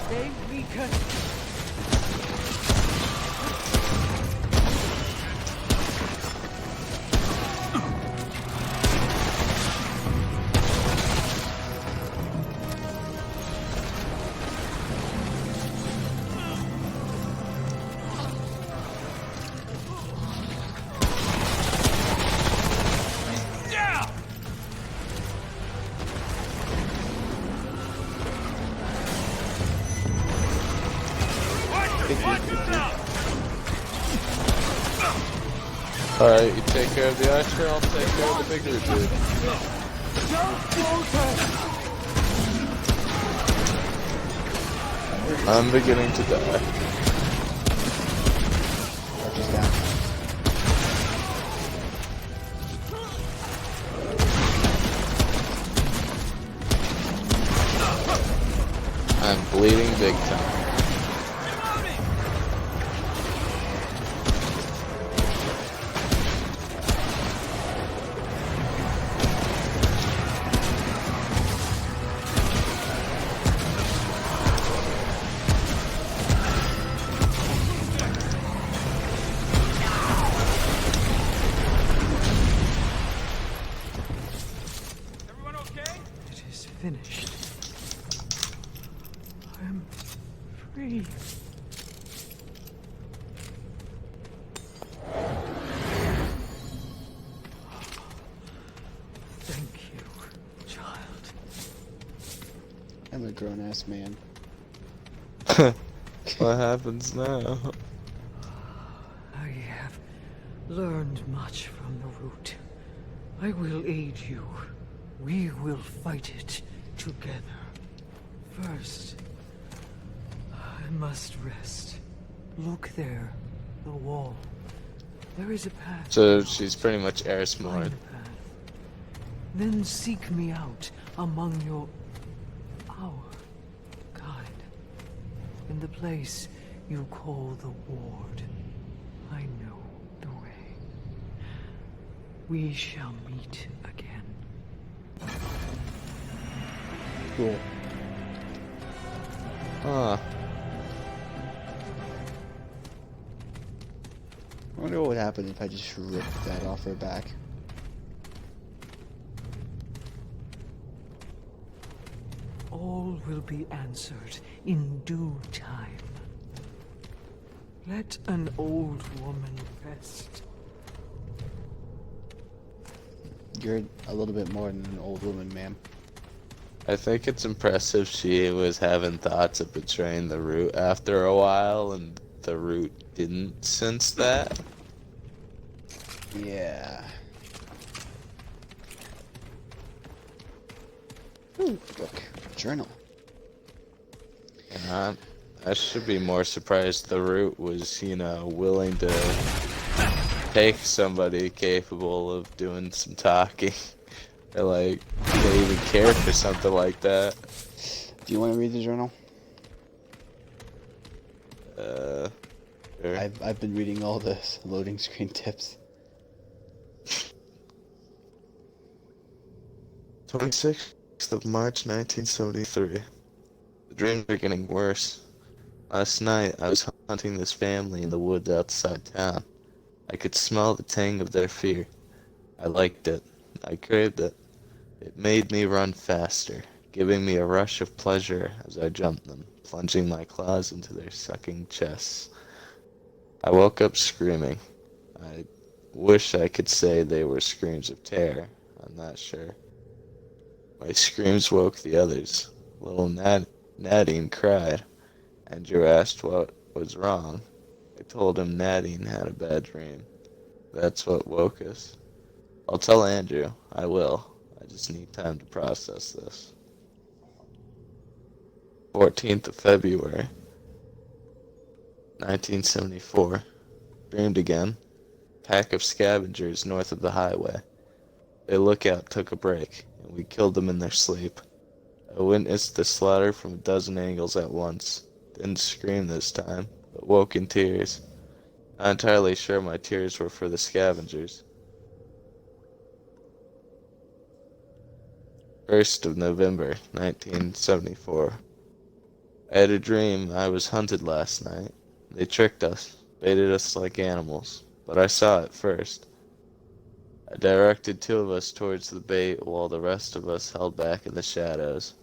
They weaken. Alright, you take care of the archer, I'll take care of the bigger dude. I'm beginning to die. Archer's down. I'm bleeding big time. It is finished. I'm free. Thank you, child. I'm a grown-ass man. What happens now? I have learned much from the root. I will aid you. We will fight it together. First, I must rest. Look there, the wall. There is a path. So she's pretty much Eris Find Morn. the path. Then seek me out among our kind. In the place you call the ward. I know the way. We shall meet again. Cool. Huh. I wonder what would happen if I just ripped that off her back. All will be answered in due time. Let an old woman rest. You're a little bit more than an old woman, ma'am. I think it's impressive she was having thoughts of betraying the root after a while, and the root didn't sense that. Yeah. Ooh, book. Journal. And I should be more surprised the root was, willing to take somebody capable of doing some talking. Or they even care for something like that. Do you want to read the journal? Sure. I've been reading all the loading screen tips. 26th of March 1973. The dreams are getting worse. Last night I was hunting this family in the woods outside town. I could smell the tang of their fear. I liked it. I craved it. It made me run faster, giving me a rush of pleasure as I jumped them, plunging my claws into their sucking chests. I woke up screaming. I wish I could say they were screams of terror. I'm not sure. My screams woke the others. Little Nadine cried. Andrew asked what was wrong. I told him Nadine had a bad dream. That's what woke us. I'll tell Andrew. I will. I just need time to process this. 14th of February, 1974. Dreamed again. Pack of scavengers north of the highway. Their lookout took a break, and we killed them in their sleep. I witnessed the slaughter from a dozen angles at once. Didn't scream this time, but woke in tears. Not entirely sure my tears were for the scavengers. 1st of November, 1974. I had a dream I was hunted last night. They tricked us, baited us like animals, but I saw it first. I directed 2 of us towards the bait while the rest of us held back in the shadows.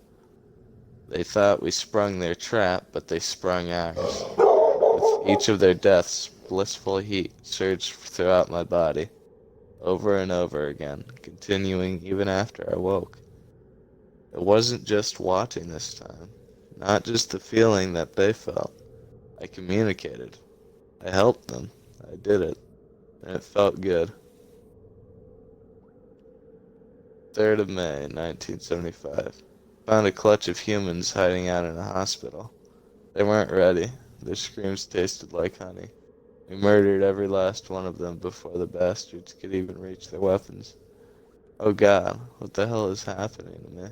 They thought we sprung their trap, but they sprung ours. With each of their deaths, blissful heat surged throughout my body, over and over again, continuing even after I woke. It wasn't just watching this time, not just the feeling that they felt. I communicated. I helped them. I did it. And it felt good. 3rd of May, 1975. Found a clutch of humans hiding out in a hospital. They weren't ready. Their screams tasted like honey. We murdered every last one of them before the bastards could even reach their weapons. Oh God, what the hell is happening to me?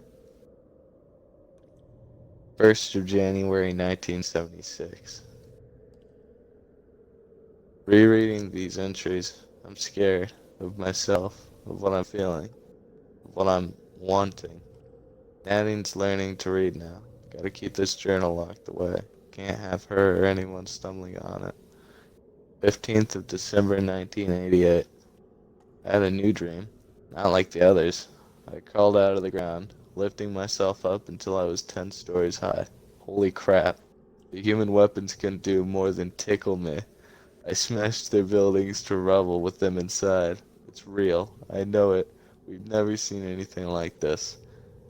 1st of January 1976. Rereading these entries, I'm scared of myself, of what I'm feeling, of what I'm wanting. Nadine's learning to read now. Gotta keep this journal locked away. Can't have her or anyone stumbling on it. 15th of December 1988. I had a new dream. Not like the others. I crawled out of the ground, lifting myself up until I was 10 stories high. Holy crap. The human weapons couldn't do more than tickle me. I smashed their buildings to rubble with them inside. It's real. I know it. We've never seen anything like this.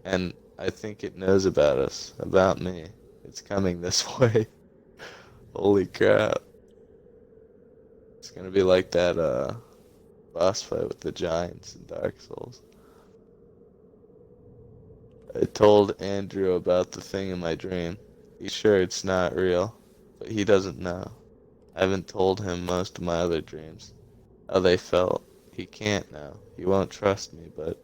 And I think it knows about us, about me. It's coming this way. Holy crap. It's gonna be like that, boss fight with the giants in Dark Souls. I told Andrew about the thing in my dream. He's sure it's not real, but he doesn't know. I haven't told him most of my other dreams, how they felt. He can't now. He won't trust me, but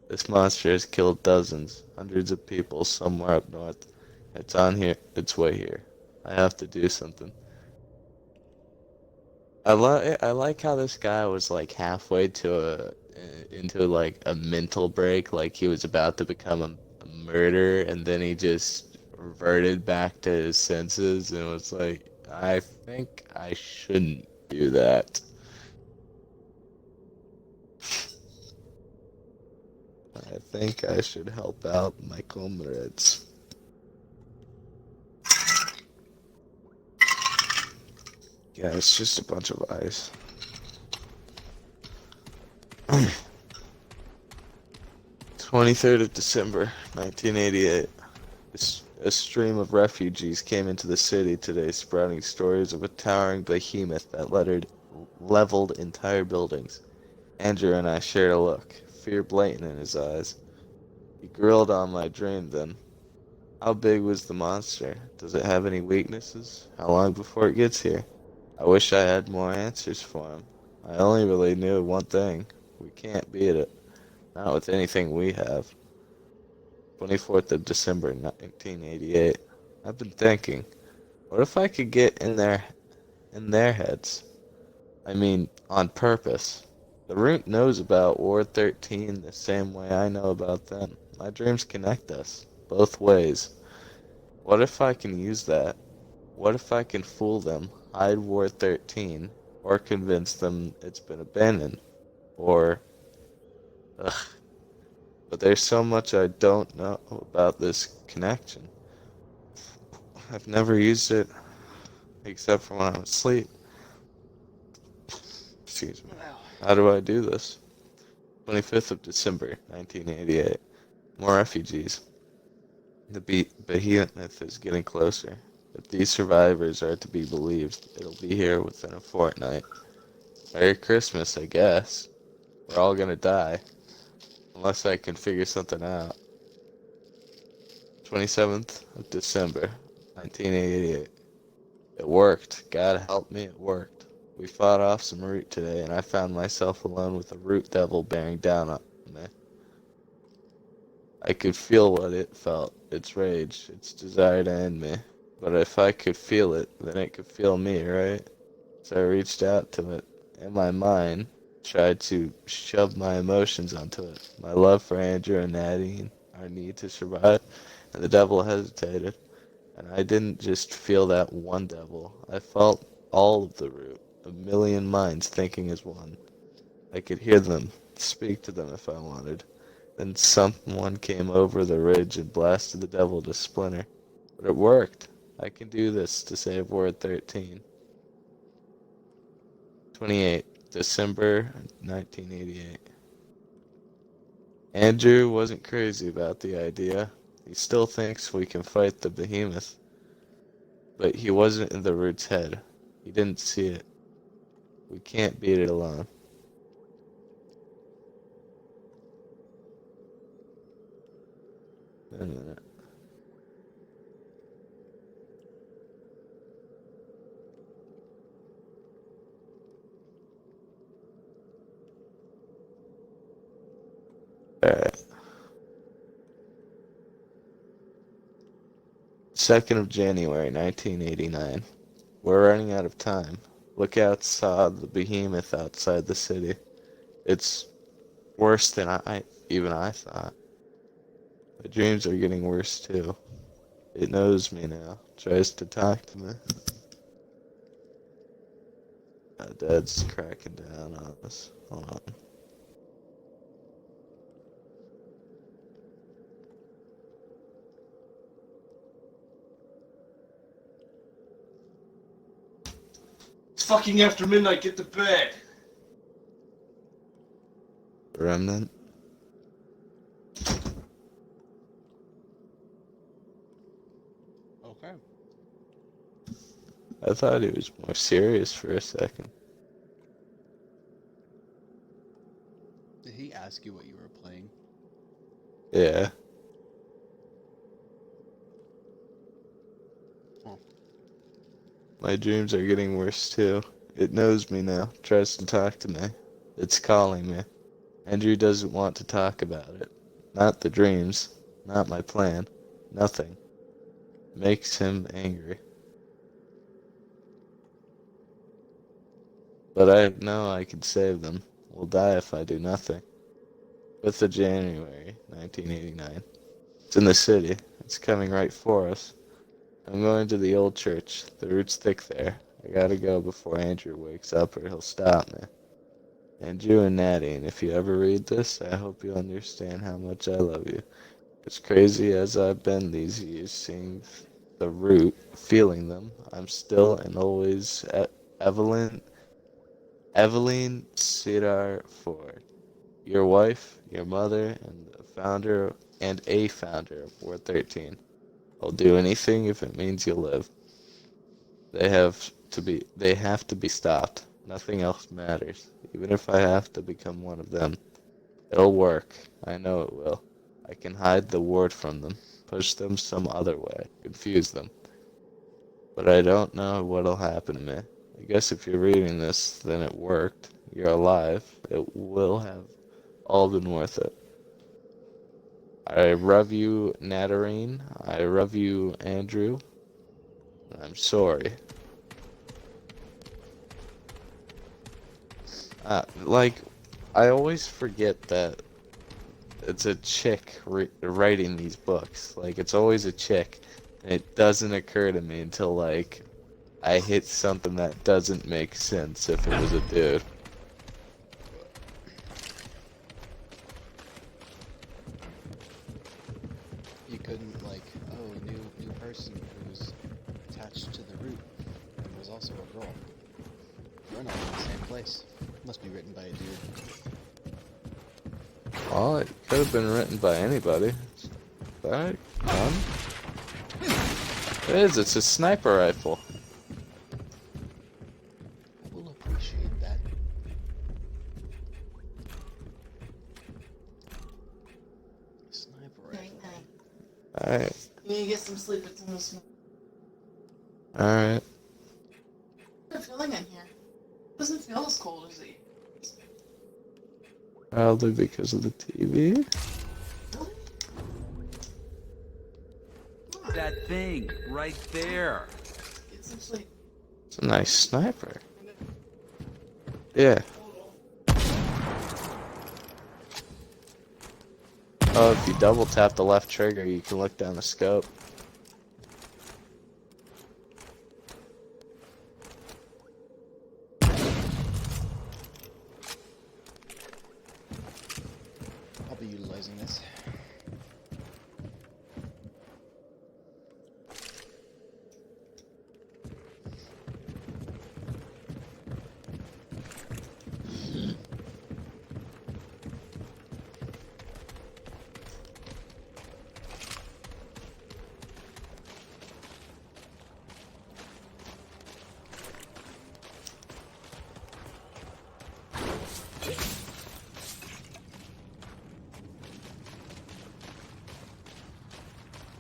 this monster has killed dozens, hundreds of people somewhere up north. It's on here, its way here. I have to do something. I like how this guy was like halfway to into like a mental break, like he was about to become a murderer, and then he just reverted back to his senses and was like, I think I shouldn't do that. I think I should help out my comrades. Yeah, it's just a bunch of ice. 23rd of December, 1988. A stream of refugees came into the city today, sprouting stories of a towering behemoth that leveled entire buildings. Andrew and I shared a look, fear blatant in his eyes. He grilled on my dream then. How big was the monster? Does it have any weaknesses? How long before it gets here? I wish I had more answers for him. I only really knew one thing. We can't beat it. Not with anything we have. 24th of December, 1988. I've been thinking, what if I could get in their heads? I mean, on purpose. The Root knows about Ward 13 the same way I know about them. My dreams connect us, both ways. What if I can use that? What if I can fool them, hide Ward 13, or convince them it's been abandoned? Or, ugh. But there's so much I don't know about this connection. I've never used it, except for when I'm asleep. Excuse me. How do I do this? 25th of December, 1988. More refugees. The behemoth is getting closer. If these survivors are to be believed, it'll be here within a fortnight. Merry Christmas, I guess. We're all gonna die. Unless I can figure something out. 27th of December, 1988. It worked. God help me, it worked. We fought off some root today, and I found myself alone with a root devil bearing down on me. I could feel what it felt, its rage, its desire to end me. But if I could feel it, then it could feel me, right? So I reached out to it. In my mind, tried to shove my emotions onto it. My love for Andrew and Nadine, our need to survive, and the devil hesitated. And I didn't just feel that one devil. I felt all of the root, a million minds thinking as one. I could hear them, speak to them if I wanted. Then someone came over the ridge and blasted the devil to splinter. But it worked. I can do this to save Ward 13. 28th December 1988. Andrew wasn't crazy about the idea. He still thinks we can fight the behemoth. But he wasn't in the root's head. He didn't see it. We can't beat it alone. Wait a minute. Alright. 2nd of January, 1989. We're running out of time. Look outside the behemoth outside the city. It's worse than even I thought. My dreams are getting worse too. It knows me now. Tries to talk to me. Dad's cracking down on us. Hold on. It's fucking after midnight. Get to bed. Remnant. Okay. I thought he was more serious for a second. Did he ask you what you were playing? Yeah. Oh. My dreams are getting worse too. It knows me now, tries to talk to me. It's calling me. Andrew doesn't want to talk about it. Not the dreams, not my plan, nothing. Makes him angry. But I know I can save them. Will die if I do nothing. 5th of January, 1989. It's in the city. It's coming right for us. I'm going to the old church. The root's thick there. I gotta go before Andrew wakes up or he'll stop me. Andrew and Natty, and if you ever read this, I hope you understand how much I love you. As crazy as I've been these years, seeing the root, feeling them, I'm still and always Evelyn Cedar Ford. Your wife, your mother, and a founder of Ward 13. I'll do anything if it means you live. They have to be stopped. Nothing else matters. Even if I have to become one of them. It'll work. I know it will. I can hide the ward from them, push them some other way, confuse them. But I don't know what'll happen to me. I guess if you're reading this, then it worked. You're alive. It will have all been worth it. I love you, Natarine. I love you, Andrew. I'm sorry. I always forget that it's a chick writing these books. Like, it's always a chick. And it doesn't occur to me until, like, I hit something that doesn't make sense if it was a dude. You couldn't, like, oh, new person who's attached to the root and was also a girl. We're not in the same place. Must be written by a dude. Well, it could have been written by anybody. That gun? It is, it's a sniper rifle. I will appreciate that. Sniper rifle. Alright. You need to get some sleep. It's in this. Alright. What's the feeling in here? It doesn't feel as cold as it. Probably because of the TV. That thing right there. Get some sleep. It's a nice sniper. Yeah. Oh, if you double tap the left trigger, you can look down the scope. I'll be utilizing this.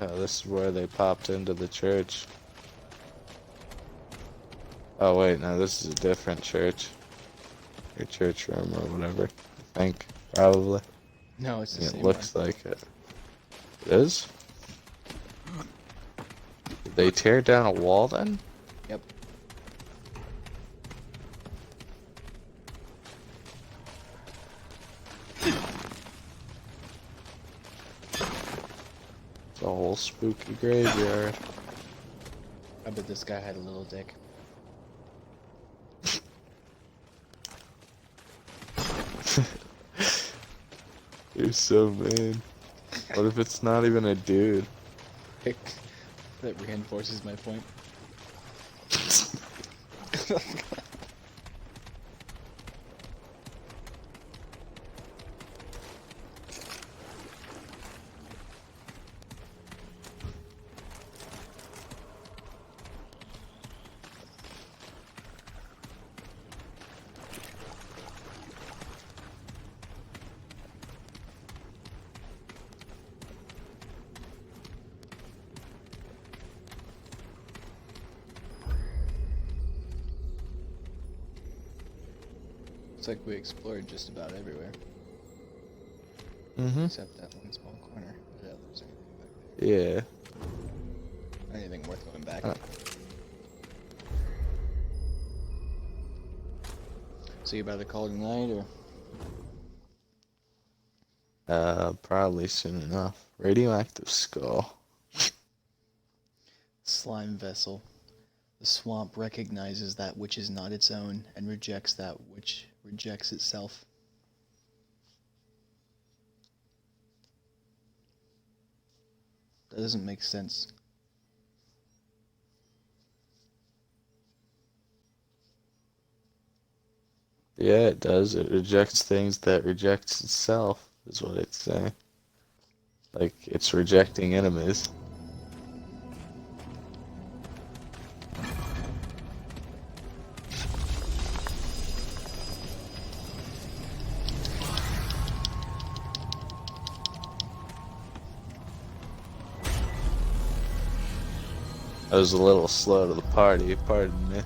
Oh, this is where they popped into the church. Oh wait, no, this is a different church. Your church room or whatever. I think, probably. No, it's the same It looks one. like it. It is? Did they tear down a wall then? Yep. It's a whole spooky graveyard. I bet this guy had a little dick. You're so mean. What if it's not even a dude? That reinforces my point. Looks like we explored just about everywhere. Mm-hmm. Except that one small corner. I doubt there's anything back there. Yeah. Anything worth going back. So you about to call it a night, or? Probably soon enough. Radioactive skull. Slime vessel. The swamp recognizes that which is not its own and rejects that which rejects itself. That doesn't make sense. Yeah, it does. It rejects things that rejects itself, is what it's saying. Like, it's rejecting enemies. I was a little slow to the party, pardon me.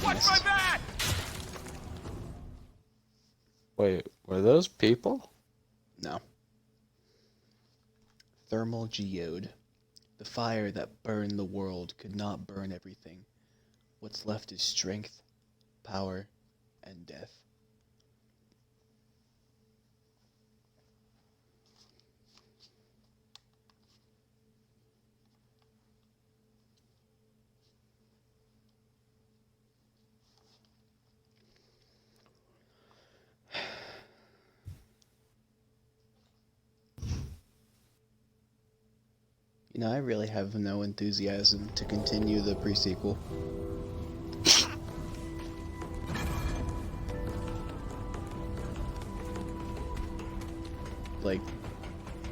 Watch my back! Wait, were those people? No. Thermal geode. The fire that burned the world could not burn everything. What's left is strength, power, and death. You know, I really have no enthusiasm to continue the pre-sequel. Like,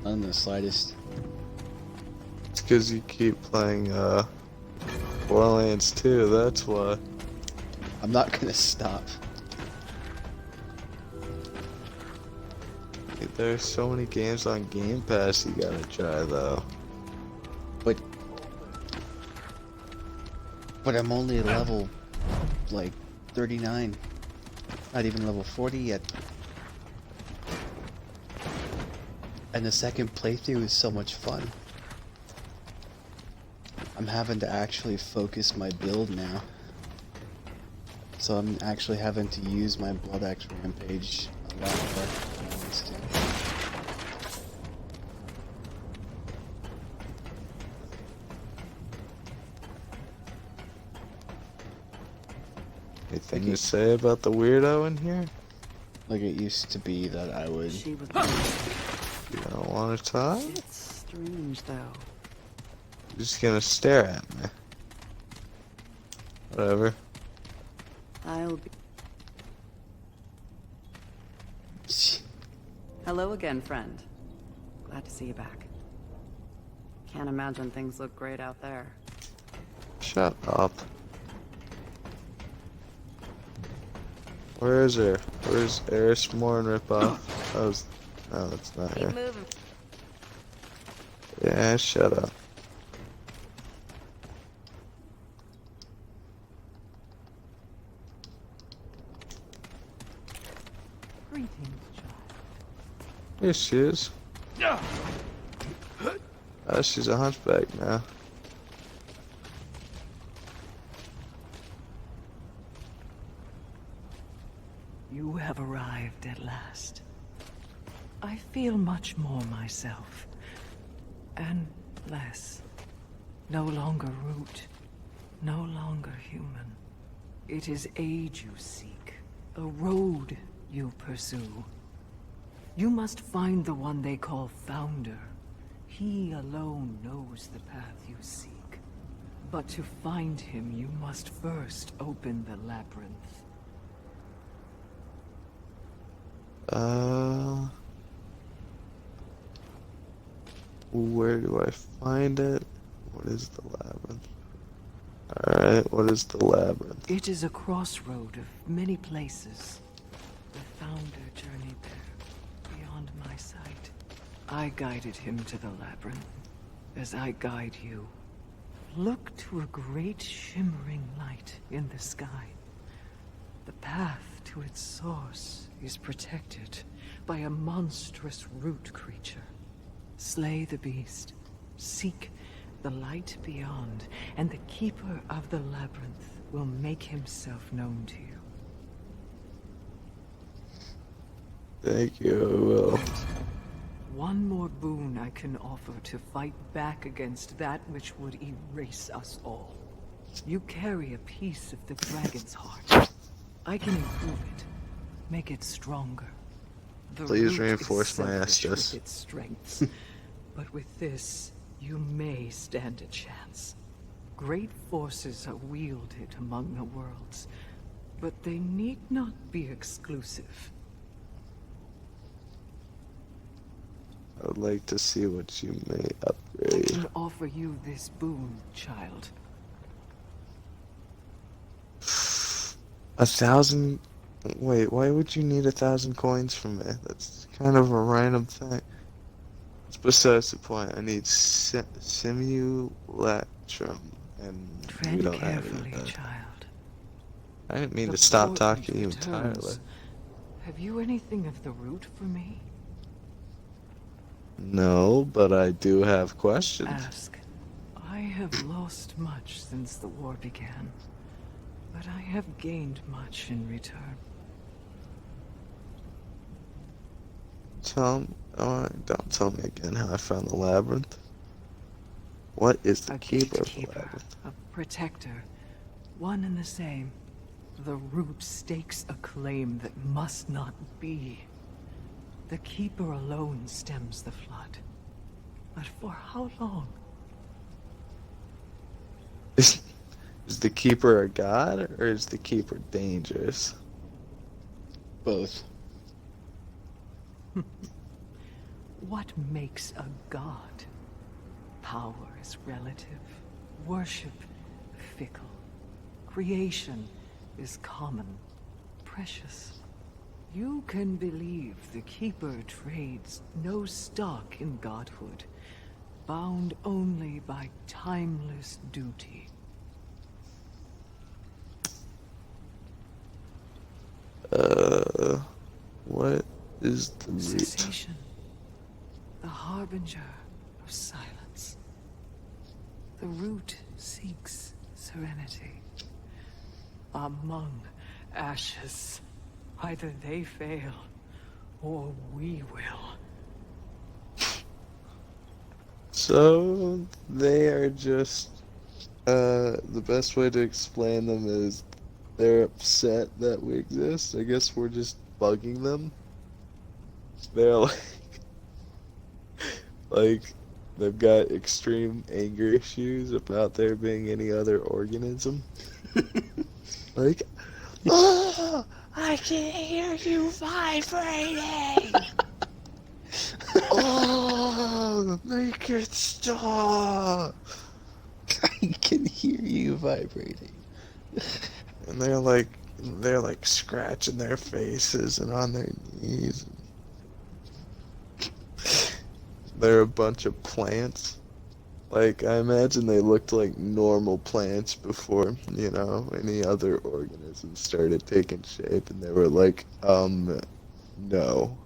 not in the slightest. It's because you keep playing, Borderlands 2, that's why. I'm not gonna stop. There's so many games on Game Pass you gotta try, though. But I'm only level, like, 39. Not even level 40 yet. And the second playthrough is so much fun. I'm having to actually focus my build now. So I'm actually having to use my Blood Axe Rampage a lot more than I used to. Anything to say about the weirdo in here? Like, it used to be that I would... She was... You don't want to talk? It's strange, though. You're just gonna stare at me. Whatever. I'll be... Hello again, friend. Glad to see you back. Can't imagine things look great out there. Shut up. Where is her? Where's Eris Morn ripoff? That was... No, that's not her. Keep moving. Yeah, shut up. Greetings, child. Here she is. She's a hunchback now. You have arrived at last. I feel much more myself. And less. No longer root. No longer human. It is age you seek. A road you pursue. You must find the one they call Founder. He alone knows the path you seek. But to find him, you must first open the labyrinth. Where do I find it? What is the labyrinth? Alright, what is the labyrinth? It is a crossroad of many places. The Founder journeyed there, beyond my sight. I guided him to the labyrinth. as I guide you, look to a great shimmering light in the sky. The path to its source is protected by a monstrous root creature. Slay the beast, seek the light beyond, and the keeper of the labyrinth will make himself known to you. Thank you, I will. One more boon I can offer to fight back against that which would erase us all. You carry a piece of the dragon's heart. I can improve it, make it stronger. The Please root reinforce is my selfish with Estus. its strengths, but with this, you may stand a chance. Great forces are wielded among the worlds, but they need not be exclusive. I would like to see what you may I upgrade. can offer you this boon, child. 1,000? Wait, why would you need 1,000 coins from me? That's kind of a random thing. It's besides the point. I need simulacrum, and we Tread don't have carefully, any of that. child. I didn't mean The to stop portent talking to you returns. entirely. Have you anything of the root for me? No, but I do have questions. Ask. I have lost much since the war began, but I have gained much in return. Don't tell me again how I found the labyrinth. What is the keeper of the labyrinth? A protector, one and the same. The root stakes a claim that must not be. The keeper alone stems the flood. But for how long? Is the keeper a god, or is the keeper dangerous? Both. What makes a god? Power is relative. Worship, fickle. Creation is common, precious. You can believe the Keeper trades no stock in godhood, bound only by timeless duty. What is the root? Cessation, the harbinger of silence. The root seeks serenity. Among ashes, either they fail, or we will. So, they are just, the best way to explain them is they're upset that we exist. I guess we're just bugging them. They're like they've got extreme anger issues about there being any other organism. Like, oh, I can hear you vibrating. Oh, make it stop. I can hear you vibrating. And they're like scratching their faces and on their knees. They're a bunch of plants. Like, I imagine they looked like normal plants before, you know, any other organisms started taking shape, and they were like, no.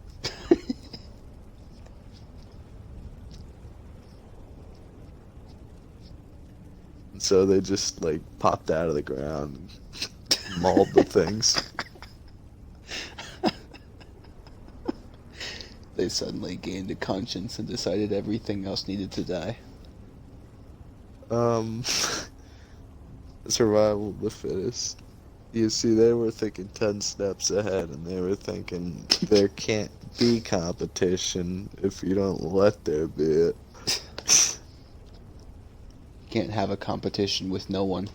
And so they just, like, popped out of the ground and mauled the things. They suddenly gained a conscience and decided everything else needed to die. Survival of the fittest. You see, they were thinking 10 steps ahead, and they were thinking there can't be competition if you don't let there be it. Can't have a competition with no one.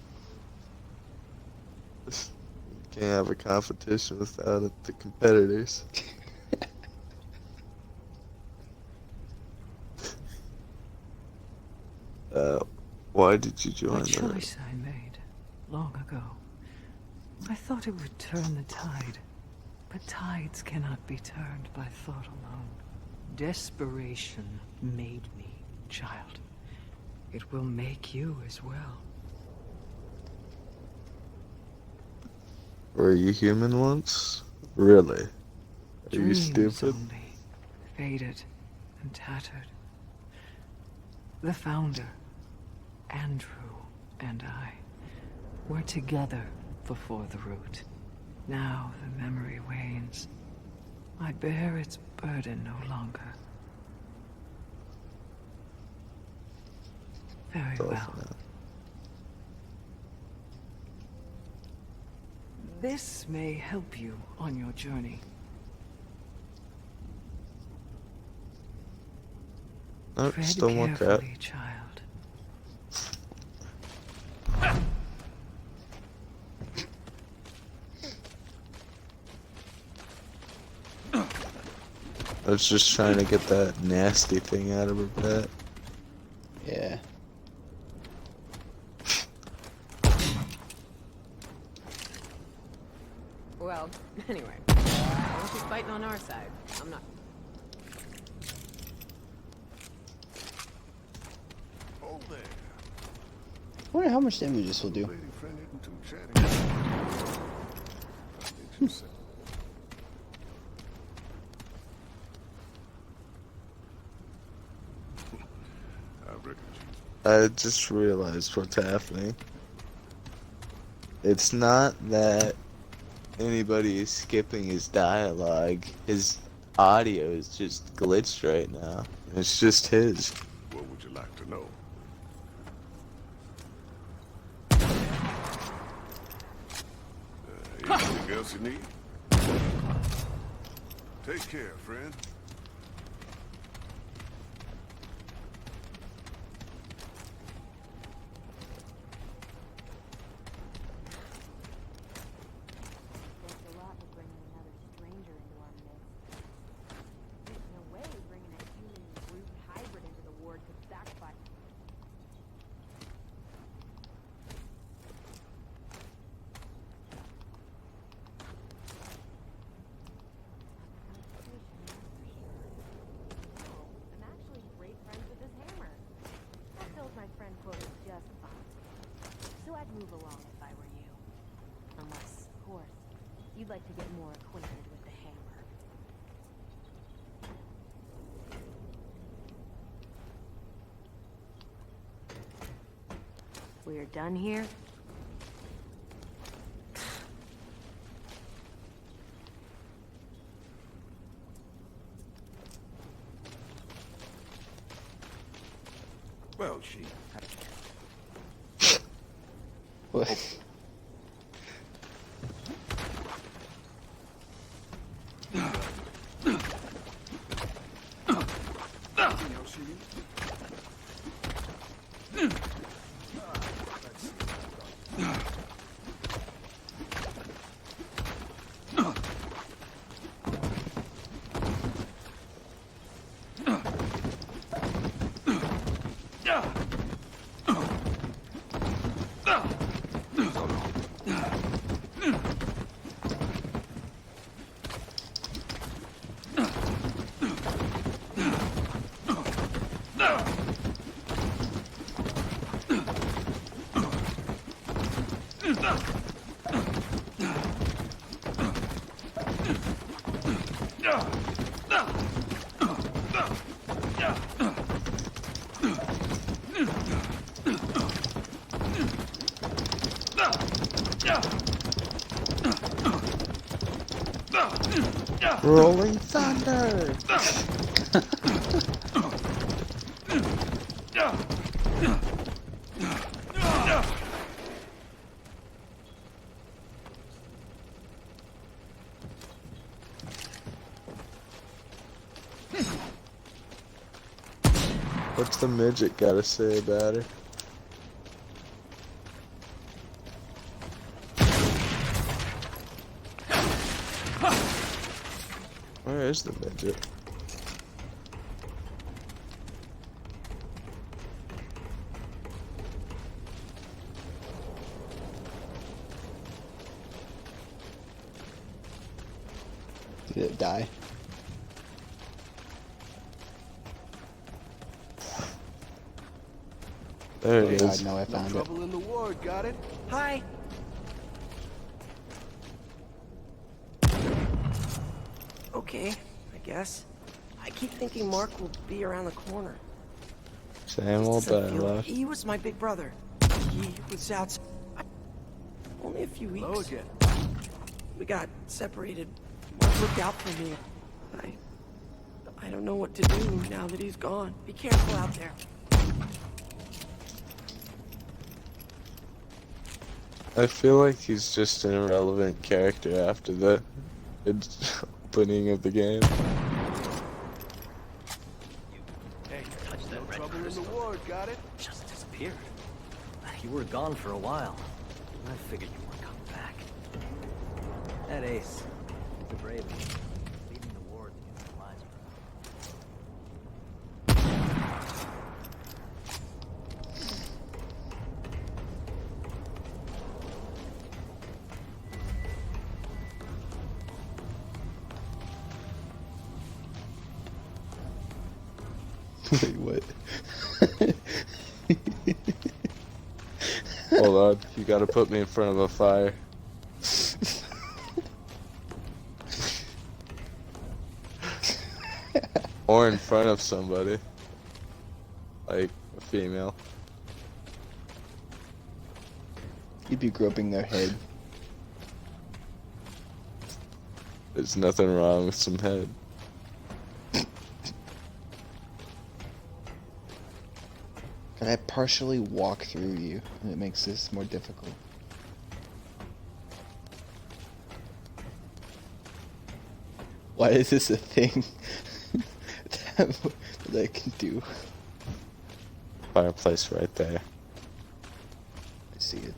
Can't have a competition without the competitors. Why did you join A that? choice I made long ago. I thought it would turn the tide, but tides cannot be turned by thought alone. Desperation made me, child. it will make you as well. Were you human once? Really? Are you Dreams stupid? only, faded and tattered. The founder, Andrew, and I were together before the root. Now the memory wanes. I bear its burden no longer. Very well. This may help you on your journey. Nope, Tread still want that. carefully, child. I was just trying to get that nasty thing out of her pet. Yeah. Well, anyway. Unless she's fighting on our side. I'm not... Hold there. I wonder how much damage this will do. Lady friend isn't too chatty. I think she said. I reckon she I just realized what's happening. It's not that anybody is skipping his dialogue. His audio is just glitched right now. It's just his. What would you like to know? Anything else you need? Take care, friend. Move along if I were you. Unless, of course, you'd like to get more acquainted with the hammer. We're done here? Well, she... What? Anything else you need? Rolling Thunder! What's the midget gotta say about her? Where is the midget? Did it die? There Oh it god, is. no, I No found it. trouble in the ward, got it? Hi. Okay, I guess. I keep thinking Mark will be around the corner. Same old Doesn't feel- dialogue. He was my big brother. He was out only a few weeks. Hello again. We got separated. Mark looked out for me. I don't know what to do now that he's gone. Be careful out there. I feel like he's just an irrelevant character after the opening of the game. Hey, no trouble in the ward, got it? Just disappeared. You were gone for a while. I figured you weren't coming back. That ace, the brave one, leading the war against the lies. Wait, what? Hold on, you gotta put me in front of a fire. Or in front of somebody. Like a female. You'd be groping their head. There's nothing wrong with some head. Can I partially walk through you? And it makes this more difficult. Why is this a thing that I can do? Fireplace right there. I see it.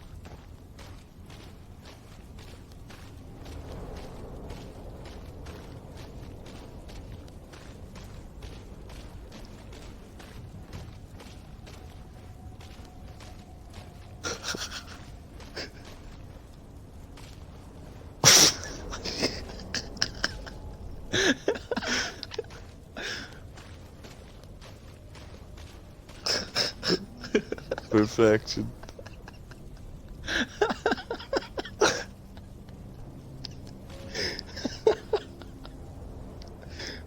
Perfection.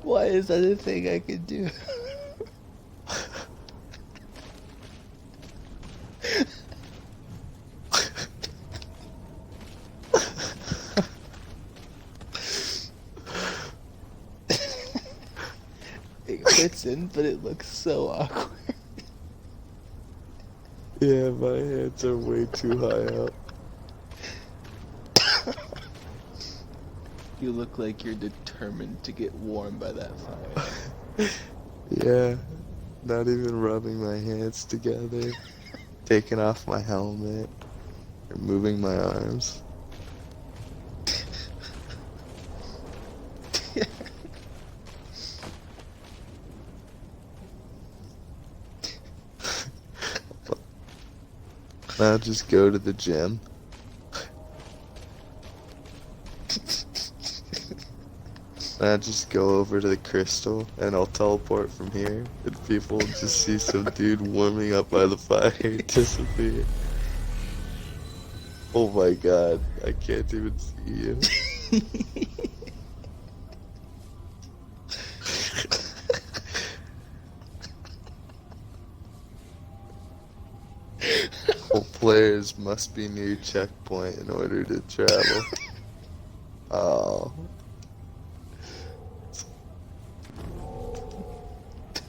Why is that a thing I can do? It fits in, but it looks so awkward. Yeah, my hands are way too high up. You look like you're determined to get warm by that fire. Yeah, not even rubbing my hands together, taking off my helmet, or moving my arms. Now just go to the gym. Now just go over to the crystal and I'll teleport from here and people will just see some dude warming up by the fire disappear. Oh my god, I can't even see you. All players must be near checkpoint in order to travel. Oh.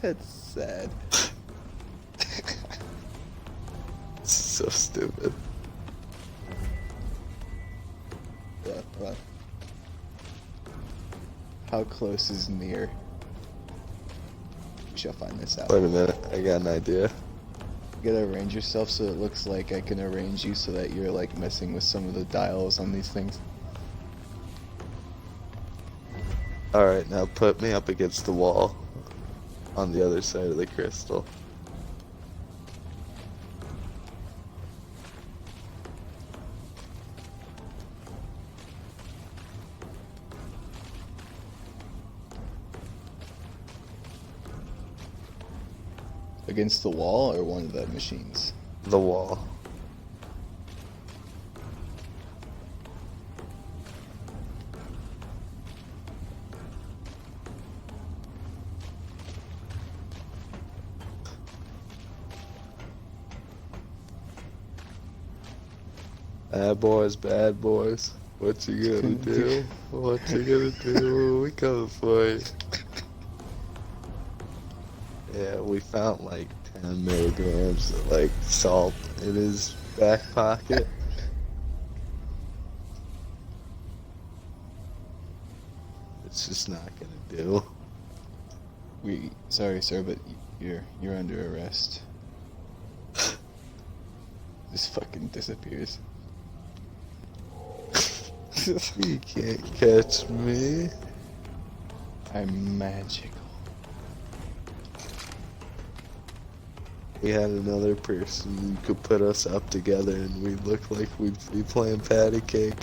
That's sad. So stupid. What? How close is near? We shall find this out. Wait a minute, I got an idea. You gotta arrange yourself so it looks like I can arrange you so that you're like messing with some of the dials on these things. Alright, now put me up against the wall on the other side of the crystal. Against the wall or one of the machines? the wall. Bad boys. What you gonna do? What you gonna do? We coming for you. Yeah, we found like 10 milligrams of like salt in his back pocket. It's just not gonna do. Sorry, sir, but you're under arrest. Just fucking disappears. You can't catch me. I'm magical. We had another person who could put us up together and we'd look like we'd be playing patty cake.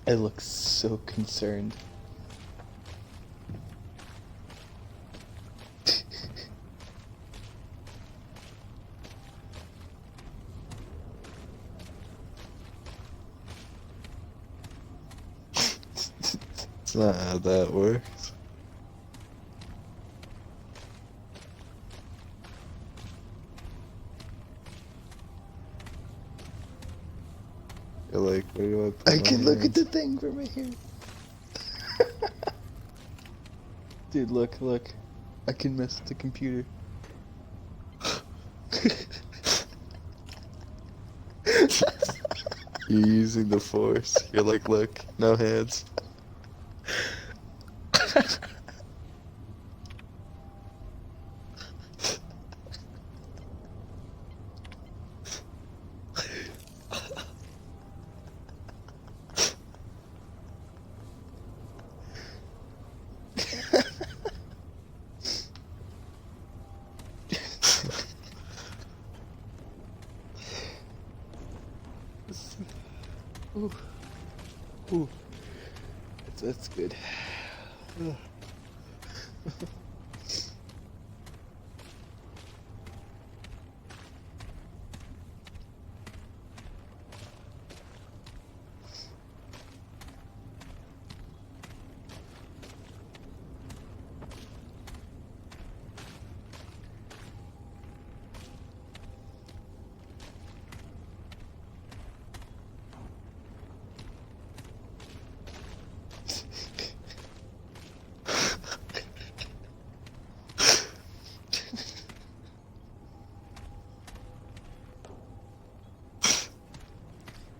I look so concerned. It's not how that works. You're like, what do you want to put I can on look here? at the thing from here. Dude, look. I can mess with the computer. You're using the force. You're like, look, no hands. Ooh. Ooh. That's good.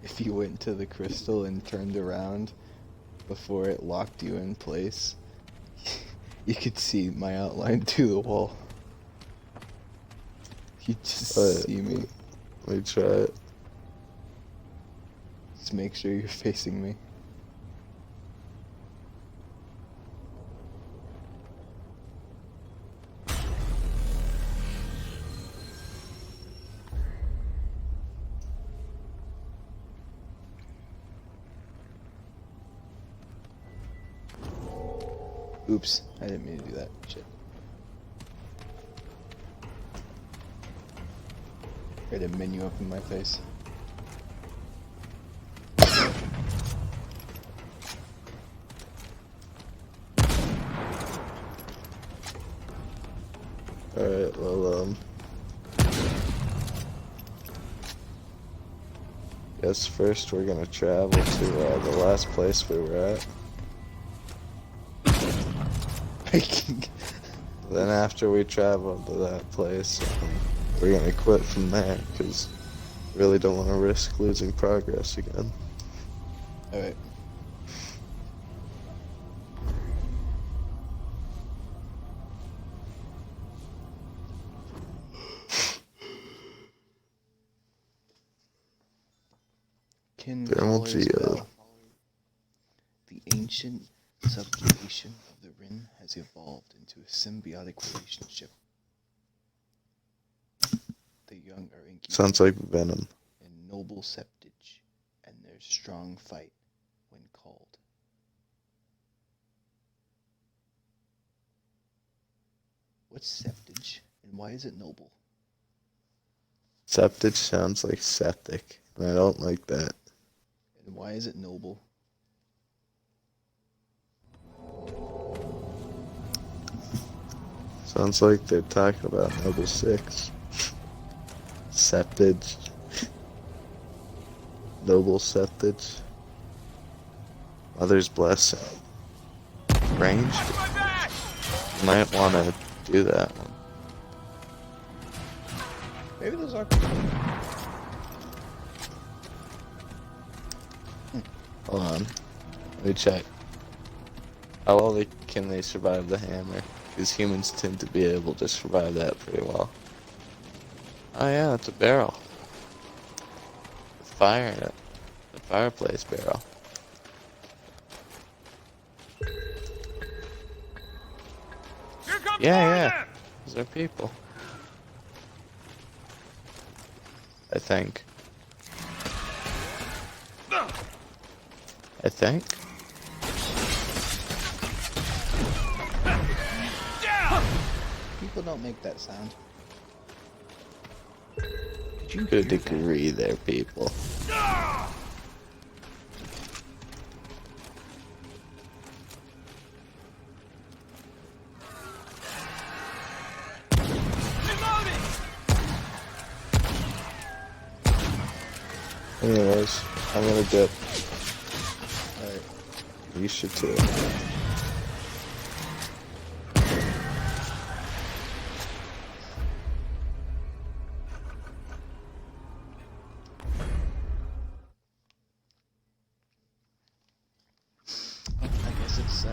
If you went to the crystal and turned around before it locked you in place, you could see my outline through the wall. You just see me. Let me try it. Just make sure you're facing me. Oops, I didn't mean to do that. Shit. Got a menu up in my face. Alright, well, guess first we're gonna travel to the last place we were at. Then after we travel to that place, we're gonna quit from there, because we really don't want to risk losing progress again. Alright. Thermal Geo. The ancient subjugation of the Rin has evolved into a symbiotic relationship. The young are incubated Sounds like Venom. in noble septage, and their strong fight when called. What's septage, and why is it noble? Septic sounds like septic, and I don't like that. And why is it noble? Sounds like they're talking about Noble 6. Septage. Noble septage. Mother's blessing. Range? Might want to do that one. Maybe those are. Hold on. Let me check. How well can they survive the hammer? Because humans tend to be able to survive that pretty well. Oh yeah, it's a barrel. With fire in it. A fireplace barrel. Yeah. Those are people. I think. People don't make that sound. Did you get a degree there, people? Anyways, I'm gonna dip. Alright. You should too. I guess it's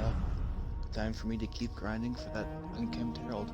time for me to keep grinding for that unkempt herald.